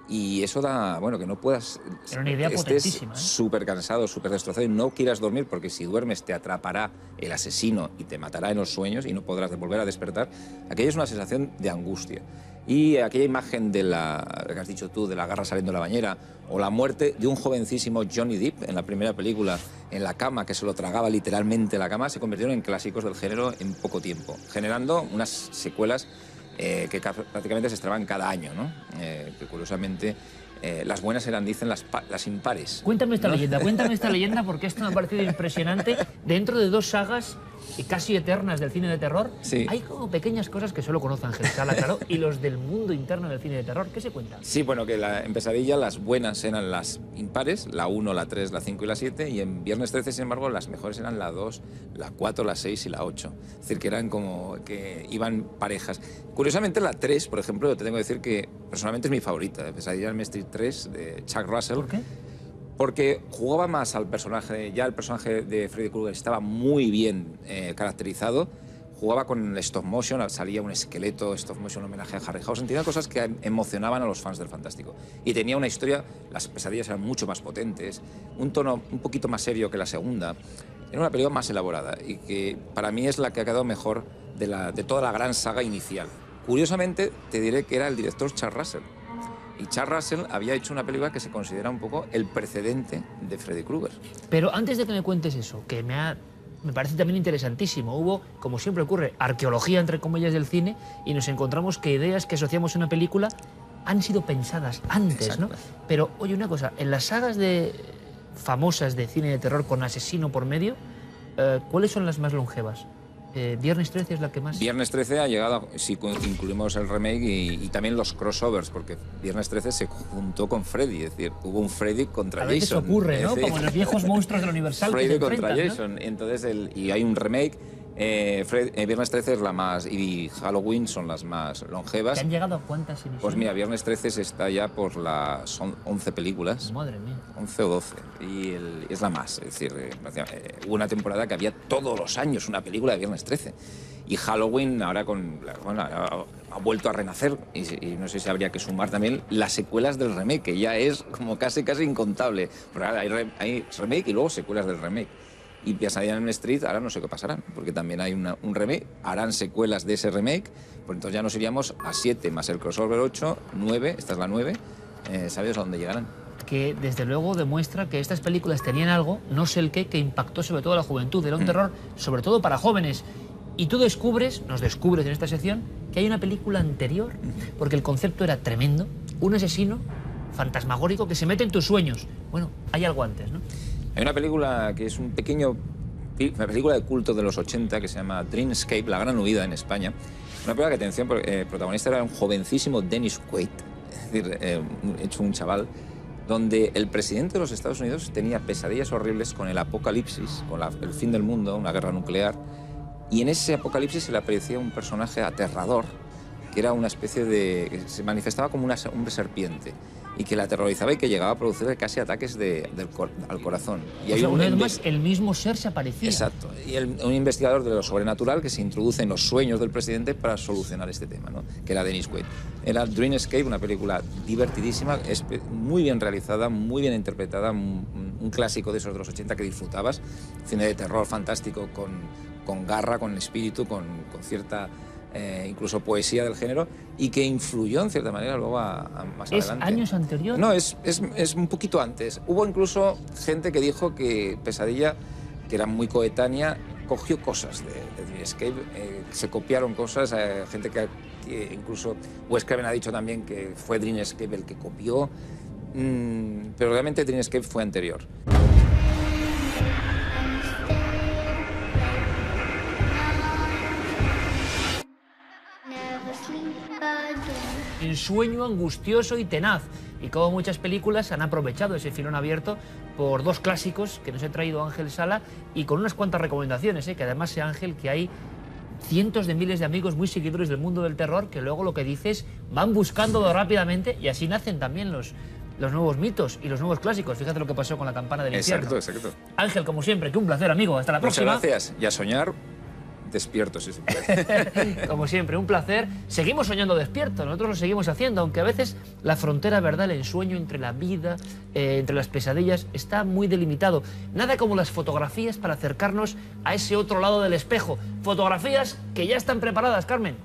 Y eso da, bueno, que no puedas... Era una idea potentísima, estés súper cansado, súper destrozado y no quieras dormir porque si duermes te atrapará el asesino y te matará en los sueños y no podrás volver a despertar. Aquello es una sensación de angustia. Y aquella imagen de la que has dicho tú, de la garra saliendo de la bañera, o la muerte de un jovencísimo Johnny Depp en la primera película, en la cama, que se lo tragaba literalmente la cama, se convirtieron en clásicos del género en poco tiempo, generando unas secuelas que prácticamente se estrenaban cada año, ¿no? Que curiosamente las buenas eran, dicen, las impares. Cuéntame esta leyenda, porque esto me ha parecido impresionante. Dentro de dos sagas y casi eternas del cine de terror, Sí. hay como pequeñas cosas que solo conoce Ángel Sala, claro, y los del mundo interno del cine de terror. ¿Qué se cuenta? Sí, bueno, que en Pesadilla las buenas eran las impares, la 1, la 3, la 5 y la 7, y en Viernes 13, sin embargo, las mejores eran la 2, la 4, la 6 y la 8. Es decir, que eran como que iban parejas. Curiosamente, la 3, por ejemplo, te tengo que decir que personalmente es mi favorita, de Pesadilla en Elm Street 3, de Chuck Russell. ¿Por qué? Porque jugaba más al personaje, ya el personaje de Freddy Krueger estaba muy bien caracterizado, jugaba con el stop motion, salía un esqueleto stop motion en homenaje a Harryhausen, tenía cosas que emocionaban a los fans del fantástico. Y tenía una historia, las pesadillas eran mucho más potentes, un tono un poquito más serio que la segunda, era una película más elaborada y que para mí es la que ha quedado mejor de toda la gran saga inicial. Curiosamente, te diré que era el director Chuck Russell. Y Chuck Russell había hecho una película que se considera un poco el precedente de Freddy Krueger. Pero antes de que me cuentes eso, que me parece también interesantísimo, hubo, como siempre ocurre, arqueología, entre comillas, del cine, y nos encontramos que ideas que asociamos a una película han sido pensadas antes, Exacto. ¿no? Pero, oye, una cosa, en las sagas famosas de cine de terror con asesino por medio, ¿cuáles son las más longevas? Viernes 13 es la que más... Viernes 13 ha llegado, si incluimos el remake y también los crossovers, porque Viernes 13 se juntó con Freddy, es decir, hubo un Freddy contra A Jason. veces ocurre, ¿no? Es decir, Como los viejos monstruos del Universal que se Freddy contra enfrentan, ¿no? Jason. Entonces, y hay un remake. Viernes 13 es la más, y Halloween son las más longevas. ¿Que han llegado a cuántas emisiones? Pues mira, Viernes 13 se está ya por las 11 películas. Madre mía. 11 o 12. Y es la más. Es decir, hubo una temporada que había todos los años una película de Viernes 13. Y Halloween ahora ha vuelto a renacer. Y no sé si habría que sumar también las secuelas del remake, que ya es como casi incontable. Porque ahora hay remake y luego secuelas del remake. Y Pesadilla en Elm Street, ahora no sé qué pasará, porque también hay un remake, harán secuelas de ese remake, pues entonces ya nos iríamos a 7 más el crossover 8, 9, esta es la 9, ¿sabes a dónde llegarán? Que desde luego demuestra que estas películas tenían algo, no sé el qué, que impactó sobre todo a la juventud. Era un terror sobre todo para jóvenes. Y tú nos descubres en esta sección, que hay una película anterior, porque el concepto era tremendo, un asesino fantasmagórico que se mete en tus sueños. Bueno, hay algo antes, ¿no? Hay una película que es una película de culto de los 80 que se llama Dreamscape, La Gran Huida en España. Una película que, atención, el protagonista era un jovencísimo Dennis Quaid, es decir, hecho un chaval, donde el presidente de los Estados Unidos tenía pesadillas horribles con el apocalipsis, con el fin del mundo, una guerra nuclear, y en ese apocalipsis se le aparecía un personaje aterrador, que era una especie que se manifestaba como una serpiente, y que la aterrorizaba y que llegaba a producir casi ataques al corazón. Y o sea, una vez más, el mismo ser se aparecía. Exacto. Y un investigador de lo sobrenatural que se introduce en los sueños del presidente para solucionar este tema, ¿no? Que era Dennis Quaid. Era Dreamscape, una película divertidísima, muy bien realizada, muy bien interpretada, un clásico de esos de los 80 que disfrutabas. Cine de terror fantástico, con garra, con espíritu, con cierta... incluso poesía del género, y que influyó en cierta manera luego más adelante. ¿Es años anterior? No, es un poquito antes. Hubo incluso gente que dijo que Pesadilla, que era muy coetánea, cogió cosas de Dreamscape, se copiaron cosas, gente que incluso Wes Craven ha dicho también que fue Dreamscape el que copió, pero realmente Dreamscape fue anterior. Ensueño angustioso y tenaz, y como muchas películas han aprovechado ese filón abierto por dos clásicos que nos he traído Ángel Sala y con unas cuantas recomendaciones, que además sé, Ángel, que hay cientos de miles de amigos muy seguidores del mundo del terror que luego lo que dices van buscándolo rápidamente y así nacen también los nuevos mitos y los nuevos clásicos. Fíjate lo que pasó con La Campana del Infierno. Exacto. Ángel, como siempre, que un placer, amigo. Hasta la próxima. Muchas gracias. Y a soñar despiertos, si se puede. Como siempre, un placer. Seguimos soñando despiertos, nosotros lo seguimos haciendo, aunque a veces la frontera, ¿verdad?, el ensueño entre la vida, entre las pesadillas, está muy delimitado. Nada como las fotografías para acercarnos a ese otro lado del espejo. Fotografías que ya están preparadas, Carmen.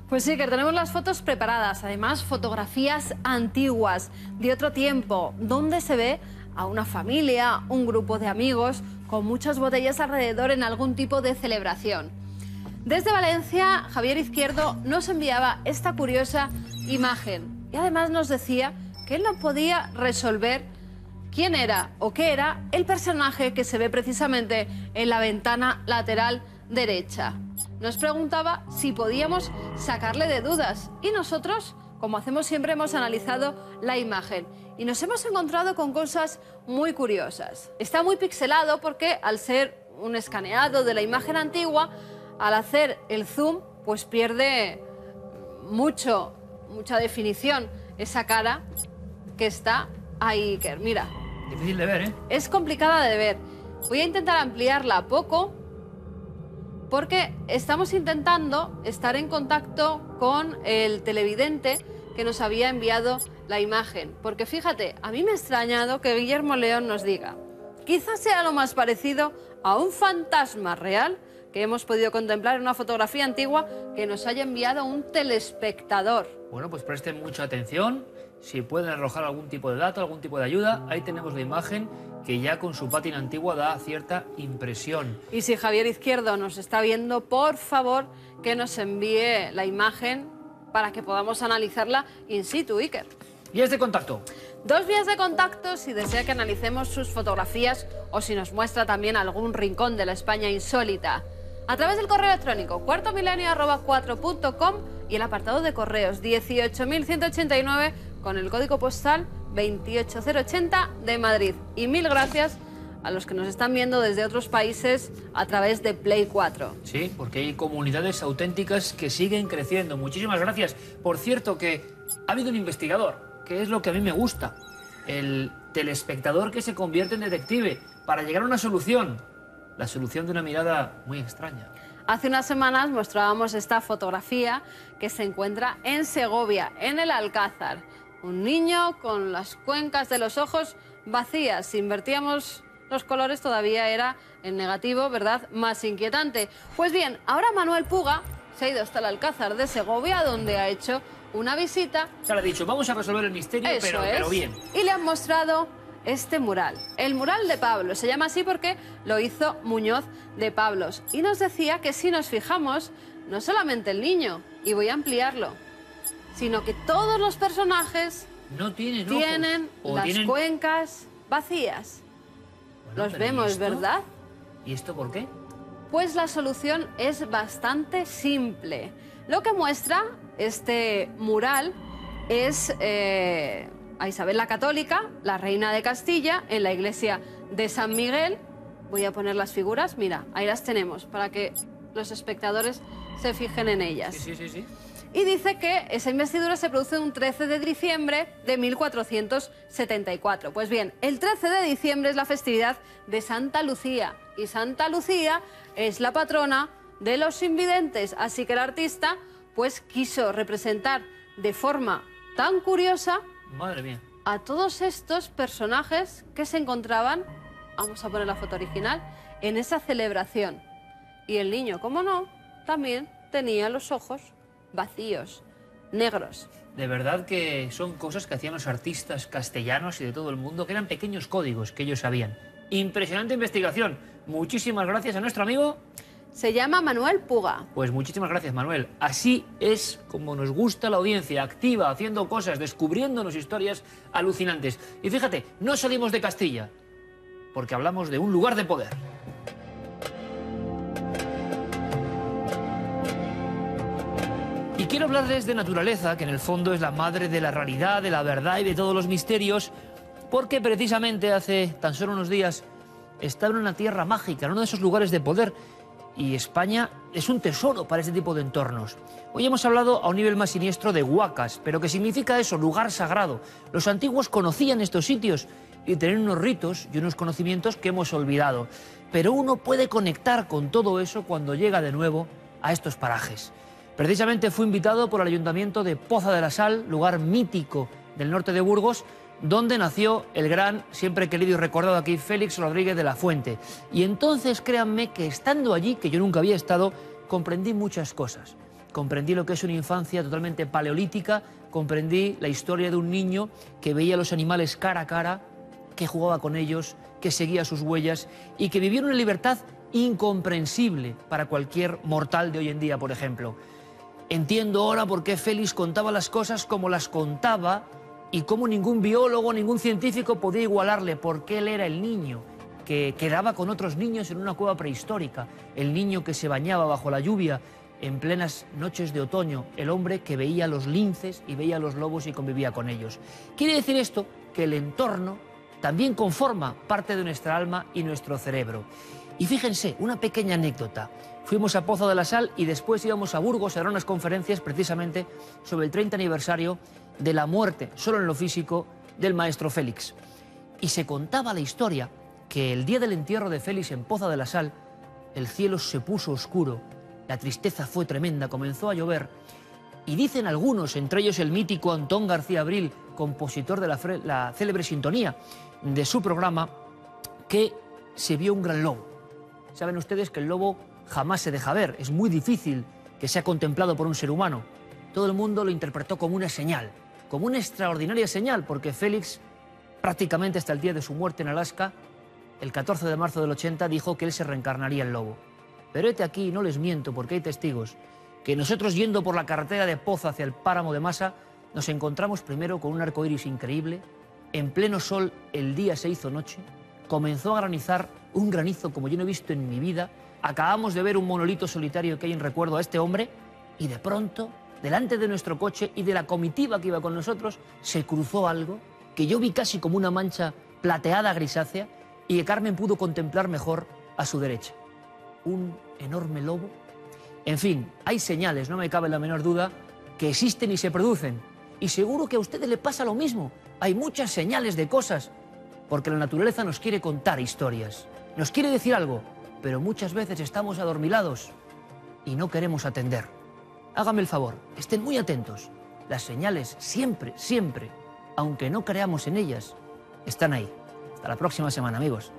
Pues sí, que tenemos las fotos preparadas, además fotografías antiguas, de otro tiempo, donde se ve a una familia, un grupo de amigos, con muchas botellas alrededor en algún tipo de celebración. Desde Valencia, Javier Izquierdo nos enviaba esta curiosa imagen y además nos decía que él no podía resolver quién era o qué era el personaje que se ve precisamente en la ventana lateral derecha. Nos preguntaba si podíamos sacarle de dudas y nosotros, como hacemos siempre, hemos analizado la imagen y nos hemos encontrado con cosas muy curiosas. Está muy pixelado porque al ser un escaneado de la imagen antigua, al hacer el zoom, pues pierde mucha definición esa cara que está ahí, Iker. Mira. Difícil de ver, ¿eh? Es complicada de ver. Voy a intentar ampliarla poco porque estamos intentando estar en contacto con el televidente que nos había enviado la imagen. Porque fíjate, a mí me ha extrañado que Guillermo León nos diga, quizás sea lo más parecido a un fantasma real que hemos podido contemplar en una fotografía antigua que nos haya enviado un telespectador. Bueno, pues presten mucha atención. Si pueden arrojar algún tipo de dato, algún tipo de ayuda, ahí tenemos la imagen que ya con su pátina antigua da cierta impresión. Y si Javier Izquierdo nos está viendo, por favor, que nos envíe la imagen para que podamos analizarla in situ, Iker. ¿Vías de contacto? 2 vías de contacto si desea que analicemos sus fotografías o si nos muestra también algún rincón de la España insólita. A través del correo electrónico cuartomilenio@4.com y el apartado de correos 18189 con el código postal 28080 de Madrid. Y mil gracias a los que nos están viendo desde otros países a través de Play 4. Sí, porque hay comunidades auténticas que siguen creciendo. Muchísimas gracias. Por cierto, que ha habido un investigador, que es lo que a mí me gusta. El telespectador que se convierte en detective para llegar a una solución. La solución de una mirada muy extraña. Hace unas semanas mostrábamos esta fotografía que se encuentra en Segovia, en el Alcázar. Un niño con las cuencas de los ojos vacías. Si invertíamos los colores todavía era en negativo, ¿verdad? Más inquietante. Pues bien, ahora Manuel Puga se ha ido hasta el Alcázar de Segovia, donde ha hecho una visita. Se le ha dicho, vamos a resolver el misterio, pero bien. Y le han mostrado este mural, el mural de Pablos. Se llama así porque lo hizo Muñoz de Pablos. Y nos decía que si nos fijamos, no solamente el niño, y voy a ampliarlo, sino que todos los personajes tienen las cuencas vacías. Bueno, los vemos, ¿verdad? ¿Y esto por qué? Pues la solución es bastante simple. Lo que muestra este mural es a Isabel la Católica, la reina de Castilla, en la iglesia de San Miguel. Voy a poner las figuras, mira, ahí las tenemos, para que los espectadores se fijen en ellas. Sí. Y dice que esa investidura se produce un 13 de diciembre de 1474. Pues bien, el 13 de diciembre es la festividad de Santa Lucía. Y Santa Lucía es la patrona de los invidentes. Así que el artista pues quiso representar de forma tan curiosa, madre mía, a todos estos personajes que se encontraban, vamos a poner la foto original, en esa celebración. Y el niño, como no, también tenía los ojos vacíos, negros. De verdad que son cosas que hacían los artistas castellanos y de todo el mundo, que eran pequeños códigos que ellos sabían. Impresionante investigación. Muchísimas gracias a nuestro amigo. Se llama Manuel Puga. Pues muchísimas gracias, Manuel. Así es como nos gusta la audiencia, activa, haciendo cosas, descubriéndonos historias alucinantes. Y fíjate, no salimos de Castilla, porque hablamos de un lugar de poder. Y quiero hablarles de naturaleza, que en el fondo es la madre de la realidad, de la verdad y de todos los misterios, porque precisamente hace tan solo unos días estaba en una tierra mágica, en uno de esos lugares de poder, y España es un tesoro para este tipo de entornos. Hoy hemos hablado a un nivel más siniestro de Huacas, pero ¿qué significa eso? Lugar sagrado. Los antiguos conocían estos sitios y tenían unos ritos y unos conocimientos que hemos olvidado. Pero uno puede conectar con todo eso cuando llega de nuevo a estos parajes. Precisamente fui invitado por el Ayuntamiento de Poza de la Sal, lugar mítico del norte de Burgos, donde nació el gran, siempre querido y recordado aquí, Félix Rodríguez de la Fuente. Y entonces, créanme que estando allí, que yo nunca había estado, comprendí muchas cosas. Comprendí lo que es una infancia totalmente paleolítica, comprendí la historia de un niño que veía a los animales cara a cara, que jugaba con ellos, que seguía sus huellas y que vivía una libertad incomprensible para cualquier mortal de hoy en día, por ejemplo. Entiendo ahora por qué Félix contaba las cosas como las contaba y cómo ningún biólogo, ningún científico podía igualarle, porque él era el niño que quedaba con otros niños en una cueva prehistórica, el niño que se bañaba bajo la lluvia en plenas noches de otoño, el hombre que veía los linces y veía los lobos y convivía con ellos. Quiere decir esto que el entorno también conforma parte de nuestra alma y nuestro cerebro. Y fíjense, una pequeña anécdota. Fuimos a Pozo de la Sal y después íbamos a Burgos a dar unas conferencias precisamente sobre el 30 aniversario de la muerte, solo en lo físico, del maestro Félix. Y se contaba la historia que el día del entierro de Félix en Pozo de la Sal, el cielo se puso oscuro, la tristeza fue tremenda, comenzó a llover, y dicen algunos, entre ellos el mítico Antón García Abril, compositor de la célebre sintonía de su programa, que se vio un gran lobo. Saben ustedes que el lobo jamás se deja ver, es muy difícil que sea contemplado por un ser humano. Todo el mundo lo interpretó como una señal, como una extraordinaria señal, porque Félix, prácticamente hasta el día de su muerte en Alaska, el 14 de marzo del 80, dijo que él se reencarnaría en lobo. Pero hete aquí, no les miento, porque hay testigos, que nosotros yendo por la carretera de Pozo hacia el páramo de Masa, nos encontramos primero con un arco iris increíble, en pleno sol el día se hizo noche, comenzó a granizar, un granizo como yo no he visto en mi vida, acabamos de ver un monolito solitario que hay en recuerdo a este hombre, y de pronto, delante de nuestro coche y de la comitiva que iba con nosotros, se cruzó algo que yo vi casi como una mancha plateada grisácea y que Carmen pudo contemplar mejor a su derecha. Un enorme lobo. En fin, hay señales, no me cabe la menor duda, que existen y se producen. Y seguro que a ustedes le pasa lo mismo. Hay muchas señales de cosas, porque la naturaleza nos quiere contar historias, nos quiere decir algo, pero muchas veces estamos adormilados y no queremos atender. Hágame el favor, estén muy atentos. Las señales siempre, siempre, aunque no creamos en ellas, están ahí. Hasta la próxima semana, amigos.